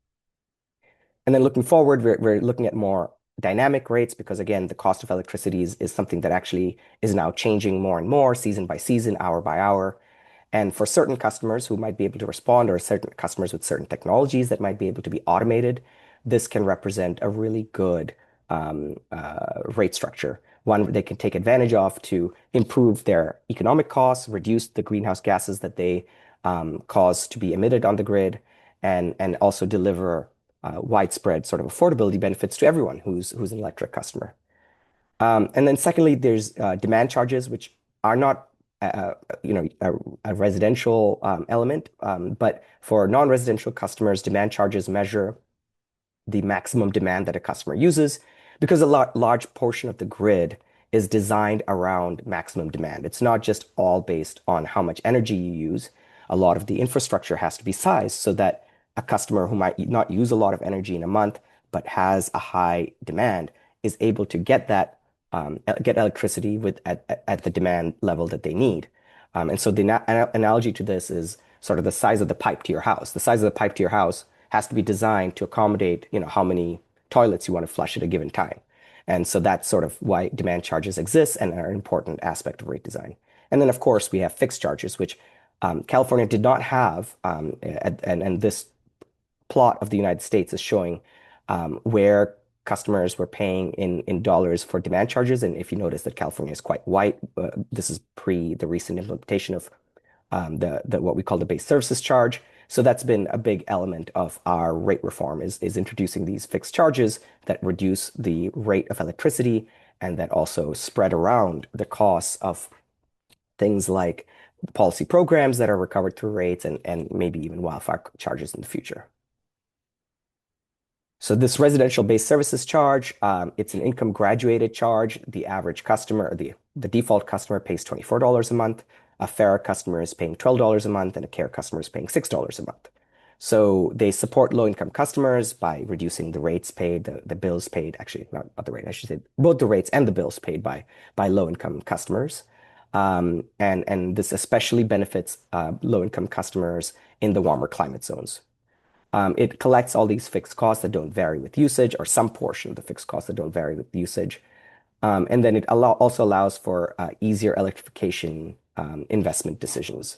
And then looking forward, we're looking at more dynamic rates because, again, the cost of electricity is something that actually is now changing more and more, season by season, hour by hour. And for certain customers who might be able to respond, or certain customers with certain technologies that might be able to be automated, this can represent a really good rate structure, one they can take advantage of to improve their economic costs, reduce the greenhouse gases that they cause to be emitted on the grid, and also deliver widespread sort of affordability benefits to everyone who's an electric customer. And then secondly, there's demand charges, which are not a residential element, but for non-residential customers, demand charges measure the maximum demand that a customer uses because a large portion of the grid is designed around maximum demand. It's not just all based on how much energy you use. A lot of the infrastructure has to be sized so that a customer who might not use a lot of energy in a month but has a high demand is able to get electricity at the demand level that they need. And so the analogy to this is sort of the size of the pipe to your house. The size of the pipe to your house has to be designed to accommodate, how many toilets you want to flush at a given time. And so that's sort of why demand charges exist and are an important aspect of rate design. And then, of course, we have fixed charges, which California did not have, and this plot of the United States is showing where customers were paying in dollars for demand charges. And if you notice that California is quite white, this is pre the recent implementation of the what we call the base services charge. So that's been a big element of our rate reform is introducing these fixed charges that reduce the rate of electricity and that also spread around the costs of things like policy programs that are recovered through rates and maybe even wildfire charges in the future. So this residential based services charge, it's an income graduated charge. The average customer, or the default customer pays $24 a month. A fair customer is paying $12 a month, and a care customer is paying $6 a month. So they support low income customers by reducing the rates paid, the bills paid, actually not the rate, I should say, both the rates and the bills paid by low income customers. And this especially benefits low income customers in the warmer climate zones. It collects all these fixed costs that don't vary with usage, or some portion of the fixed costs that don't vary with usage. And then it also allows for easier electrification investment decisions.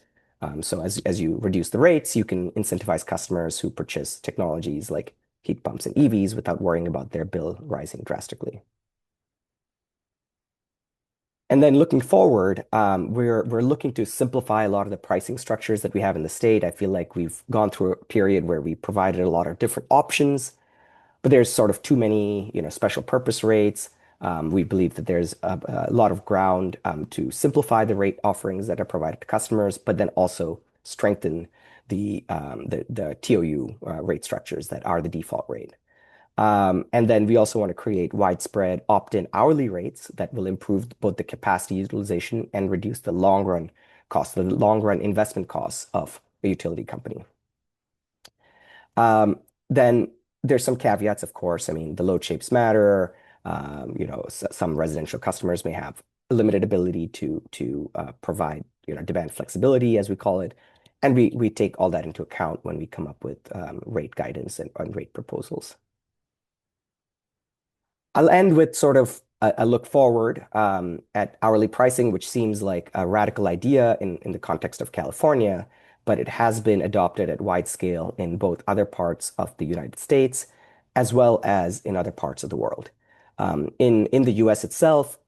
So as you reduce the rates, you can incentivize customers who purchase technologies like heat pumps and EVs without worrying about their bill rising drastically. And then looking forward, we're looking to simplify a lot of the pricing structures that we have in the state. I feel like we've gone through a period where we provided a lot of different options, but there's sort of too many, special purpose rates. We believe that there's a lot of ground to simplify the rate offerings that are provided to customers, but then also strengthen the TOU rate structures that are the default rate. And then we also want to create widespread opt-in hourly rates that will improve both the capacity utilization and reduce the long run cost, the long run investment costs of a utility company. Then there's some caveats, of course. I mean, the load shapes matter. Some residential customers may have limited ability to provide demand flexibility, as we call it. And we take all that into account when we come up with rate guidance and rate proposals. I'll end with sort of a look forward at hourly pricing, which seems like a radical idea in the context of California, but it has been adopted at wide scale in both other parts of the United States as well as in other parts of the world. In the US itself,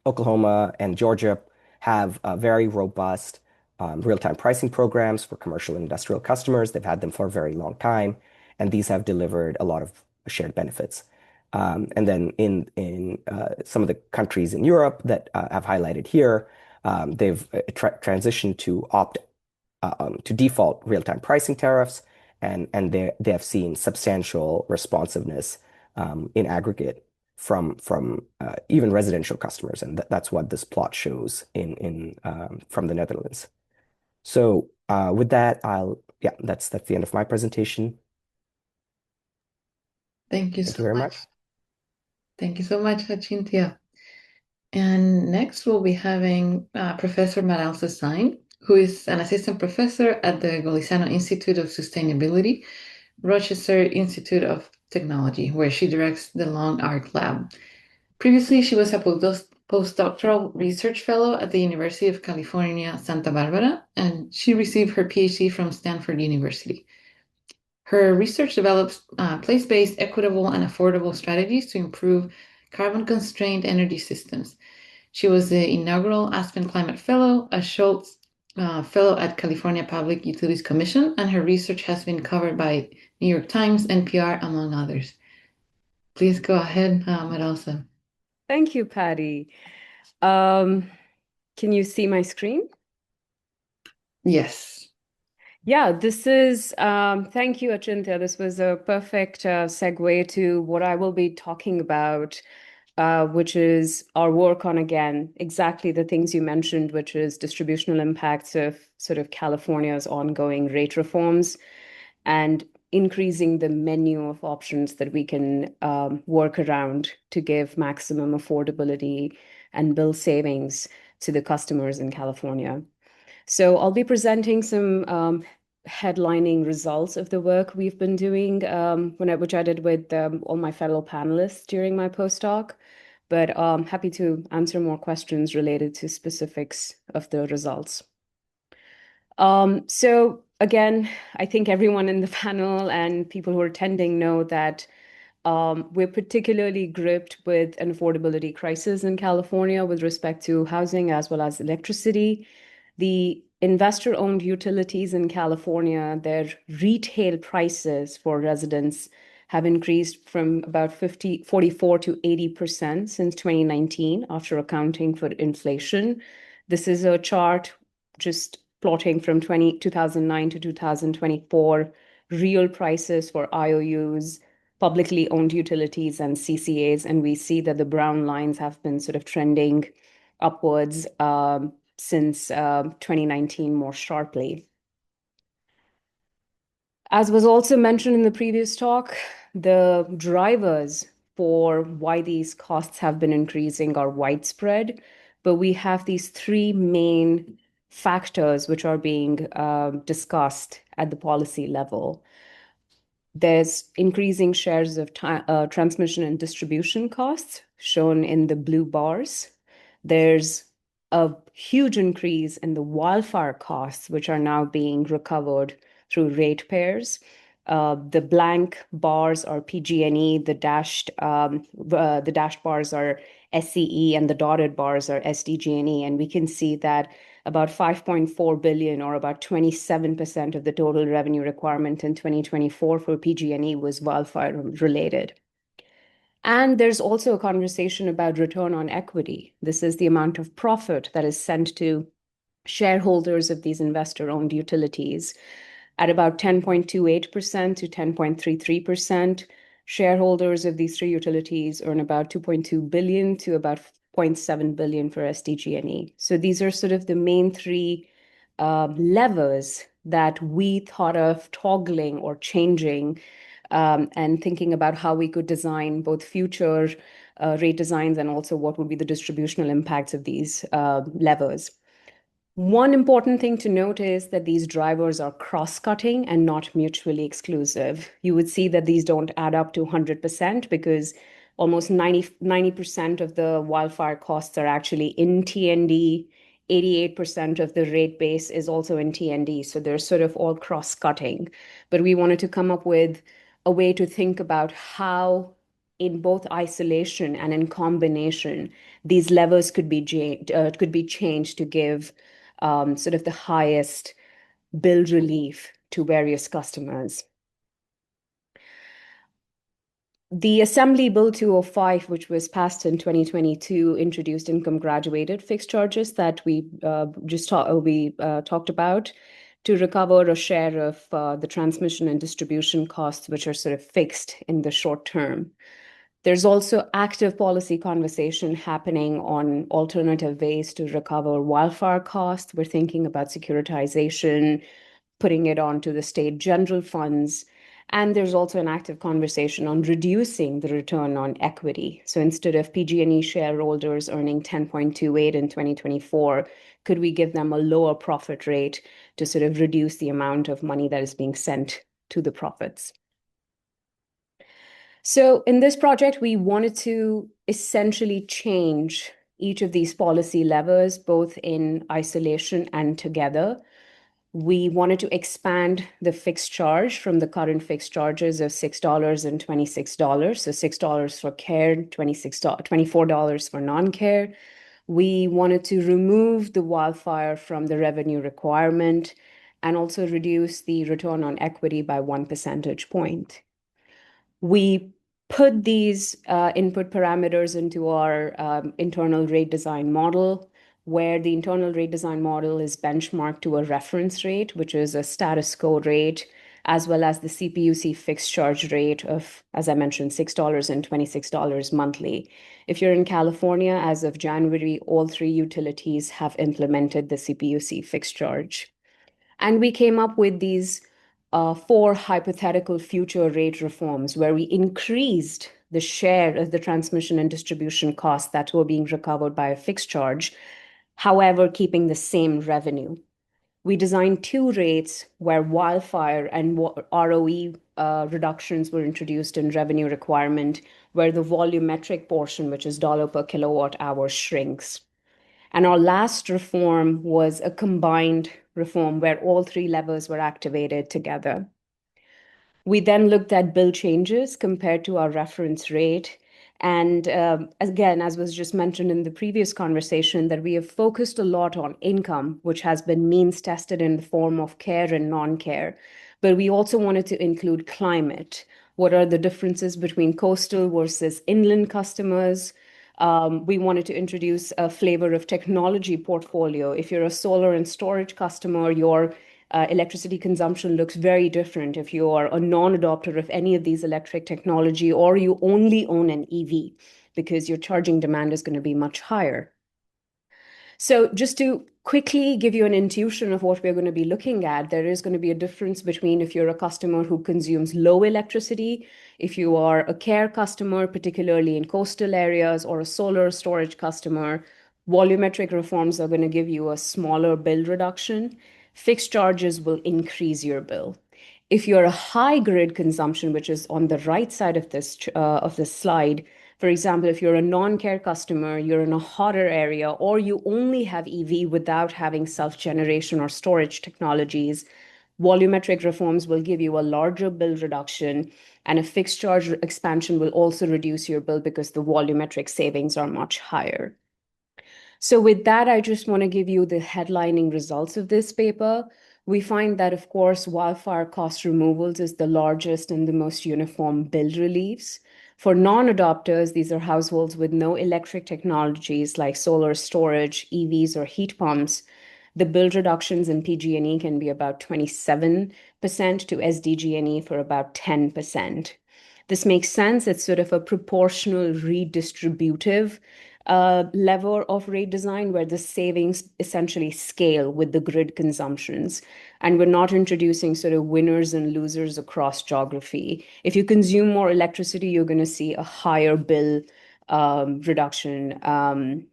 Oklahoma and Georgia have very robust real-time pricing programs for commercial and industrial customers. They've had them for a very long time, and these have delivered a lot of shared benefits. And then in some of the countries in Europe that I've highlighted here, they've transitioned to default real-time pricing tariffs, and they have seen substantial responsiveness in aggregate from even residential customers, and that's what this plot shows from the Netherlands. So with that, that's the end of my presentation. Thank you Thank so you very much. much. Thank you so much, Hachintia. And next we'll be having Professor Maralza Sain, who is an assistant professor at the Golisano Institute of Sustainability, Rochester Institute of Technology, where she directs the Long Arc Lab. Previously, she was a postdoctoral research fellow at the University of California, Santa Barbara, and she received her PhD from Stanford University. Her research develops place-based, equitable, and affordable strategies to improve carbon-constrained energy systems. She was the inaugural Aspen Climate Fellow, a Schultz Fellow at California Public Utilities Commission, and her research has been covered by New York Times, NPR, among others. Please go ahead, Maralza. Thank you, Patty. Can you see my screen? Yes. Yeah, this is, thank you, Achintia. This was a perfect segue to what I will be talking about, which is our work on, again, exactly the things you mentioned, which is distributional impacts of sort of California's ongoing rate reforms and increasing the menu of options that we can work around to give maximum affordability and bill savings to the customers in California. So I'll be presenting some headlining results of the work we've been doing, which I did with all my fellow panelists during my postdoc. But happy to answer more questions related to specifics of the results. So again, I think everyone in the panel and people who are attending know that we're particularly gripped with an affordability crisis in California with respect to housing as well as electricity. The investor-owned utilities in California, their retail prices for residents have increased from about 44 to 80% since 2019 after accounting for inflation. This is a chart just plotting from 2009 to 2024 real prices for IOUs, publicly owned utilities, and CCAs, and we see that the brown lines have been sort of trending upwards since 2019 more sharply. As was also mentioned in the previous talk, the drivers for why these costs have been increasing are widespread, but we have these three main factors which are being discussed at the policy level. There's increasing shares of transmission and distribution costs shown in the blue bars. There's a huge increase in the wildfire costs, which are now being recovered through ratepayers. The blank bars are PG&E, the dashed bars are SCE, and the dotted bars are SDG&E. And we can see that about 5.4 billion, or about 27% of the total revenue requirement in 2024 for PG&E was wildfire related. And there's also a conversation about return on equity. This is the amount of profit that is sent to shareholders of these investor-owned utilities at about 10.28% to 10.33%. Shareholders of these three utilities earn about 2.2 billion to about 0.7 billion for SDG&E. So these are sort of the main three levers that we thought of toggling or changing and thinking about how we could design both future rate designs and also what would be the distributional impacts of these levers. One important thing to note is that these drivers are cross-cutting and not mutually exclusive. You would see that these don't add up to 100% because almost 90% of the wildfire costs are actually in T&D. 88% of the rate base is also in T&D. So they're sort of all cross-cutting. But we wanted to come up with a way to think about how in both isolation and in combination, these levers could be changed to give sort of the highest bill relief to various customers. The Assembly Bill 205, which was passed in 2022, introduced income graduated fixed charges that we talked about to recover a share of the transmission and distribution costs, which are sort of fixed in the short term. There's also active policy conversation happening on alternative ways to recover wildfire costs. We're thinking about securitization, putting it onto the state general funds. And there's also an active conversation on reducing the return on equity. So instead of PG&E shareholders earning 10.28 in 2024, could we give them a lower profit rate to sort of reduce the amount of money that is being sent to the profits? So in this project, we wanted to essentially change each of these policy levers, both in isolation and together. We wanted to expand the fixed charge from the current fixed charges of $6 and $26. So $6 for care, $24 for non-care. We wanted to remove the wildfire from the revenue requirement and also reduce the return on equity by 1 percentage point. We put these input parameters into our internal rate design model, where the internal rate design model is benchmarked to a reference rate, which is a status quo rate, as well as the CPUC fixed charge rate of, as I mentioned, $6 and $26 monthly. If you're in California, as of January, all three utilities have implemented the CPUC fixed charge. And we came up with these 4 hypothetical future rate reforms where we increased the share of the transmission and distribution costs that were being recovered by a fixed charge, however, keeping the same revenue. we designed two rates where wildfire and ROE reductions were introduced in revenue requirement, where the volumetric portion, which is dollar per kilowatt hour, shrinks. And our last reform was a combined reform where all three levers were activated together. We then looked at bill changes compared to our reference rate. And again, as was just mentioned in the previous conversation, that we have focused a lot on income, which has been means tested in the form of care and non-care. But we also wanted to include climate. What are the differences between coastal versus inland customers? We wanted to introduce a flavor of technology portfolio. If you're a solar and storage customer, your electricity consumption looks very different if you are a non-adopter of any of these electric technology or you only own an EV, because your charging demand is going to be much higher. So just to quickly give you an intuition of what we're going to be looking at, there is going to be a difference between if you're a customer who consumes low electricity, if you are a care customer, particularly in coastal areas, or a solar storage customer. Volumetric reforms are going to give you a smaller bill reduction. Fixed charges will increase your bill. If you're a high grid consumption, which is on the right side of this slide, for example, if you're a non-care customer, you're in a hotter area, or you only have EV without having self-generation or storage technologies, volumetric reforms will give you a larger bill reduction, and a fixed charge expansion will also reduce your bill because the volumetric savings are much higher. So with that, I just want to give you the headlining results of this paper. We find that, of course, wildfire cost removals is the largest and the most uniform bill reliefs. For non-adopters, these are households with no electric technologies like solar storage, EVs, or heat pumps. The bill reductions in PG&E can be about 27% to SDG&E for about 10%. This makes sense. It's sort of a proportional redistributive level of rate design where the savings essentially scale with the grid consumptions. And we're not introducing sort of winners and losers across geography. If you consume more electricity, you're going to see a higher bill reduction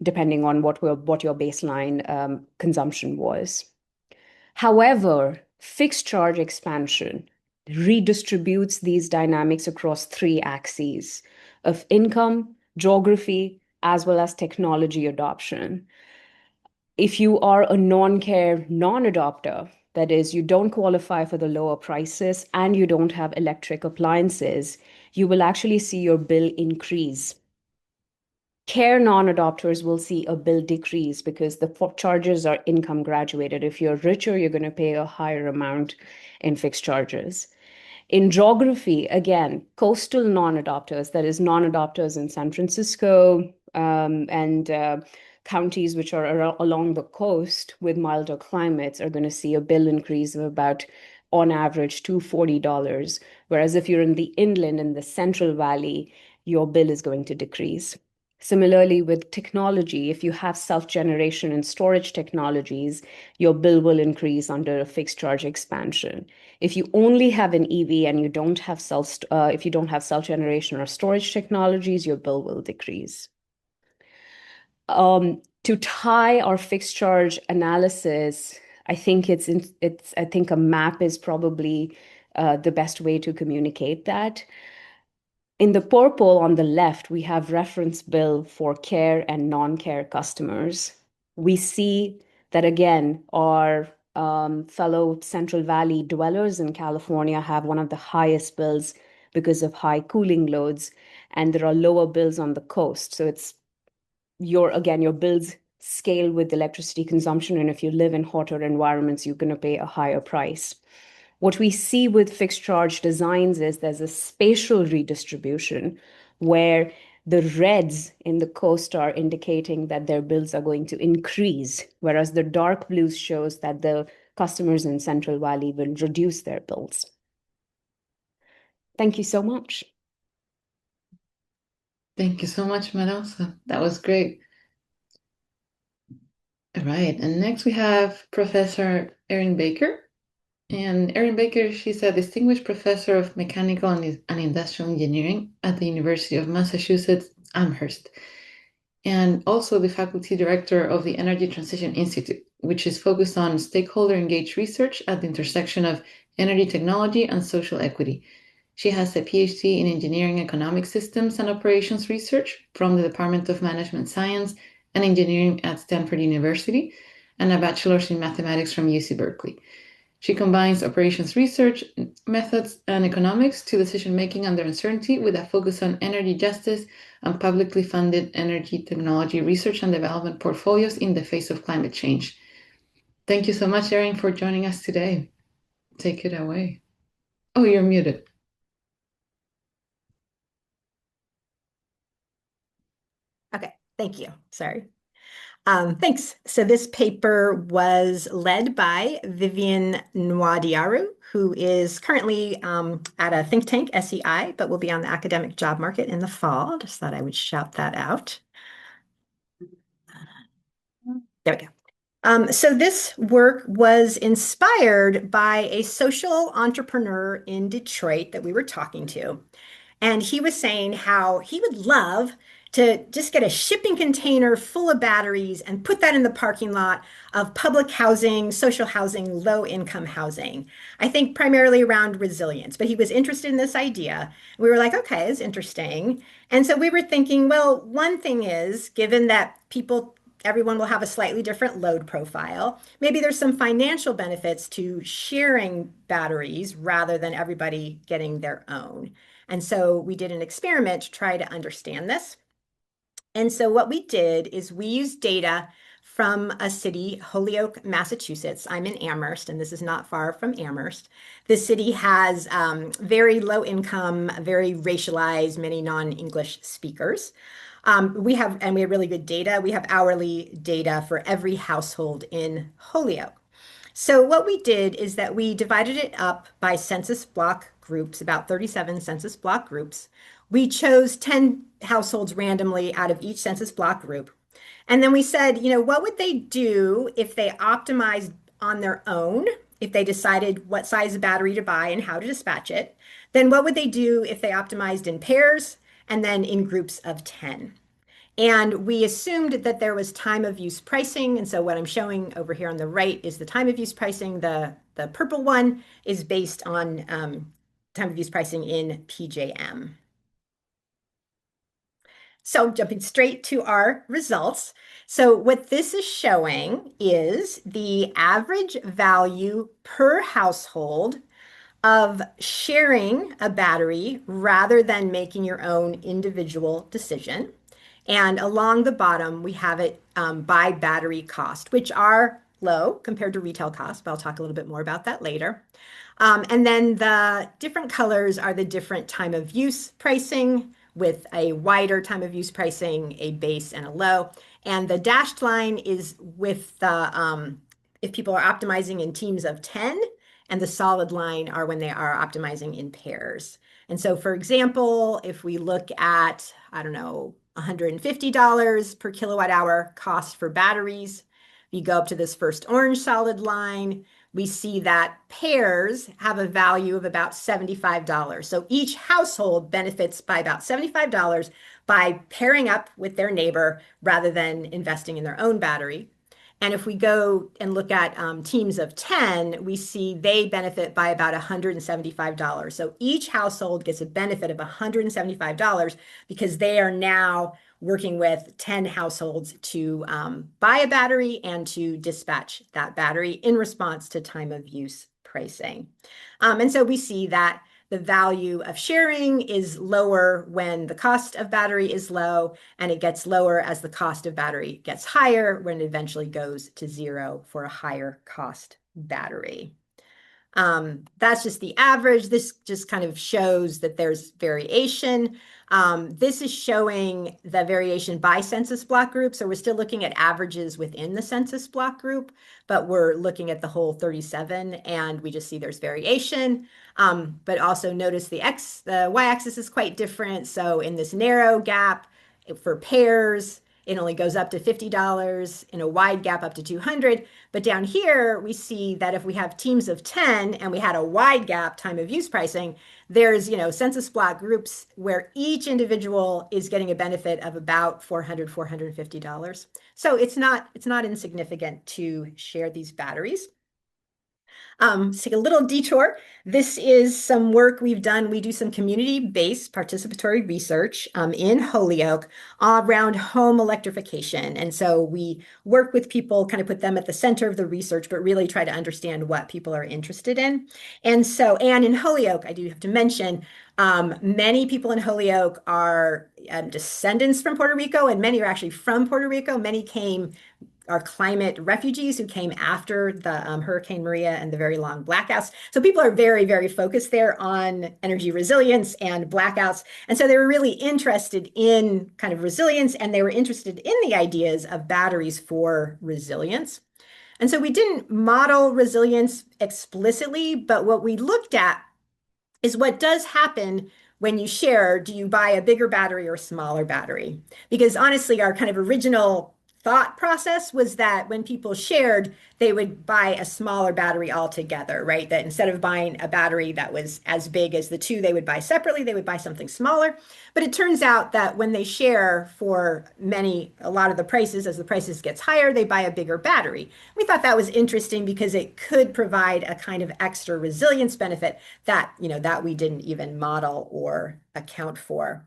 depending on what your baseline consumption was. However, fixed charge expansion redistributes these dynamics across three axes of income, geography, as well as technology adoption. If you are a non-care non-adopter, that is, you don't qualify for the lower prices and you don't have electric appliances, you will actually see your bill increase. Care non-adopters will see a bill decrease because the charges are income graduated. If you're richer, you're going to pay a higher amount in fixed charges. In geography, again, coastal non-adopters, that is non-adopters in San Francisco and counties which are along the coast with milder climates are going to see a bill increase of about, on average, $240. Whereas if you're in the inland and the Central Valley, your bill is going to decrease. Similarly, with technology, if you have self-generation and storage technologies, your bill will increase under a fixed charge expansion. If you only have an EV and you don't have self-generation or storage technologies, your bill will decrease. To tie our fixed charge analysis, I think I think a map is probably the best way to communicate that. In the purple on the left, we have reference bill for care and non-care customers. We see that, again, our fellow Central Valley dwellers in California have one of the highest bills because of high cooling loads, and there are lower bills on the coast. So it's your bills scale with electricity consumption, and if you live in hotter environments, you're going to pay a higher price. What we see with fixed charge designs is there's a spatial redistribution where the reds in the coast are indicating that their bills are going to increase, whereas the dark blues shows that the customers in Central Valley will reduce their bills. Thank you so much. Thank you so much, Marosa. That was great. All right, and next we have Professor Erin Baker. And Erin Baker, she's a distinguished professor of mechanical and industrial engineering at the University of Massachusetts Amherst, and also the faculty director of the Energy Transition Institute, which is focused on stakeholder engaged research at the intersection of energy technology and social equity. She has a PhD in engineering economic systems and operations research from the Department of Management Science and Engineering at Stanford University, and a bachelor's in mathematics from UC Berkeley. She combines operations research methods and economics to decision-making under uncertainty with a focus on energy justice and publicly funded energy technology research and development portfolios in the face of climate change. Thank you so much, Erin, for joining us today. Take it away. Oh, you're muted. Okay, thank you. Sorry. Thanks. So this paper was led by Vivian Nwadiaru, who is currently at a think tank, SEI, but will be on the academic job market in the fall. Just thought I would shout that out. There we go. So this work was inspired by a social entrepreneur in Detroit that we were talking to. And he was saying how he would love to just get a shipping container full of batteries and put that in the parking lot of public housing, social housing, low income housing. I think primarily around resilience, but he was interested in this idea. We were like, okay, it's interesting. And so we were thinking, well, one thing is, given that everyone will have a slightly different load profile. Maybe there's some financial benefits to sharing batteries rather than everybody getting their own. And so we did an experiment to try to understand this. And so what we did is we used data from a city, Holyoke, Massachusetts. I'm in Amherst, and this is not far from Amherst. This city has very low income, very racialized, many non-English speakers. We have really good data. We have hourly data for every household in Holyoke. So what we did is that we divided it up by census block groups, about 37 census block groups. We chose 10 households randomly out of each census block group. And then we said, what would they do if they optimized on their own, if they decided what size of battery to buy and how to dispatch it? Then what would they do if they optimized in pairs and then in groups of 10? And we assumed that there was time of use pricing. And so what I'm showing over here on the right is the time of use pricing. The purple one is based on time of use pricing in PJM. So jumping straight to our results. So what this is showing is the average value per household of sharing a battery rather than making your own individual decision. And along the bottom, we have it by battery cost, which are low compared to retail costs, but I'll talk a little bit more about that later. And then the different colors are the different time of use pricing with a wider time of use pricing, a base and a low. And the dashed line is with the, if people are optimizing in teams of 10, and the solid line are when they are optimizing in pairs. And so, for example, if we look at, I don't know, $150 per kilowatt hour cost for batteries, if you go up to this first orange solid line, we see that pairs have a value of about $75. So each household benefits by about $75 by pairing up with their neighbor rather than investing in their own battery. And if we go and look at teams of 10, we see they benefit by about $175. So each household gets a benefit of $175 because they are now working with 10 households to buy a battery and to dispatch that battery in response to time of use pricing. And so we see that the value of sharing is lower when the cost of battery is low, and it gets lower as the cost of battery gets higher when it eventually goes to zero for a higher cost battery. That's just the average. This just kind of shows that there's variation. This is showing the variation by census block group. So we're still looking at averages within the census block group, but we're looking at the whole 37 and we just see there's variation. But also notice the y-axis is quite different. So in this narrow gap for pairs, it only goes up to $50, in a wide gap up to 200. But down here, we see that if we have teams of 10 and we had a wide gap time of use pricing, there's, census block groups where each individual is getting a benefit of about $450. So it's not insignificant to share these batteries. Let's take a little detour. This is some work we've done. We do some community-based participatory research in Holyoke around home electrification. And so we work with people, kind of put them at the center of the research, but really try to understand what people are interested in. And in Holyoke, I do have to mention, many people in Holyoke are descendants from Puerto Rico, and many are actually from Puerto Rico. Many are climate refugees who came after the Hurricane Maria and the very long blackouts. So people are very, very focused there on energy resilience and blackouts. And so they were really interested in kind of resilience, and they were interested in the ideas of batteries for resilience. And so we didn't model resilience explicitly, but what we looked at is what does happen when you share. Do you buy a bigger battery or a smaller battery? Because honestly, our kind of original thought process was that when people shared, they would buy a smaller battery altogether, right? That instead of buying a battery that was as big as the two they would buy separately, they would buy something smaller. But it turns out that when they share for a lot of the prices, as the prices gets higher, they buy a bigger battery. We thought that was interesting because it could provide a kind of extra resilience benefit that, that we didn't even model or account for.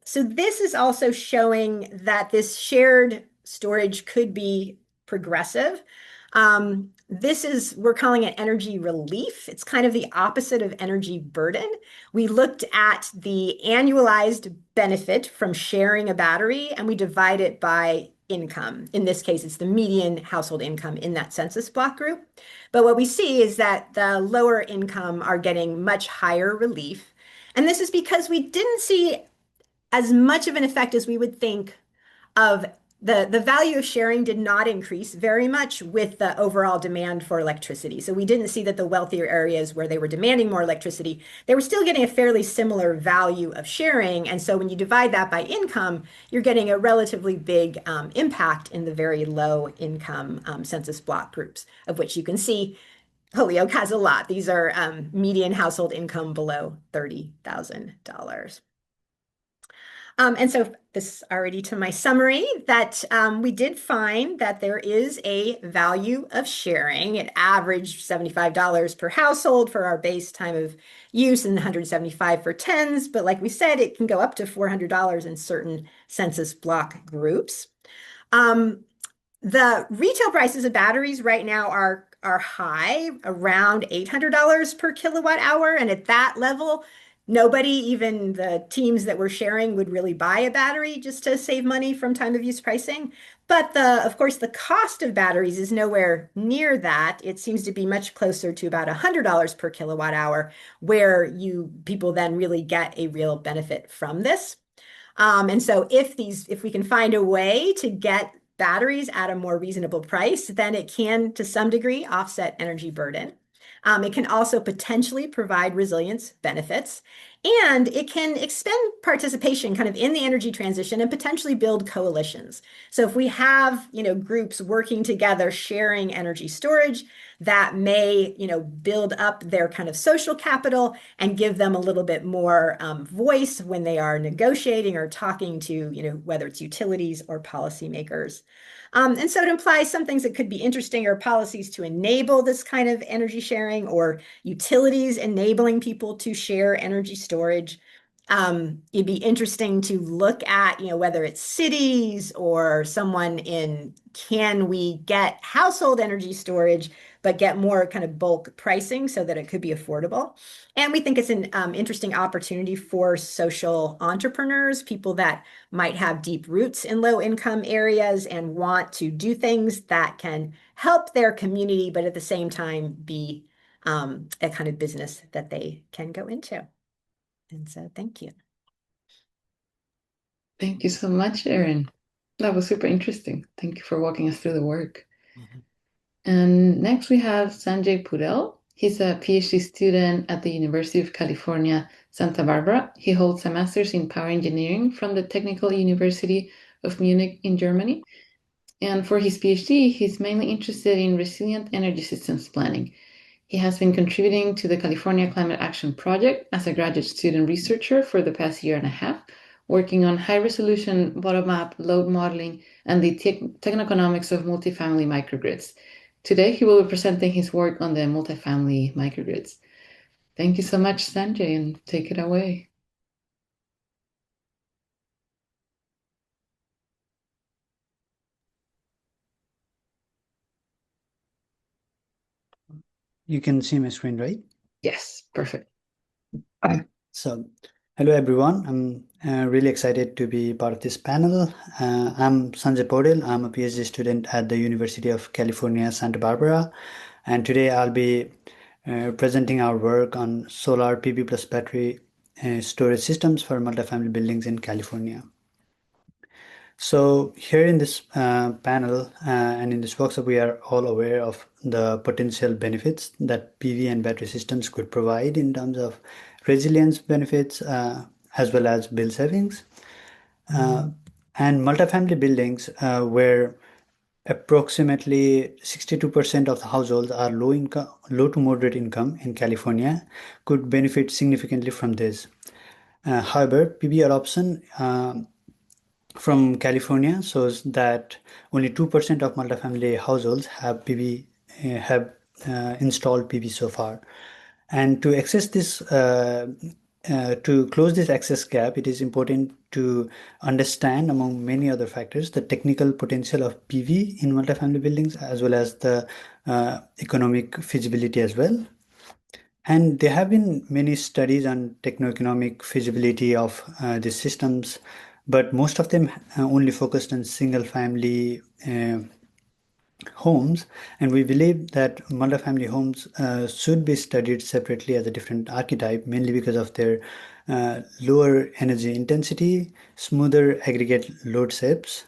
So this is also showing that this shared storage could be progressive. We're calling it energy relief. It's kind of the opposite of energy burden. We looked at the annualized benefit from sharing a battery, and we divide it by income. In this case, it's the median household income in that census block group. But what we see is that the lower income are getting much higher relief. And this is because we didn't see as much of an effect as we would think of the value of sharing did not increase very much with the overall demand for electricity. So we didn't see that the wealthier areas where they were demanding more electricity, they were still getting a fairly similar value of sharing. And so when you divide that by income, you're getting a relatively big impact in the very low income census block groups, of which you can see Holyoke has a lot. These are median household income below $30,000. And so this already to my summary that we did find that there is a value of sharing. It averaged $75 per household for our base time of use and $175 for tens. But like we said, it can go up to $400 in certain census block groups. The retail prices of batteries right now are high, around $800 per kilowatt hour. And at that level, nobody, even the teams that we're sharing, would really buy a battery just to save money from time of use pricing. But of course, the cost of batteries is nowhere near that. It seems to be much closer to about $100 per kilowatt hour, where people then really get a real benefit from this. And so if we can find a way to get batteries at a more reasonable price, then it can, to some degree, offset energy burden. It can also potentially provide resilience benefits, and it can expand participation kind of in the energy transition and potentially build coalitions. So if we have, groups working together, sharing energy storage, that may, build up their kind of social capital and give them a little bit more voice when they are negotiating or talking to, whether it's utilities or policymakers. And so it implies some things that could be interesting are policies to enable this kind of energy sharing, or utilities enabling people to share energy storage. It'd be interesting to look at, whether it's cities or someone can we get household energy storage, but get more kind of bulk pricing so that it could be affordable. And we think it's an interesting opportunity for social entrepreneurs, people that might have deep roots in low income areas and want to do things that can help their community, but at the same time be a kind of business that they can go into. And so thank you. Thank you so much, Erin. That was super interesting. Thank you for walking us through the work. And next we have Sanjay Purel. He's a PhD student at the University of California, Santa Barbara. He holds a master's in power engineering from the Technical University of Munich in Germany. And for his PhD, he's mainly interested in resilient energy systems planning. He has been contributing to the California Climate Action Project as a graduate student researcher for the past year and a half, working on high-resolution bottom-up load modeling and the techno-economics of multifamily microgrids. Today, he will be presenting his work on the multifamily microgrids. Thank you so much, Sanjay, and take it away. You can see my screen, right? Yes, perfect. So, hello everyone. I'm really excited to be part of this panel. I'm Sanjay Podil. I'm a PhD student at the University of California, Santa Barbara. And today I'll be presenting our work on solar PV plus battery storage systems for multifamily buildings in California. So here in this panel and in this workshop, we are all aware of the potential benefits that PV and battery systems could provide in terms of resilience benefits as well as bill savings. And multifamily buildings where approximately 62% of the households are low to moderate income in California could benefit significantly from this. However, PV adoption from California shows that only 2% of multifamily households have PV have installed PV so far. And to access this, to close this access gap, it is important to understand, among many other factors, the technical potential of PV in multifamily buildings as well as the economic feasibility as well. And there have been many studies on techno-economic feasibility of these systems, but most of them only focused on single-family homes. And we believe that multifamily homes should be studied separately as a different archetype, mainly because of their lower energy intensity, smoother aggregate load shapes,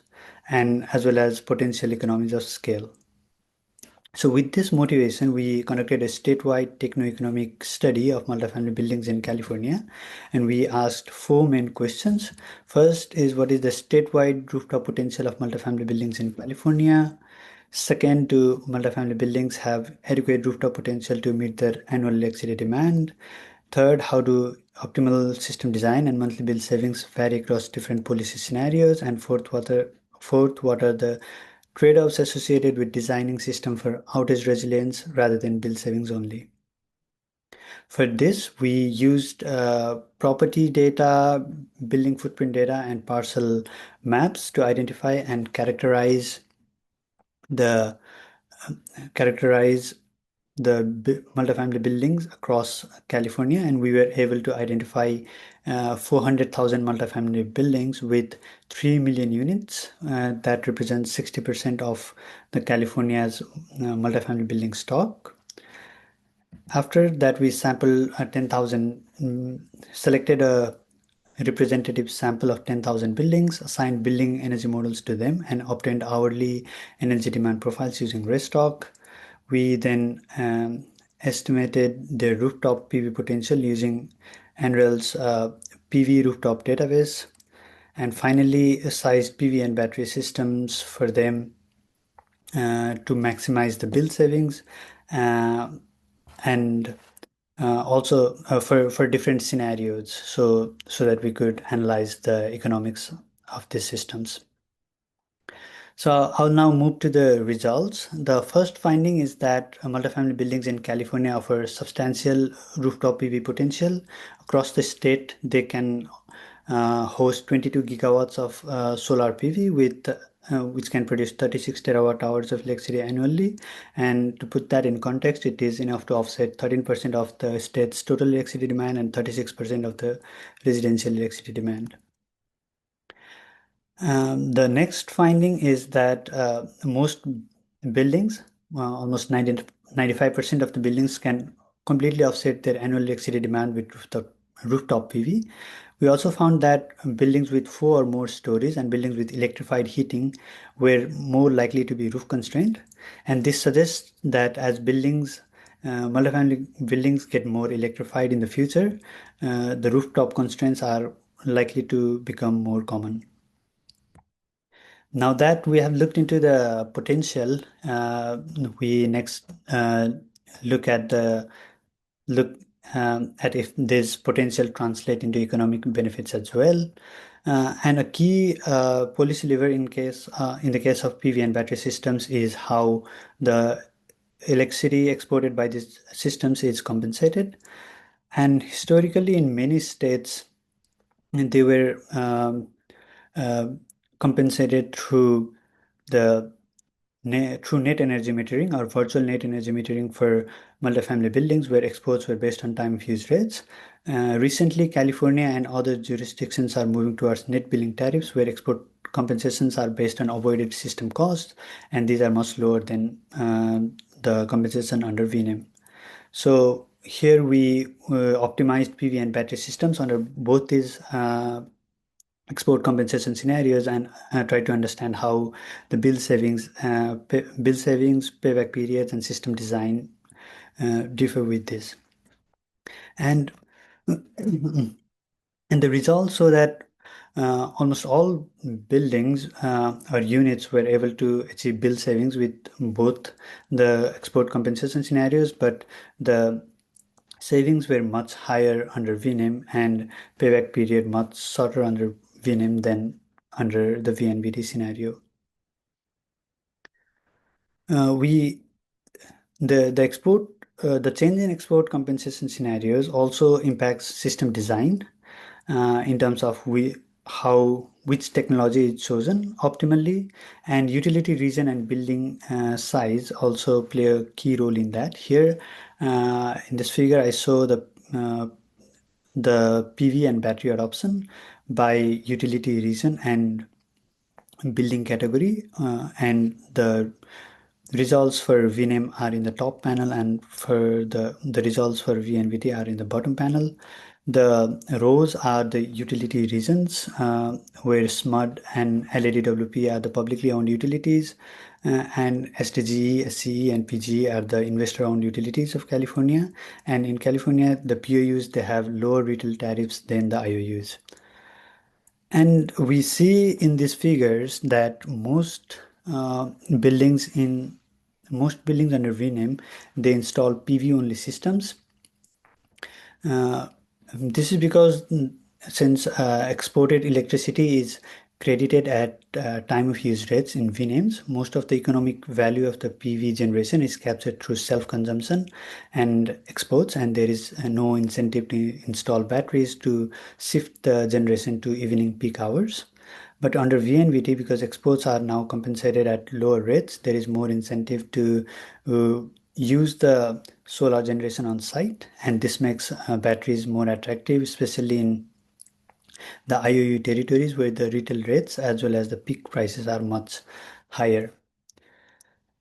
and as well as potential economies of scale. So with this motivation, we conducted a statewide techno-economic study of multifamily buildings in California, and we asked four main questions. First is, what is the statewide rooftop potential of multifamily buildings in California? Second, do multifamily buildings have adequate rooftop potential to meet their annual electricity demand? Third, how do optimal system design and monthly bill savings vary across different policy scenarios? And fourth, what are the trade-offs associated with designing system for outage resilience rather than bill savings only? For this, we used property data, building footprint data, and parcel maps to identify and characterize the multifamily buildings across California, and we were able to identify 400,000 multifamily buildings with 3 million units that represents 60% of the California's multifamily building stock. After that, we sampled 10,000, selected a representative sample of 10,000 buildings, assigned building energy models to them, and obtained hourly energy demand profiles using Restock. We then estimated the rooftop PV potential using NREL's PV rooftop database, and finally sized PV and battery systems for them to maximize the bill savings and also for different scenarios, so that we could analyze the economics of these systems. So I'll now move to the results. The first finding is that multifamily buildings in California offer substantial rooftop PV potential. Across the state, they can host 22 gigawatts of solar PV with which can produce 36 terawatt hours of electricity annually. And to put that in context, it is enough to offset 13% of the state's total electricity demand and 36% of the residential electricity demand. The next finding is that most buildings, almost 95% of the buildings can completely offset their annual electricity demand with rooftop PV. We also found that buildings with 4 or more stories and buildings with electrified heating were more likely to be roof constrained. And this suggests that as multifamily buildings get more electrified in the future, the rooftop constraints are likely to become more common. Now that we have looked into the potential, we next look at the look at if this potential translate into economic benefits as well. And a key policy lever in the case of PV and battery systems is how the electricity exported by these systems is compensated. And historically, in many states, they were uh, compensated through the through net energy metering or virtual net energy metering for multifamily buildings where exports were based on time of use rates. Recently, California and other jurisdictions are moving towards net billing tariffs where export compensations are based on avoided system costs, and these are much lower than the compensation under VNEM. So here we optimized PV and battery systems under both these export compensation scenarios and try to understand how the bill savings, payback periods, and system design differ with this. And and the results show that almost all buildings or units were able to achieve bill savings with both the export compensation scenarios, but the savings were much higher under VNEM and payback period much shorter under VNEM than under the VNBT scenario. We the change in export compensation scenarios also impacts system design in terms of which technology is chosen optimally, and utility region and building size also play a key role in that. Here, in this figure, I show the PV and battery adoption by utility region and building category, and the results for VNAME are in the top panel, and for the results for VNVT are in the bottom panel. The rows are the utility regions, where SMUD and LADWP are the publicly owned utilities, and SDGE, SCE, and PGE are the investor-owned utilities of California. And in California, the POUs, they have lower retail tariffs than the IOUs. And we see in these figures that most buildings under VNAME, they install PV only systems. This is because since exported electricity is credited at time of use rates in VNAMEs, most of the economic value of the PV generation is captured through self-consumption and exports, and there is no incentive to install batteries to shift the generation to evening peak hours. But under VNVT, because exports are now compensated at lower rates, there is more incentive to use the solar generation on site, and this makes batteries more attractive, especially in the IOU territories where the retail rates as well as the peak prices are much higher.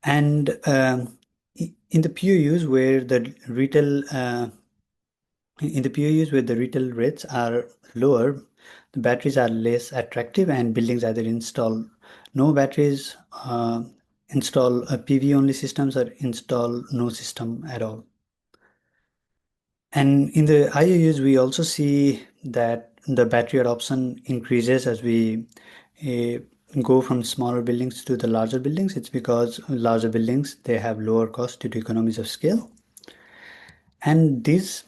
And in the POUs where the retail rates are lower, the batteries are less attractive, and buildings either install no batteries, install PV only systems, or install no system at all. And in the IOUs, we also see that the battery adoption increases as we go from smaller buildings to the larger buildings. It's because larger buildings, they have lower cost due to economies of scale. And these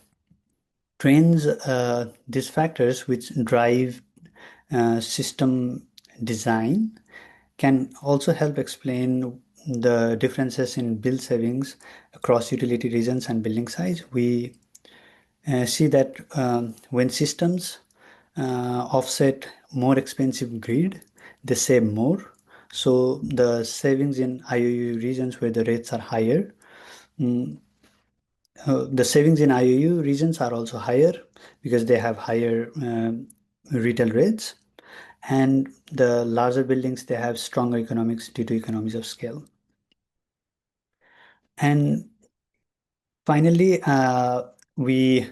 factors which drive system design can also help explain the differences in bill savings across utility regions and building size. We see that when systems offset more expensive grid, they save more. So the savings in IOU regions where the rates are higher, the savings in IOU regions are also higher because they have higher retail rates, and the larger buildings, they have stronger economics due to economies of scale. And finally, we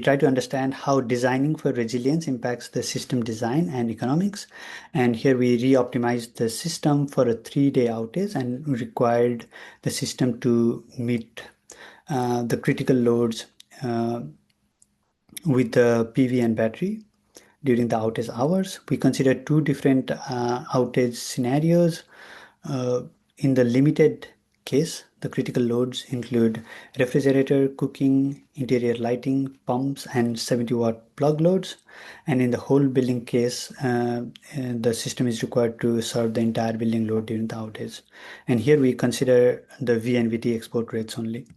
try to understand how designing for resilience impacts the system design and economics. And here we re-optimized the system for a 3-day outage and required the system to meet the critical loads with the PV and battery. during the outage hours. We consider two different outage scenarios. In the limited case, the critical loads include refrigerator, cooking, interior lighting, pumps, and 70-watt plug loads. And in the whole building case, the system is required to serve the entire building load during the outage. And here we consider the VNVT export rates only.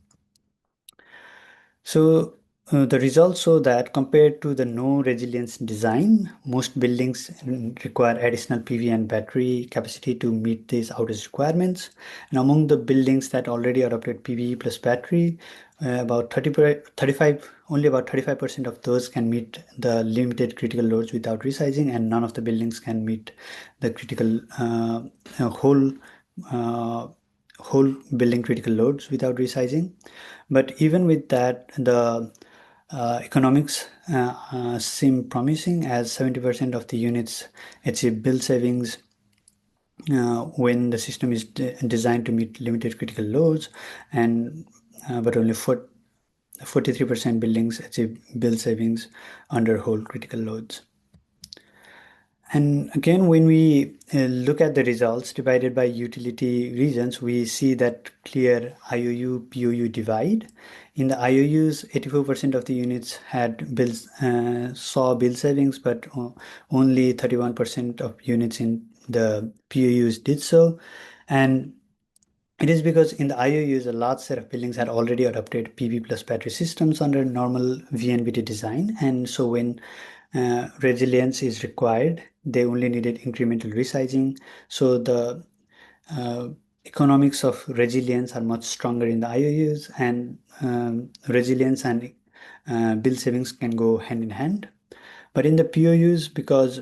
So the results show that compared to the no resilience design, most buildings require additional PV and battery capacity to meet these outage requirements. And among the buildings that already adopted PV plus battery, about 35, only about 35% of those can meet the limited critical loads without resizing, and none of the buildings can meet the critical whole building critical loads without resizing. But even with that, the economics seem promising, as 70% of the units achieve bill savings when the system is designed to meet limited critical loads, and but only 43% buildings achieve bill savings under whole critical loads. And again, when we look at the results divided by utility regions, we see that clear IOU POU divide. In the IOUs, 84% of the units had bills saw bill savings, but only 31% of units in the POUs did so. And it is because in the IOUs, a large set of buildings had already adopted PV plus battery systems under normal VNVT design. And so when resilience is required, they only needed incremental resizing. So the economics of resilience are much stronger in the IOUs, and resilience and bill savings can go hand in hand. But in the POUs, because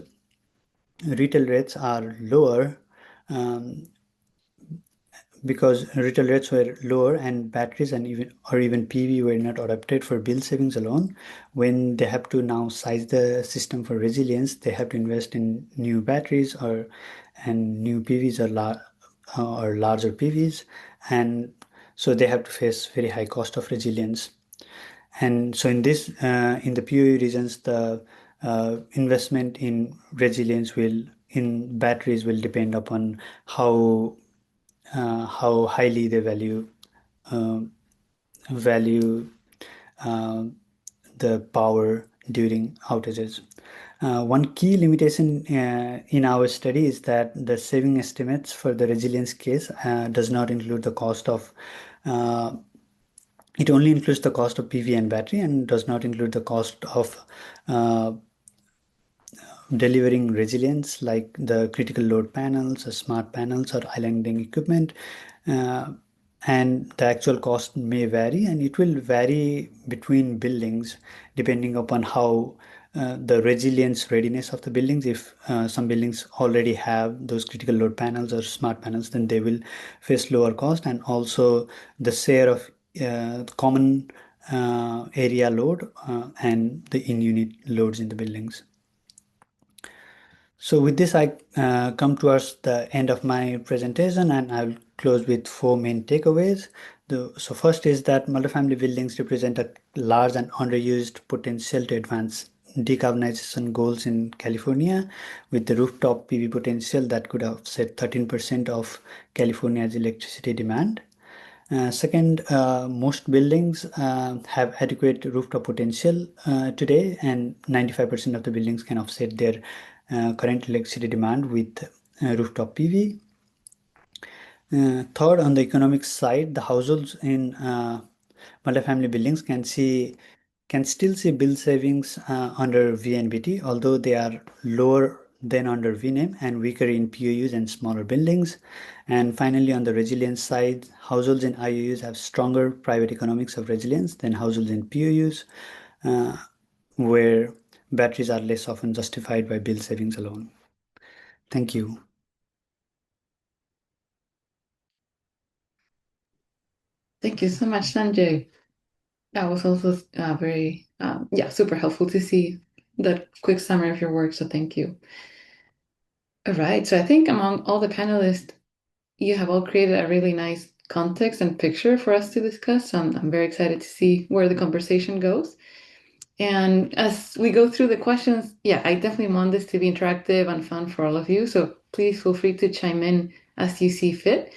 retail rates are lower, because retail rates were lower and batteries and even PV were not adapted for bill savings alone, when they have to now size the system for resilience, they have to invest in new batteries and new PVs or larger PVs, and so they have to face very high cost of resilience. And so in the POE regions, the investment in resilience in batteries will depend upon how highly they value the power during outages. One key limitation in our study is that the saving estimates for the resilience case does not include the cost of it only includes the cost of PV and battery, and does not include the cost of delivering resilience, like the critical load panels or smart panels or islanding equipment. And the actual cost may vary, and it will vary between buildings depending upon how the resilience readiness of the buildings. If some buildings already have those critical load panels or smart panels, then they will face lower cost, and also the share of common area load and the in-unit loads in the buildings. So with this, I come towards the end of my presentation, and I'll close with four main takeaways. So first is that multifamily buildings represent a large and underused potential to advance decarbonization goals in California, with the rooftop PV potential that could offset 13% of California's electricity demand. Second, most buildings have adequate rooftop potential today, and 95% of the buildings can offset their current electricity demand with rooftop PV. Third, on the economic side, the households in multifamily buildings can still see bill savings under VNBT, although they are lower than under VNEM and weaker in POUs and smaller buildings. And finally, on the resilience side, households in IOUs have stronger private economics of resilience than households in POUs, where batteries are less often justified by bill savings alone. Thank you. Thank you so much, Sanjay. That was also very, super helpful to see that quick summary of your work, so thank you. All right, so I think among all the panelists, you have all created a really nice context and picture for us to discuss. So I'm very excited to see where the conversation goes. And as we go through the questions, yeah, I definitely want this to be interactive and fun for all of you. So please feel free to chime in as you see fit.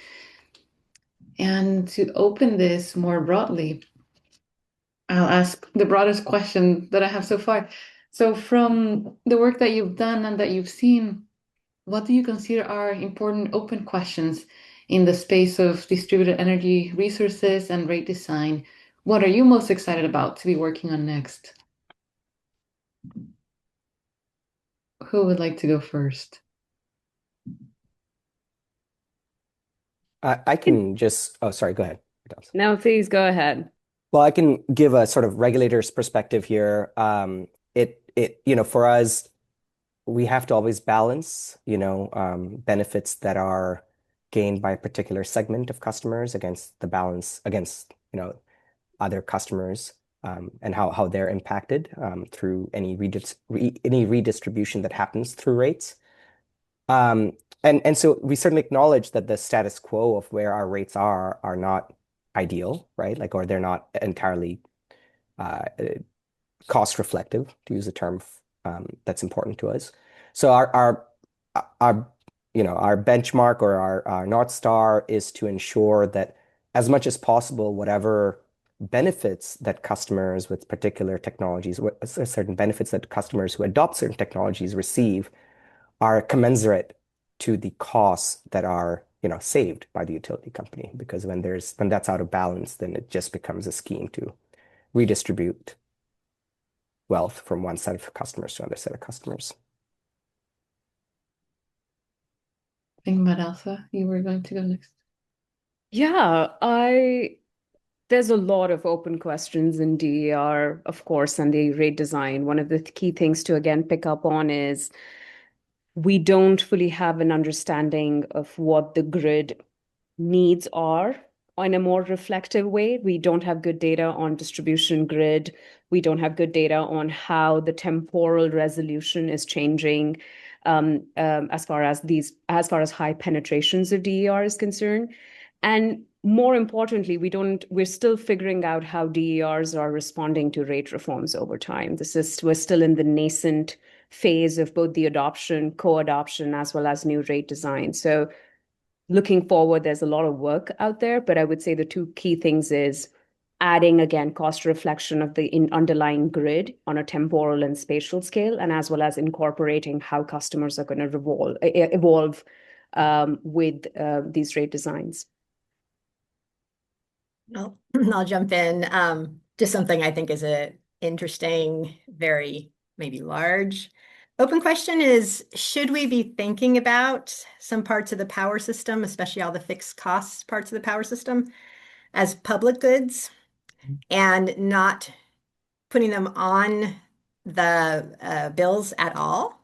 And to open this more broadly, I'll ask the broadest question that I have so far. So from the work that you've done and that you've seen, what do you consider are important open questions in the space of distributed energy resources and rate design? What are you most excited about to be working on next? Who would like to go first? I can just, oh, sorry, go ahead. No, please go ahead. Well, I can give a sort of regulator's perspective here. For us, we have to always balance, benefits that are gained by a particular segment of customers against the balance against, other customers, and how they're impacted through any redistribution that happens through rates. And so we certainly acknowledge that the status quo of where our rates are not ideal, right? Like, or they're not entirely uh, cost reflective, to use a term that's important to us. So our our benchmark or our North Star is to ensure that as much as possible, whatever benefits that customers with particular technologies, certain benefits that customers who adopt certain technologies receive are commensurate to the costs that are, saved by the utility company. Because when that's out of balance, then it just becomes a scheme to redistribute wealth from one set of customers to another set of customers. I think Madalsa, you were going to go next. Yeah, there's a lot of open questions in DER, of course, and the rate design. One of the key things to again pick up on is we don't fully have an understanding of what the grid needs are in a more reflective way. We don't have good data on distribution grid. We don't have good data on how the temporal resolution is changing as far as high penetrations of DER is concerned. And more importantly, we're still figuring out how DERs are responding to rate reforms over time. We're still in the nascent phase of both the adoption, co-adoption, as well as new rate design. So looking forward, there's a lot of work out there, but I would say the two key things is adding, again, cost reflection of the underlying grid on a temporal and spatial scale, and as well as incorporating how customers are going to evolve with these rate designs. I'll jump in. Just something I think is a interesting, very maybe large open question is, should we be thinking about some parts of the power system, especially all the fixed costs parts of the power system, as public goods and not putting them on the bills at all,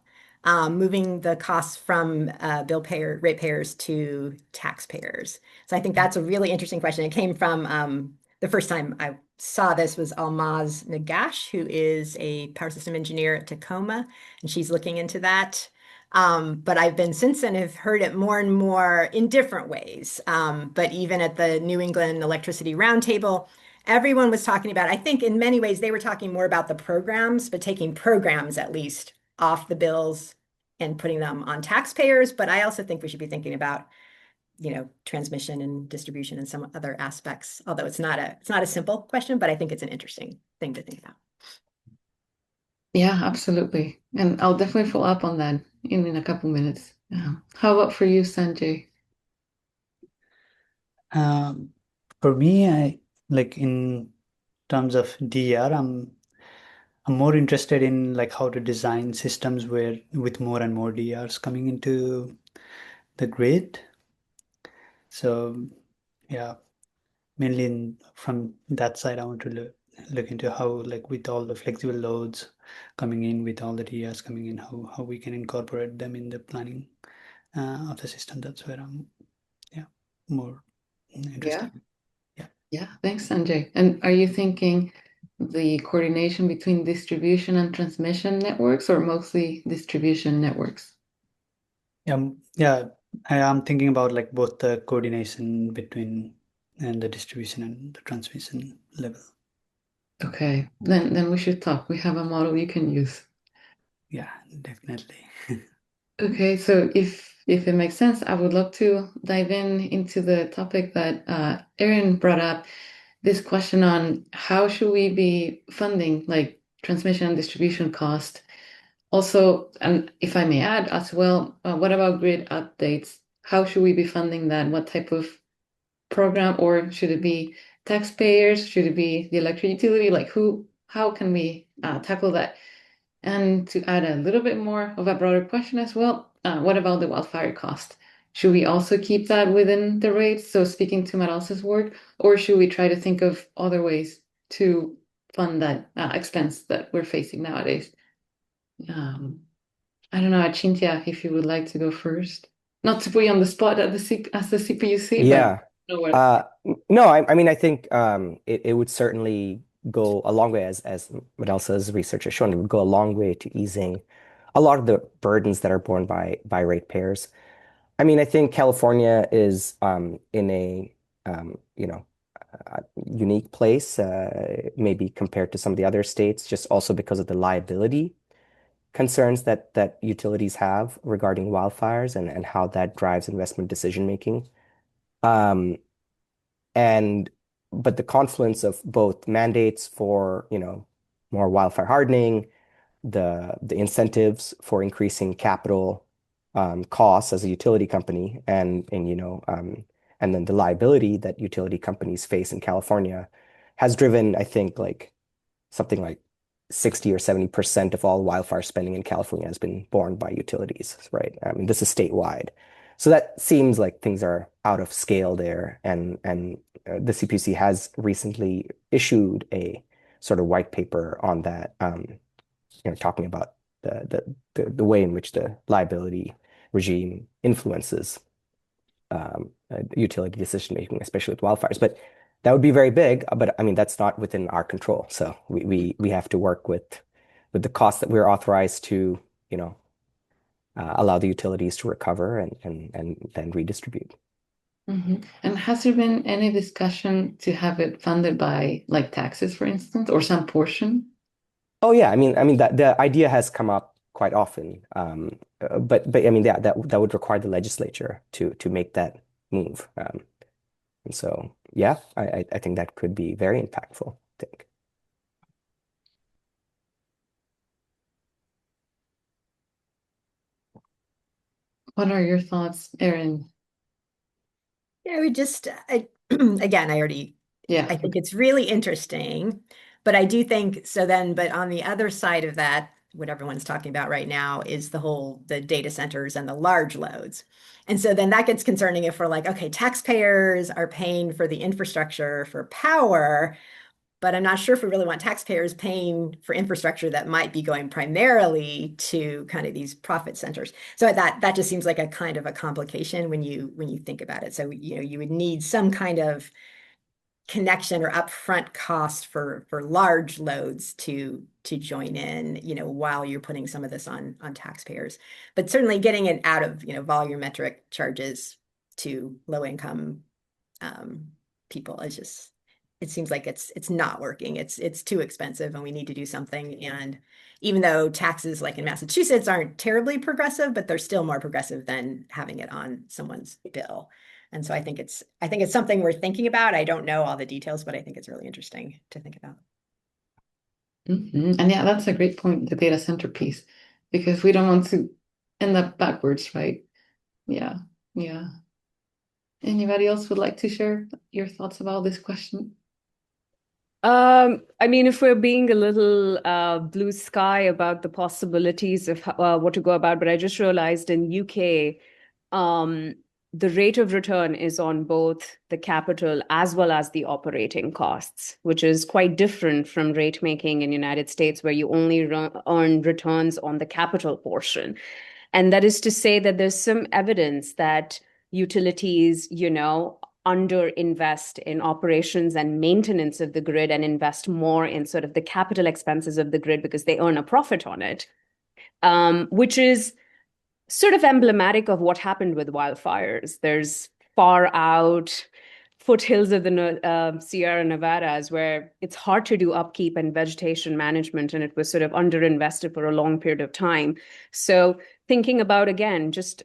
moving the costs from ratepayers to taxpayers? So I think that's a really interesting question. It came from the first time I saw this was Almaz Nagash, who is a power system engineer at Tacoma, and she's looking into that. But I've been since then have heard it more and more in different ways. But even at the New England Electricity Roundtable, everyone was talking about, I think in many ways they were talking more about the programs, but taking programs at least off the bills and putting them on taxpayers. But I also think we should be thinking about, transmission and distribution and some other aspects, although it's not a simple question, but I think it's an interesting thing to think about. Yeah, absolutely. And I'll definitely follow up on that in a couple minutes. How about for you, Sanjay? For me, in terms of DER, I'm more interested in like how to design systems with more and more DERs coming into the grid. So yeah, mainly from that side, I want to look into how, like, with all the flexible loads coming in, with all the DERs coming in, how we can incorporate them in the planning of the system. That's where I'm more interested. Yeah, thanks, Sanjay. And are you thinking the coordination between distribution and transmission networks, or mostly distribution networks? Yeah, I'm thinking about like both the coordination between and the distribution and the transmission level. Okay, then we should talk. We have a model you can use. Yeah, definitely. Okay, so if it makes sense, I would love to dive into the topic that Erin brought up, this question on how should we be funding like transmission and distribution cost. Also, and if I may add as well, what about grid updates? How should we be funding that? What type of program, or should it be taxpayers? Should it be the electric utility? Like how can we tackle that? And to add a little bit more of a broader question as well, what about the wildfire cost? Should we also keep that within the rates? So speaking to Matt else's work, or should we try to think of other ways to fund that expense that we're facing nowadays? I don't know, Achintia, if you would like to go first. Not to put you on the spot at as the CPUC, but Yeah. no what. No, I mean, I think it would certainly go a long way, as Medelsa's research has shown, it would go a long way to easing a lot of the burdens that are borne by ratepayers. I mean, I think California is in a unique place, maybe compared to some of the other states, just also because of the liability concerns that utilities have regarding wildfires and how that drives investment decision making. Um, and but the confluence of both mandates for, more wildfire hardening, the incentives for increasing capital costs as a utility company, and then the liability that utility companies face in California has driven, I think, like something like 60 or 70% of all wildfire spending in California has been borne by utilities, right? I mean, this is statewide. So that seems like things are out of scale there. And the CPUC has recently issued a sort of white paper on that, talking about the way in which the liability regime influences utility decision making, especially with wildfires. But that would be very big. But I mean, that's not within our control. So we have to work with the costs that we're authorized to, allow the utilities to recover and then redistribute. And has there been any discussion to have it funded by like taxes, for instance, or some portion? Oh yeah, I mean that the idea has come up quite often, but I mean that would require the legislature to make that move, and so yeah, I think that could be very impactful. I think. What are your thoughts, Erin? Yeah, we just, again, I think it's really interesting, but I do think so then, but on the other side of that, what everyone's talking about right now is the data centers and the large loads. And so then that gets concerning if we're like, okay, taxpayers are paying for the infrastructure for power, but I'm not sure if we really want taxpayers paying for infrastructure that might be going primarily to kind of these profit centers. So that just seems like a kind of a complication when you think about it. So you would need some kind of connection or upfront cost for large loads to join in, while you're putting some of this on taxpayers. But certainly getting it out of volumetric charges to low income people is just, it seems like it's not working. It's too expensive and we need to do something. And even though taxes like in Massachusetts aren't terribly progressive, but they're still more progressive than having it on someone's bill. And so I think it's something we're thinking about. I don't know all the details, but I think it's really interesting to think about. And yeah, that's a great point, the data center piece, because we don't want to end up backwards, right? Yeah, yeah. Anybody else would like to share your thoughts about this question? I mean, if we're being a little blue sky about the possibilities of what to go about, but I just realized in UK, the rate of return is on both the capital as well as the operating costs, which is quite different from rate making in United States, where you only earn returns on the capital portion. And that is to say that there's some evidence that utilities, underinvest in operations and maintenance of the grid and invest more in sort of the capital expenses of the grid because they earn a profit on it, which is sort of emblematic of what happened with wildfires. There's far out foothills of the Sierra Nevadas, where it's hard to do upkeep and vegetation management, and it was sort of underinvested for a long period of time. So thinking about, again, just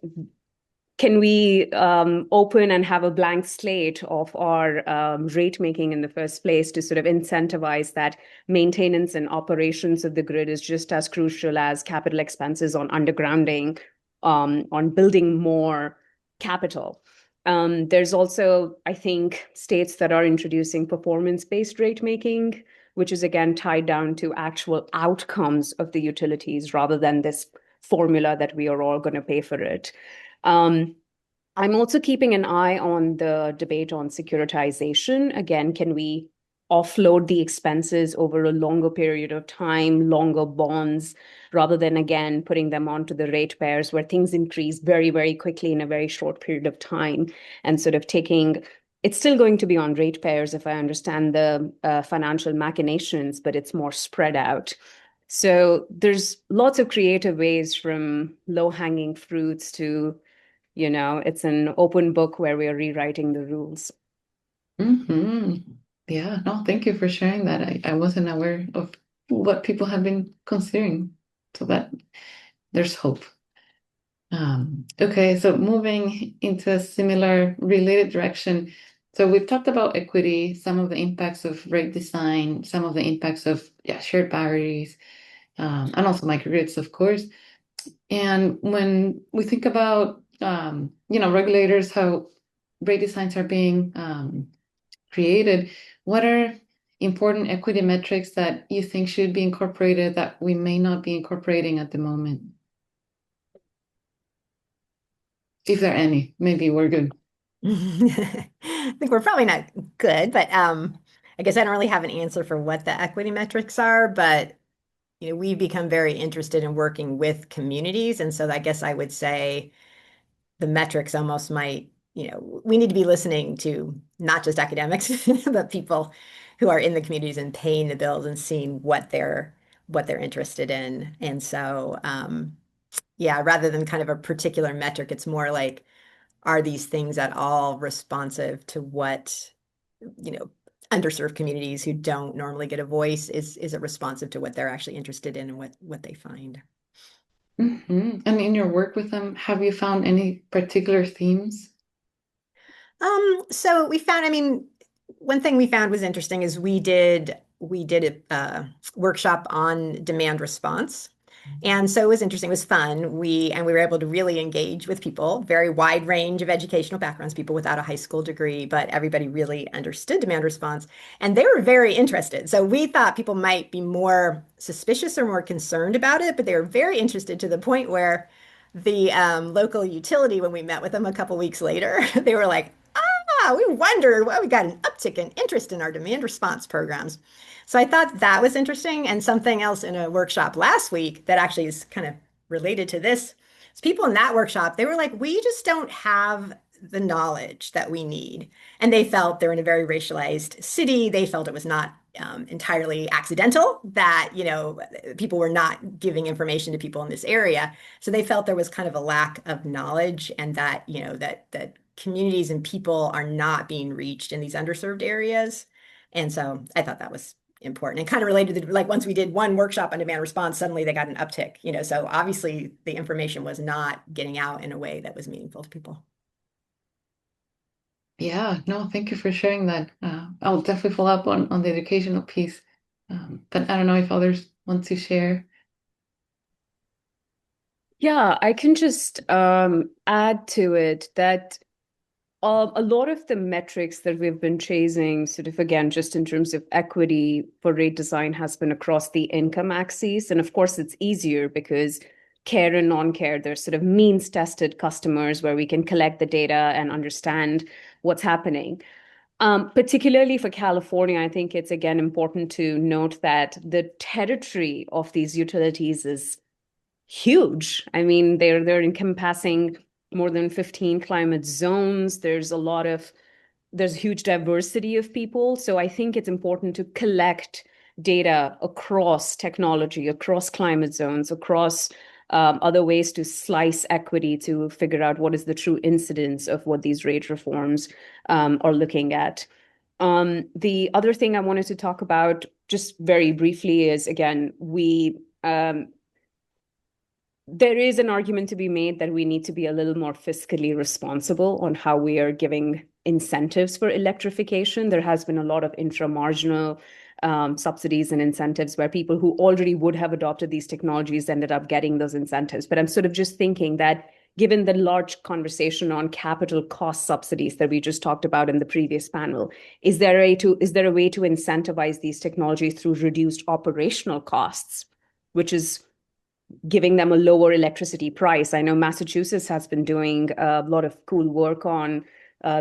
can we open and have a blank slate of our rate making in the first place to sort of incentivize that maintenance and operations of the grid is just as crucial as capital expenses on undergrounding, on building more capital. There's also, I think, states that are introducing performance-based rate making, which is again tied down to actual outcomes of the utilities rather than this formula that we are all going to pay for it. I'm also keeping an eye on the debate on securitization. Again, can we offload the expenses over a longer period of time, longer bonds, rather than, again, putting them onto the ratepayers where things increase very, very quickly in a very short period of time, and sort of taking it's still going to be on ratepayers if I understand the financial machinations, but it's more spread out. So there's lots of creative ways, from low-hanging fruits to, it's an open book where we are rewriting the rules. Yeah, no, thank you for sharing that. I wasn't aware of what people have been considering, so that there's hope. Okay, so moving into a similar related direction. So we've talked about equity, some of the impacts of rate design, some of the impacts of shared batteries, and also microgrids, of course. And when we think about regulators, how rate designs are being created, what are important equity metrics that you think should be incorporated that we may not be incorporating at the moment? If there are any, maybe we're good. I think we're probably not good, but I guess I don't really have an answer for what the equity metrics are, but we've become very interested in working with communities. And so I guess I would say the metrics almost might, we need to be listening to not just academics, but people who are in the communities and paying the bills and seeing what they're interested in. And so, yeah, rather than kind of a particular metric, it's more like, are these things at all responsive to what, underserved communities who don't normally get a voice, is it responsive to what they're actually interested in and what they find? And in your work with them, have you found any particular themes? So we found, one thing we found was interesting is we did a workshop on demand response. And so it was interesting, it was fun. We were able to really engage with people, very wide range of educational backgrounds, people without a high school degree, but everybody really understood demand response, and they were very interested. So we thought people might be more suspicious or more concerned about it, but they were very interested, to the point where the local utility, when we met with them a couple weeks later, they were like, we wondered why we got an uptick in interest in our demand response programs. So I thought that was interesting. And something else in a workshop last week that actually is kind of related to this is people in that workshop, they were like, we just don't have the knowledge that we need. And they felt they're in a very racialized city. They felt it was not entirely accidental that, people were not giving information to people in this area. So they felt there was kind of a lack of knowledge, and that, that communities and people are not being reached in these underserved areas. And so I thought that was important, and kind of related to, like, once we did one workshop on demand response, suddenly they got an uptick, so obviously the information was not getting out in a way that was meaningful to people. Yeah, no, thank you for sharing that. I'll definitely follow up on the educational piece. But I don't know if others want to share. Yeah, I can just add to it that a lot of the metrics that we've been chasing, sort of, again, just in terms of equity for rate design, has been across the income axis. And of course, it's easier because care and non-care, they're sort of means tested customers where we can collect the data and understand what's happening. Particularly for California, I think it's, again, important to note that the territory of these utilities is huge. I mean, they're encompassing more than 15 climate zones. There's huge diversity of people. So I think it's important to collect data across technology, across climate zones, across other ways to slice equity to figure out what is the true incidence of what these rate reforms are looking at. The other thing I wanted to talk about just very briefly is, again, there is an argument to be made that we need to be a little more fiscally responsible on how we are giving incentives for electrification. There has been a lot of intramarginal subsidies and incentives where people who already would have adopted these technologies ended up getting those incentives. But I'm sort of just thinking that given the large conversation on capital cost subsidies that we just talked about in the previous panel, is there a way to incentivize these technologies through reduced operational costs, which is giving them a lower electricity price? I know Massachusetts has been doing a lot of cool work on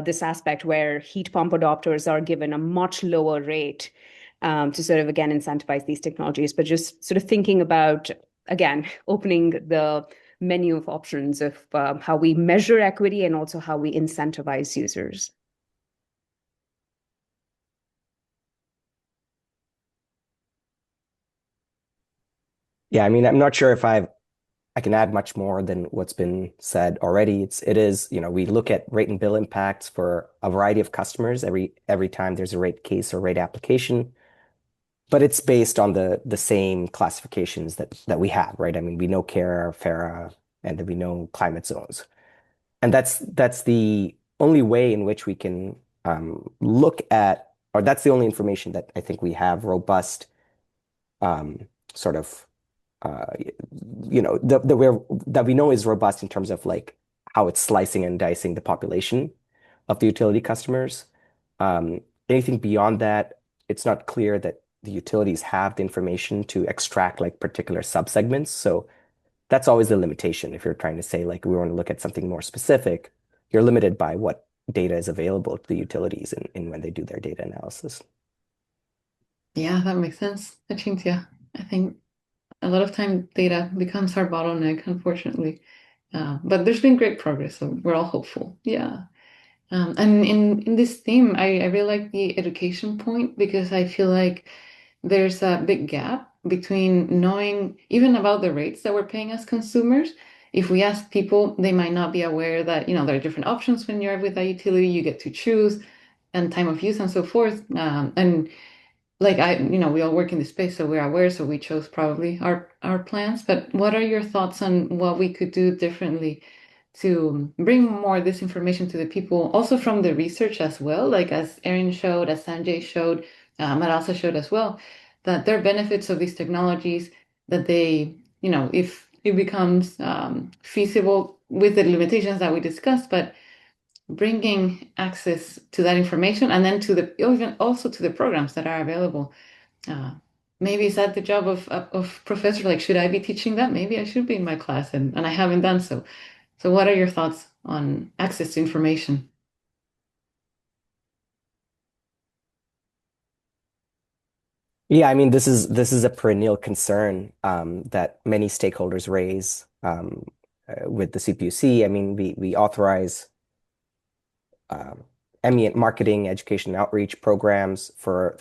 this aspect where heat pump adopters are given a much lower rate to sort of, again, incentivize these technologies. But just sort of thinking about, again, opening the menu of options of how we measure equity and also how we incentivize users. Yeah, I mean, I'm not sure if I can add much more than what's been said already. It is, we look at rate and bill impacts for a variety of customers every time there's a rate case or rate application, but it's based on the same classifications that we have, right? I mean, we know CARE, FARA, and then we know climate zones, and that's the only way in which we can look at, or that's the only information that I think we have robust sort of that we know is robust in terms of like how it's slicing and dicing the population of the utility customers. Anything beyond that, it's not clear that the utilities have the information to extract like particular subsegments. So that's always the limitation. If you're trying to say like we want to look at something more specific, you're limited by what data is available to the utilities in when they do their data analysis. Yeah, that makes sense, Achintya. I think a lot of time data becomes our bottleneck, unfortunately. But there's been great progress, so we're all hopeful. Yeah. And in this theme, I really like the education point because I feel like there's a big gap between knowing even about the rates that we're paying as consumers. If we ask people, they might not be aware that, there are different options when you're with a utility, you get to choose and time of use and so forth. And like we all work in the space, so we're aware, so we chose probably our plans. But what are your thoughts on what we could do differently to bring more of this information to the people, also from the research as well, like as Erin showed, as Sanjay showed, Marasa showed as well, that there are benefits of these technologies, that they, if it becomes feasible with the limitations that we discussed, but bringing access to that information and then to the even also to the programs that are available. Maybe is that the job of professor? Like, should I be teaching that? Maybe I should be in my class, and I haven't done so. So what are your thoughts on access to information? Yeah, I mean, this is a perennial concern that many stakeholders raise with the CPUC. I mean, we authorize ambient marketing, education, and outreach programs for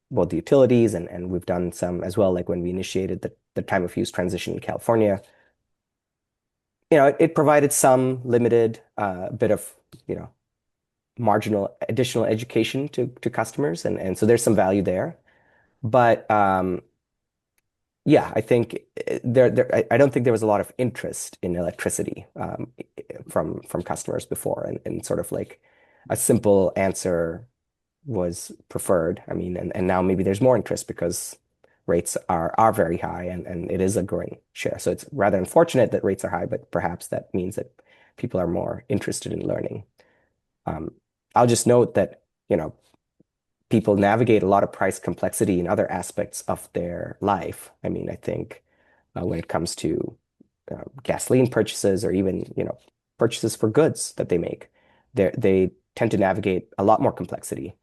both the utilities, and we've done some as well, like when we initiated the time of use transition in California. It provided some limited bit of, marginal additional education to customers, and so there's some value there. But yeah, I think I don't think there was a lot of interest in electricity from customers before, and sort of like a simple answer was preferred. I mean, and now maybe there's more interest because rates are very high, and it is a growing share. So it's rather unfortunate that rates are high, but perhaps that means that people are more interested in learning. I'll just note that, people navigate a lot of price complexity in other aspects of their life. I mean, I think when it comes to gasoline purchases or even, purchases for goods that they make, they tend to navigate a lot more complexity.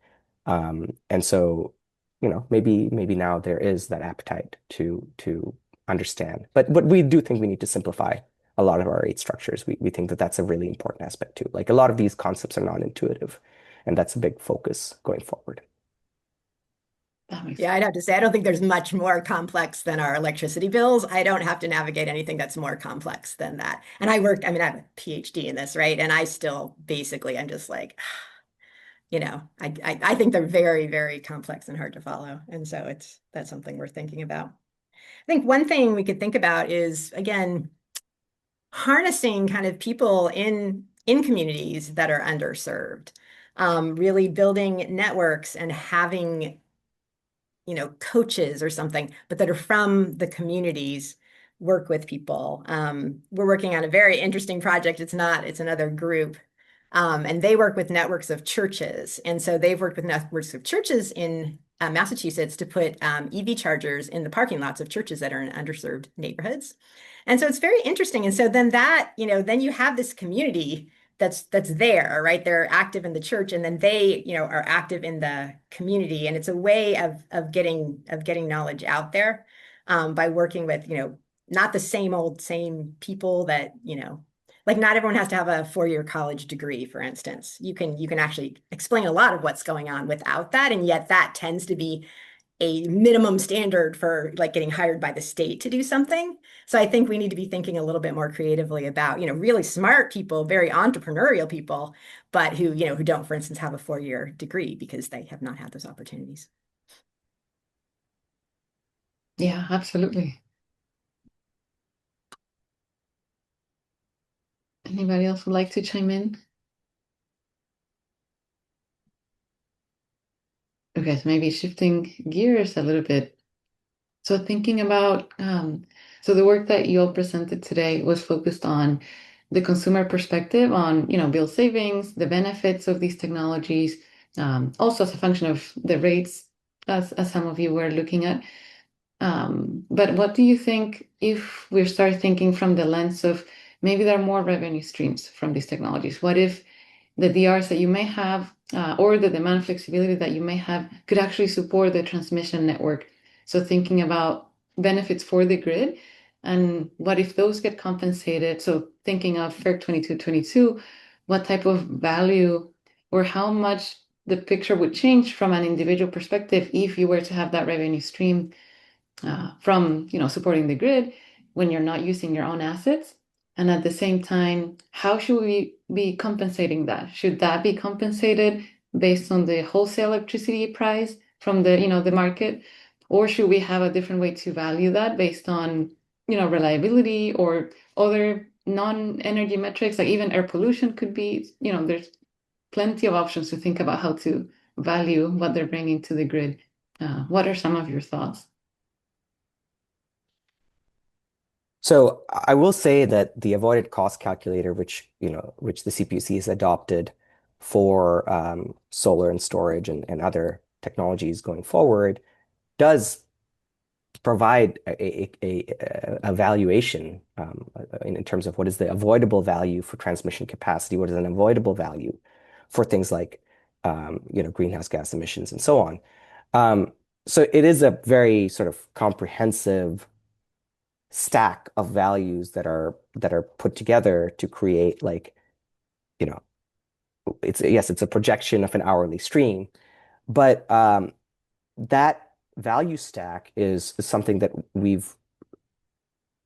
And so, maybe now there is that appetite to understand. But we do think we need to simplify a lot of our rate structures. We think that that's a really important aspect too. Like a lot of these concepts are non-intuitive, and that's a big focus going forward. That makes Yeah, I'd have to say, I don't think there's much more complex than our electricity bills. I don't have to navigate anything that's more complex than that. And I mean, I have a PhD in this, right? And I still basically, I'm just like, I think they're very, very complex and hard to follow. And so that's something we're thinking about. I think one thing we could think about is, again, harnessing kind of people in communities that are underserved, really building networks and having coaches or something, but that are from the communities work with people. We're working on a very interesting project. It's another group. And they work with networks of churches. And so they've worked with networks of churches in Massachusetts to put EV chargers in the parking lots of churches that are in underserved neighborhoods. And so it's very interesting. And so then then you have this community that's there, right? They're active in the church, and then they, are active in the community. And it's a way of getting knowledge out there by working with, not the same people that, like not everyone has to have a 4-year college degree, for instance. You can actually explain a lot of what's going on without that, and yet that tends to be a minimum standard for like getting hired by the state to do something. So I think we need to be thinking a little bit more creatively about, really smart people, very entrepreneurial people, but who don't, for instance, have a 4-year degree because they have not had those opportunities. Yeah, absolutely. Anybody else would like to chime in? Okay, so maybe shifting gears a little bit. So thinking about, so the work that you all presented today was focused on the consumer perspective on, bill savings, the benefits of these technologies, also as a function of the rates, as some of you were looking at. But what do you think if we start thinking from the lens of maybe there are more revenue streams from these technologies? What if the DRs that you may have or the demand flexibility that you may have could actually support the transmission network? So thinking about benefits for the grid, and what if those get compensated? So thinking of FERC 2222, what type of value or how much the picture would change from an individual perspective if you were to have that revenue stream from supporting the grid when you're not using your own assets. And at the same time, how should we be compensating that? Should that be compensated based on the wholesale electricity price from the market? Or should we have a different way to value that based on reliability or other non-energy metrics, like even air pollution could be, there's plenty of options to think about how to value what they're bringing to the grid. What are some of your thoughts? So I will say that the avoided cost calculator, which the CPUC has adopted for solar and storage and other technologies going forward, does provide a valuation in terms of what is the avoidable value for transmission capacity, what is an avoidable value for things like greenhouse gas emissions and so on. So it is a very sort of comprehensive stack of values that are put together to create like, it's a projection of an hourly stream, but that value stack is something that we've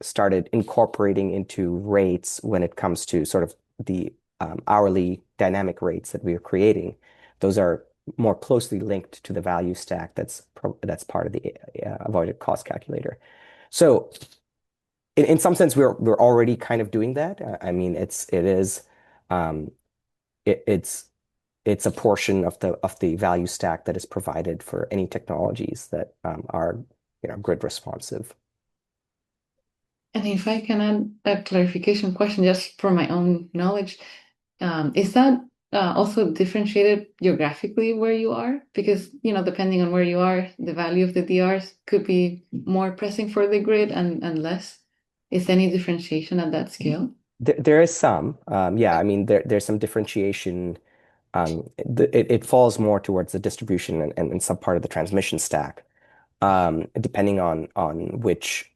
started incorporating into rates when it comes to sort of the hourly dynamic rates that we are creating. Those are more closely linked to the value stack that's part of the avoided cost calculator. So in some sense, we're already kind of doing that. I mean, it's a portion of the value stack that is provided for any technologies that are grid responsive. And if I can add a clarification question just for my own knowledge, is that also differentiated geographically where you are? Because, depending on where you are, the value of the DRs could be more pressing for the grid and less. Is there any differentiation at that scale? There is some. Yeah, I mean, there's some differentiation. It falls more towards the distribution and some part of the transmission stack, depending on which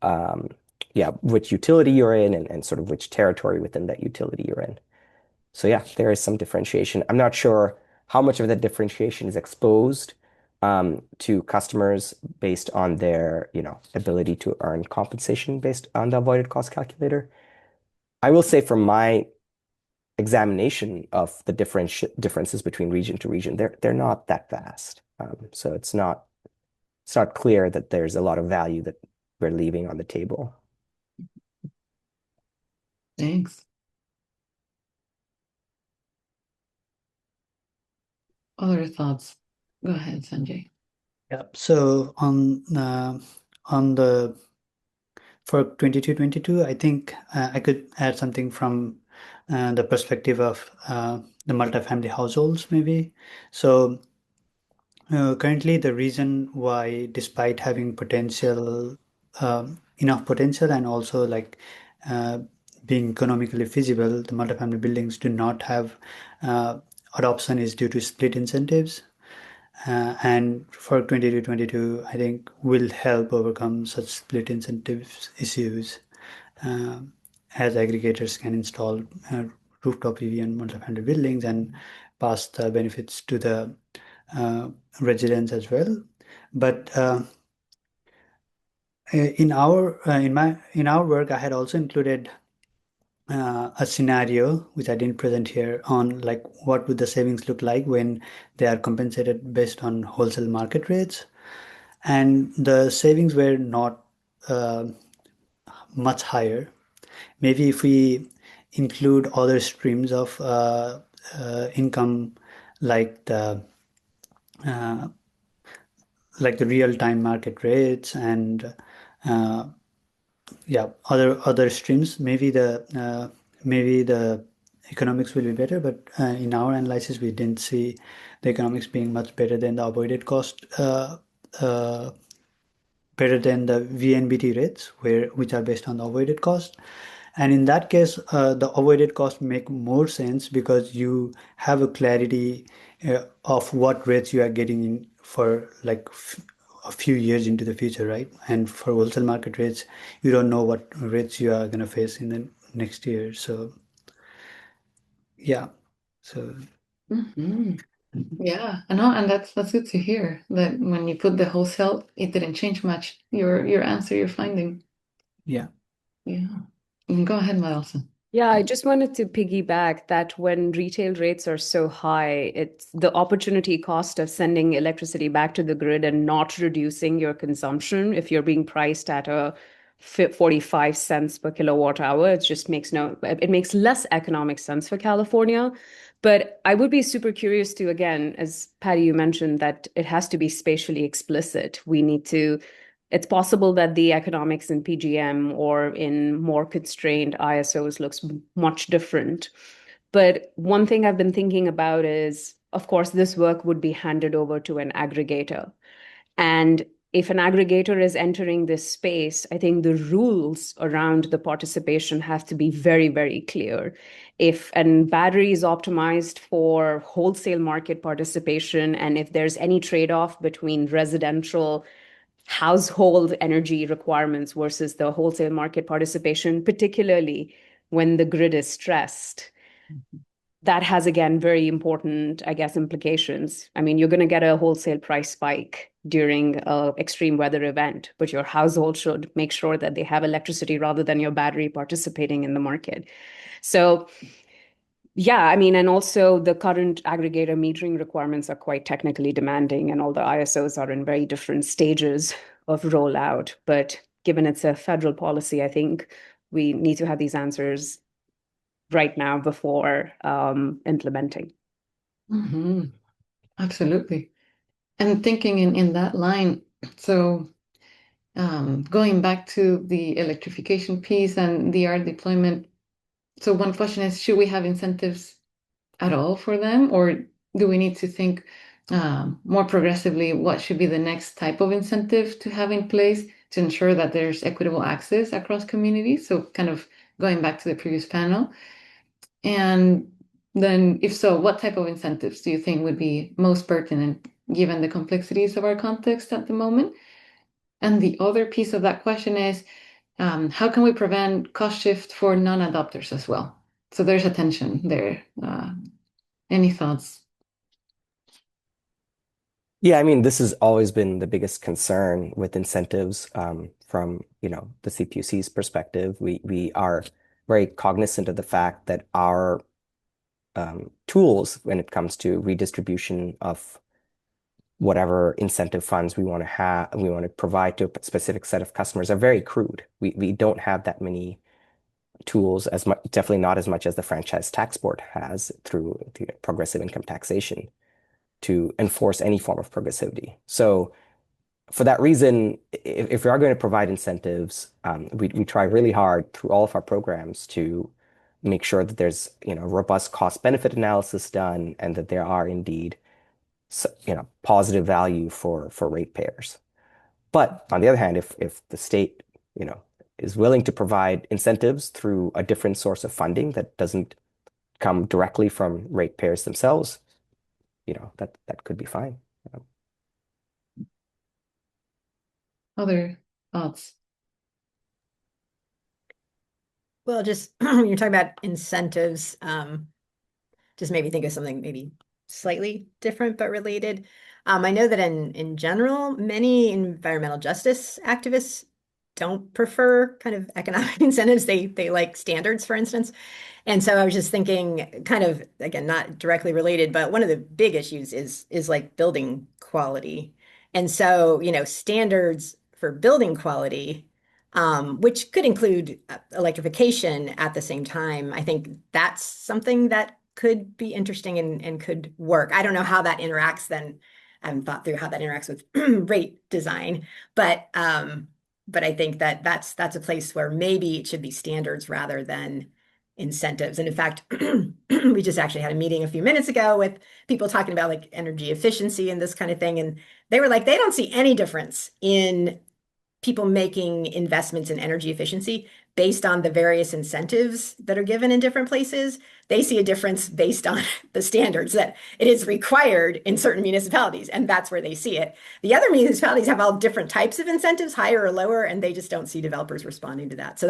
utility you're in and sort of which territory within that utility you're in. So yeah, there is some differentiation. I'm not sure how much of that differentiation is exposed to customers based on their, ability to earn compensation based on the avoided cost calculator. I will say from my examination of the differences between region to region, they're not that vast. So it's not clear that there's a lot of value that we're leaving on the table. Thanks. Other thoughts? Go ahead, Sanjay. Yeah. So on the for 2222, I think I could add something from the perspective of the multifamily households, maybe. So currently, the reason why, despite having enough potential, and also like uh, being economically feasible, the multifamily buildings do not have adoption is due to split incentives. And for 2222, I think will help overcome such split incentives issues, as aggregators can install rooftop PV on multifamily buildings and pass the benefits to the residents as well. But in our work, I had also included a scenario which I didn't present here on like what would the savings look like when they are compensated based on wholesale market rates, and the savings were not much higher. Maybe if we include other streams of income, like the uh, real-time market rates and yeah, other streams, maybe the economics will be better. But in our analysis, we didn't see the economics being much better than the avoided cost, uh, better than the VNBT rates, which are based on the avoided cost. And in that case, the avoided cost make more sense because you have a clarity of what rates you are getting in for like a few years into the future, right? And for wholesale market rates, you don't know what rates you are going to face in the next year. So, yeah. So, Yeah, I know, and that's good to hear that when you put the wholesale, it didn't change much. Your answer, your finding. yeah. Yeah. Go ahead, Melissa. Yeah, I just wanted to piggyback that when retail rates are so high, it's the opportunity cost of sending electricity back to the grid and not reducing your consumption if you're being priced at a 45 cents per kilowatt hour. It makes less economic sense for California. But I would be super curious to, again, as Patty, you mentioned, that it has to be spatially explicit. It's possible that the economics in PGM or in more constrained ISOs looks much different. But one thing I've been thinking about is, of course, this work would be handed over to an aggregator. And if an aggregator is entering this space, I think the rules around the participation have to be very, very clear. If a battery is optimized for wholesale market participation, and if there's any trade-off between residential household energy requirements versus the wholesale market participation, particularly when the grid is stressed. That has, again, very important, I guess, implications. I mean, you're going to get a wholesale price spike during an extreme weather event, but your household should make sure that they have electricity rather than your battery participating in the market. So yeah, I mean, and also the current aggregator metering requirements are quite technically demanding, and all the ISOs are in very different stages of rollout. But given it's a federal policy, I think we need to have these answers right now before implementing. Absolutely. And thinking in that line, so going back to the electrification piece and the art deployment. So one question is, should we have incentives at all for them, or do we need to think more progressively what should be the next type of incentive to have in place to ensure that there's equitable access across communities? So kind of going back to the previous panel. And then if so, what type of incentives do you think would be most pertinent given the complexities of our context at the moment? And the other piece of that question is, how can we prevent cost shift for non-adopters as well? So there's a tension there. Any thoughts? Yeah, I mean, this has always been the biggest concern with incentives from, the CPUC's perspective. We are very cognizant of the fact that our tools when it comes to redistribution of whatever incentive funds we want to provide to a specific set of customers are very crude. We don't have that many tools as much, definitely not as much as the franchise tax board has through the progressive income taxation to enforce any form of progressivity. So for that reason, if we are going to provide incentives, we try really hard through all of our programs to make sure that there's, robust cost benefit analysis done and that there are indeed, positive value for ratepayers. But on the other hand, if the state, is willing to provide incentives through a different source of funding that doesn't come directly from ratepayers themselves, that could be fine. Other thoughts? Well, just when you're talking about incentives, just made me think of something maybe slightly different but related. I know that in general, many environmental justice activists don't prefer kind of economic incentives. They like standards, for instance. And so I was just thinking, kind of again, not directly related, but one of the big issues is like building quality. And so, standards for building quality, which could include electrification at the same time. I think that's something that could be interesting and could work. I don't know how that interacts then. I haven't thought through how that interacts with rate design, but I think that that's a place where maybe it should be standards rather than incentives. And in fact, we just actually had a meeting a few minutes ago with people talking about like energy efficiency and this kind of thing. And they were like, they don't see any difference in people making investments in energy efficiency based on the various incentives that are given in different places. They see a difference based on the standards that it is required in certain municipalities, and that's where they see it. The other municipalities have all different types of incentives, higher or lower, and they just don't see developers responding to that. So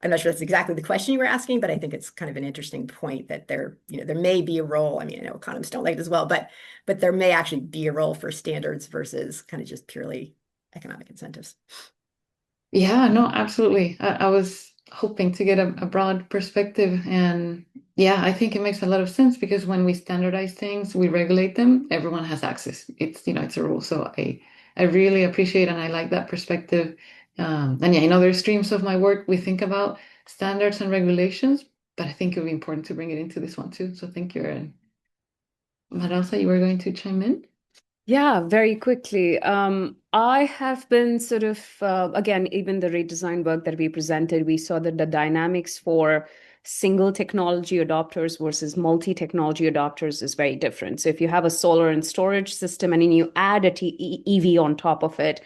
I'm not sure that's exactly the question you were asking, but I think it's kind of an interesting point that there may be a role. I mean, I know economists don't like it as well, but there may actually be a role for standards versus kind of just purely economic incentives. Yeah, no, absolutely. I was hoping to get a broad perspective. And yeah, I think it makes a lot of sense because when we standardize things, we regulate them, everyone has access. It's a rule. So I really appreciate and I like that perspective. And yeah, in other streams of my work, we think about standards and regulations, but I think it would be important to bring it into this one too. So thank you, Erin. Maranza, you were going to chime in? Yeah, very quickly. I have been sort of, again, even the redesign work that we presented, we saw that the dynamics for single technology adopters versus multi-technology adopters is very different. So if you have a solar and storage system and then you add a EV on top of it,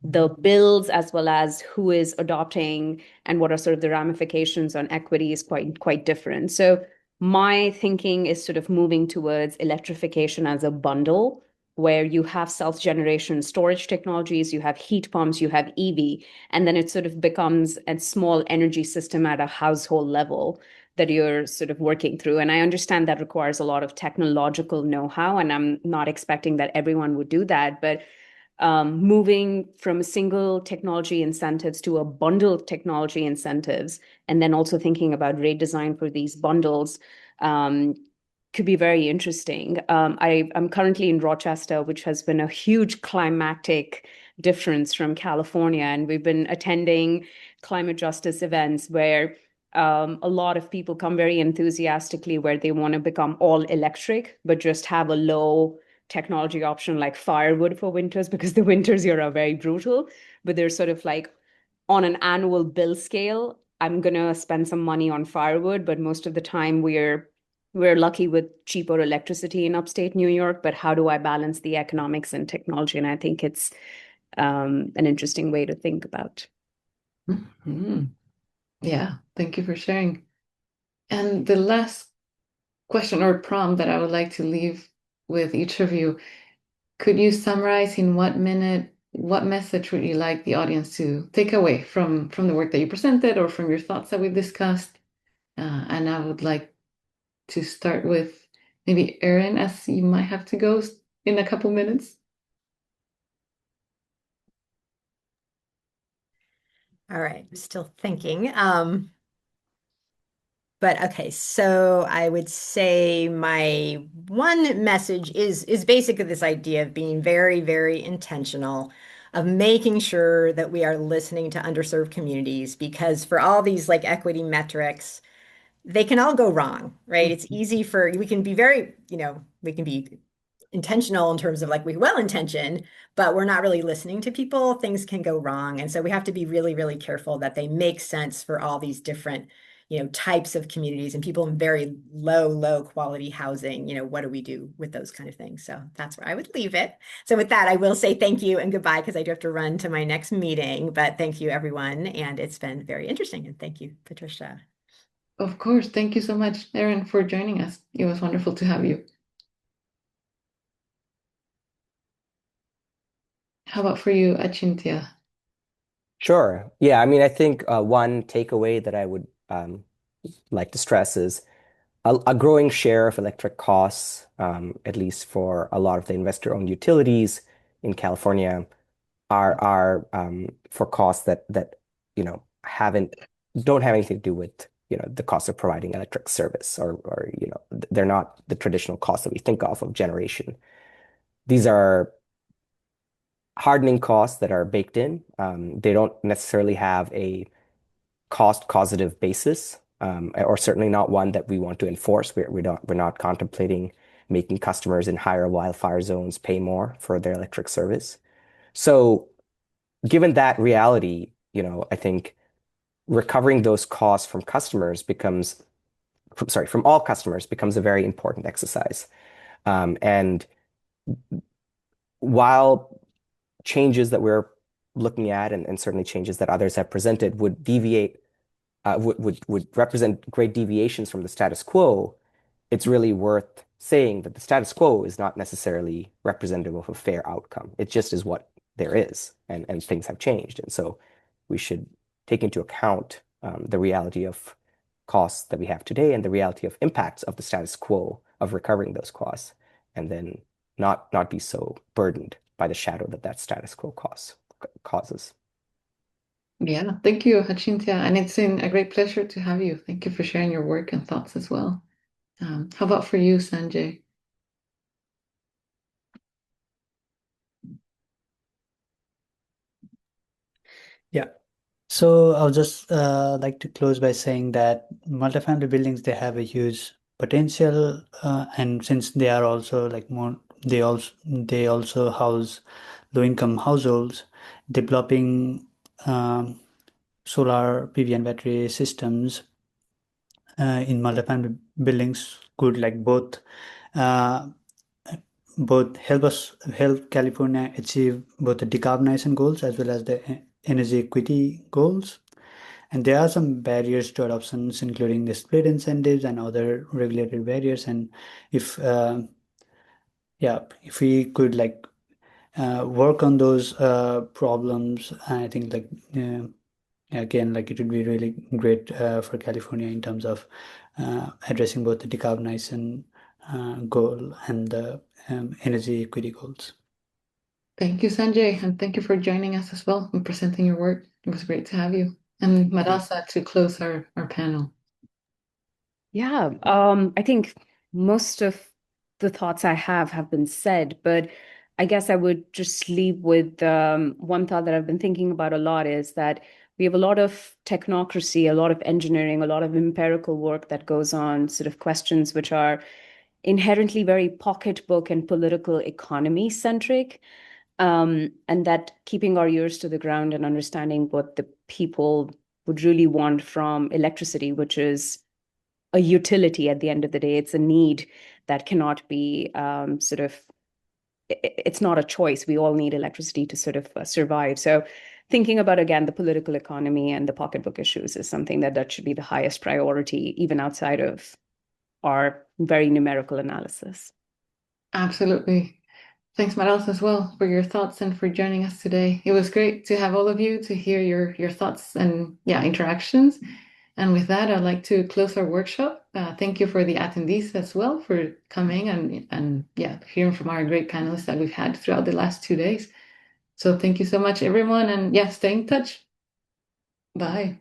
the bills as well as who is adopting and what are sort of the ramifications on equity is quite different. So my thinking is sort of moving towards electrification as a bundle where you have self-generation storage technologies, you have heat pumps, you have EV, and then it sort of becomes a small energy system at a household level that you're sort of working through. And I understand that requires a lot of technological know-how, and I'm not expecting that everyone would do that, but moving from single technology incentives to a bundled technology incentives, and then also thinking about rate design for these bundles could be very interesting. I'm currently in Rochester, which has been a huge climatic difference from California, and we've been attending climate justice events where a lot of people come very enthusiastically where they want to become all electric, but just have a low technology option like firewood for winters because the winters here are very brutal. But they're sort of like on an annual bill scale, I'm gonna spend some money on firewood, but most of the time we're lucky with cheaper electricity in upstate New York. But how do I balance the economics and technology? And I think it's an interesting way to think about. Mm-hmm. Yeah, thank you for sharing. And the last question or prompt that I would like to leave with each of you, could you summarize in 1 minute what message would you like the audience to take away from the work that you presented or from your thoughts that we've discussed? And I would like to start with maybe Erin, as you might have to go in a couple minutes. All right, I'm still thinking. But okay, so I would say my one message is basically this idea of being very, very intentional, of making sure that we are listening to underserved communities, because for all these like equity metrics, they can all go wrong, right? It's easy for we can be very, we can be intentional in terms of like we well intentioned, but we're not really listening to people, things can go wrong. And so we have to be really, really careful that they make sense for all these different, types of communities and people in very low quality housing. What do we do with those kind of things? So that's where I would leave it. So with that, I will say thank you and goodbye because I do have to run to my next meeting. But thank you, everyone. And it's been very interesting. And thank you, Patricia. Of course. Thank you so much, Erin, for joining us. It was wonderful to have you. How about for you, Achintya? Sure. Yeah, I mean, I think one takeaway that I would like to stress is a growing share of electric costs, at least for a lot of the investor-owned utilities in California, are for costs that haven't don't have anything to do with the cost of providing electric service, or they're not the traditional costs that we think of generation. These are hardening costs that are baked in. They don't necessarily have a cost causative basis, or certainly not one that we want to enforce. We're not contemplating making customers in higher wildfire zones pay more for their electric service. So given that reality, I think recovering those costs from from all customers becomes a very important exercise. And while changes that we're looking at, and certainly changes that others have presented, would represent great deviations from the status quo, it's really worth saying that the status quo is not necessarily representative of a fair outcome. It just is what there is, and things have changed. And so we should take into account the reality of costs that we have today and the reality of impacts of the status quo of recovering those costs, and then not be so burdened by the shadow that status quo causes. Yeah, thank you, Achintya. And it's been a great pleasure to have you. Thank you for sharing your work and thoughts as well. How about for you, Sanjay? Yeah. So I'll just like to close by saying that multifamily buildings, they have a huge potential, and since they are also like they also house low-income households, developing solar PV and battery systems in multifamily buildings could like uh, both help California achieve both the decarbonization goals as well as the energy equity goals. And there are some barriers to adoptions, including the split incentives and other regulated barriers. And if if we could like work on those problems, I think like again, like it would be really great for California in terms of addressing both the decarbonization goal and the energy equity goals. Thank you, Sanjay, and thank you for joining us as well and presenting your work. It was great to have you. And Marasa to close our panel. Yeah, I think most of the thoughts I have been said, but I guess I would just leave with one thought that I've been thinking about a lot is that we have a lot of technocracy, a lot of engineering, a lot of empirical work that goes on, sort of questions which are inherently very pocketbook and political economy centric. And that keeping our ears to the ground and understanding what the people would really want from electricity, which is a utility at the end of the day. It's a need that cannot be it's not a choice. We all need electricity to sort of survive. So thinking about, again, the political economy and the pocketbook issues is something that should be the highest priority, even outside of our very numerical analysis. Absolutely. Thanks, Maras, as well, for your thoughts and for joining us today. It was great to have all of you to hear your thoughts and interactions. And with that, I'd like to close our workshop. Thank you for the attendees as well for coming and hearing from our great panelists that we've had throughout the last 2 days. So thank you so much, everyone, and stay in touch. Bye.